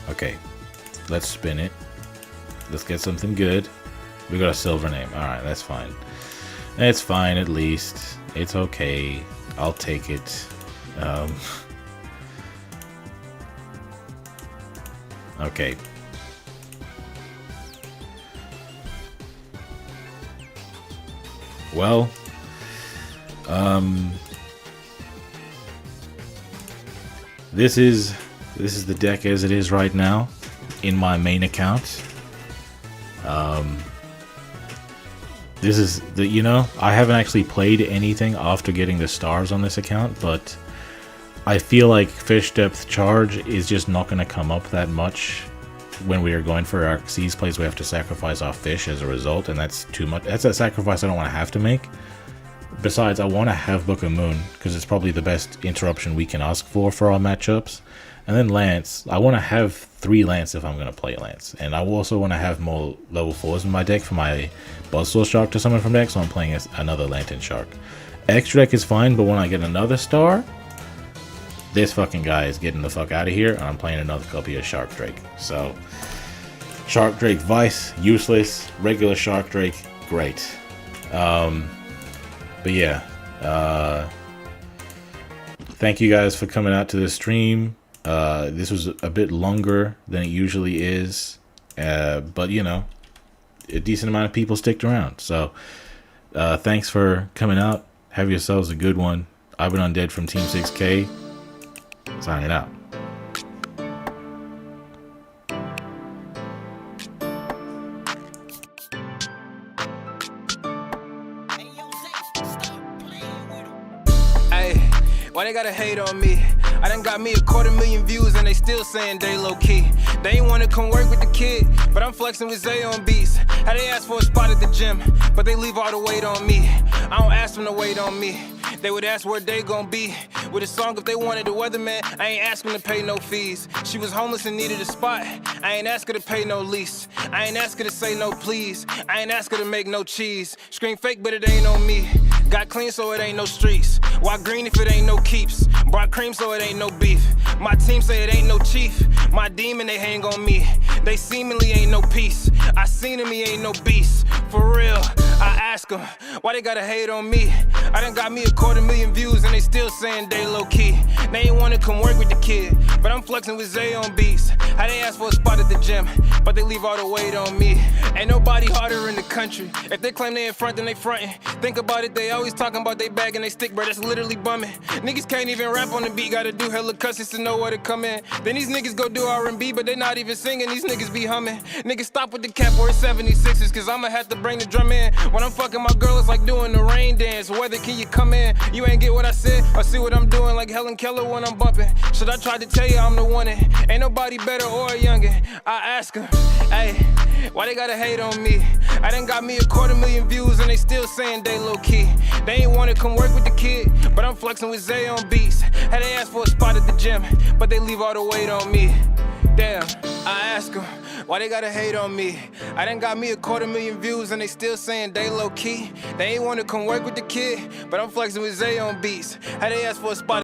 Okay, let's spin it. Let's get something good. We got a silver name. Alright, that's fine. It's fine, at least. It's okay. I'll take it. Okay. Well, this is the deck as it is right now in my main account. This is the, you know, I haven't actually played anything after getting the stars on this account, but I feel like Fish Depth Charge is just not going to come up that much when we are going for our Xyz plays. We have to sacrifice our fish as a result, and that's too much. That's a sacrifice I don't want to have to make. Besides, I want to have Book of Moon, because it's probably the best interruption we can ask for our matchups. And then Lance, I want to have 3 Lance if I'm going to play Lance. And I also want to have more level 4s in my deck for my Buzzsaw Shark to summon from deck, so I'm playing as another Lantern Shark. Extra deck is fine, but when I get another star, this fucking guy is getting the fuck out of here, and I'm playing another copy of Shark Drake. So, Shark Drake Vice, useless. Regular Shark Drake, great. But yeah, thank you guys for coming out to this stream. This was a bit longer than it usually is, but you know, a decent amount of people sticked around. So, thanks for coming out. Have yourselves a good one. I've been Undead from Team 6K. Signing out. Hey, why they gotta hate on me? I done got me 250,000 views and they still saying they low key. They ain't wanna come work with the kid, but I'm flexing with Zay on beats. How they ask for a spot at the gym, but they leave all the weight on me. I don't ask them to wait on me. They would ask where they gon' be with a song if they wanted the weatherman. I ain't ask them to pay no fees. She was homeless and needed a spot. I ain't ask her to pay no lease. I ain't ask her to say no please. I ain't ask her to make no cheese. Scream fake, but it ain't on me. Got clean, so it ain't no streets. Why green if it ain't no keeps? Brought cream, so it ain't no beef. My team say it ain't no chief. My demon, they hang on me. They seemingly ain't no peace. I seen him, he ain't no beast. For real, I asked ask them why they gotta hate on me. I done got me 250,000 views and they still saying they low key. They ain't wanna come work with the kid, but I'm flexing with Zay on beats. How they ask for a spot at the gym, but they leave all the weight on me. Ain't nobody harder in the country. If they claim they in front, then they frontin'. Think about it, they always talking about they bag and they stick, bro, that's literally bumming. Niggas can't even rap on the beat, gotta do hella cussings to know where to come in. Then these niggas go do R&B, but they not even singing, these niggas be humming. Niggas stop with the cap or 76ers, cause I'ma have to bring the drum in. When I'm fucking my girl, it's like doing the rain dance. Whether can you come in? You ain't get what I said, or see what I'm doing like Helen Keller when I'm bumping. Should I try to tell you I'm the one that ain't nobody better or youngin'? I ask them, hey, why they gotta hate on me? I done got me 250,000 views and they still saying they low key. They ain't wanna come work with the kid, but I'm flexing with Zay on beats. How they ask for a spot at the gym, but they leave all the weight on me. Damn, I ask them, why they gotta hate on me? I done got me 250,000 views and they still saying they low key. They ain't wanna come work with the kid, but I'm flexing with Zay on beats. How they ask for a spot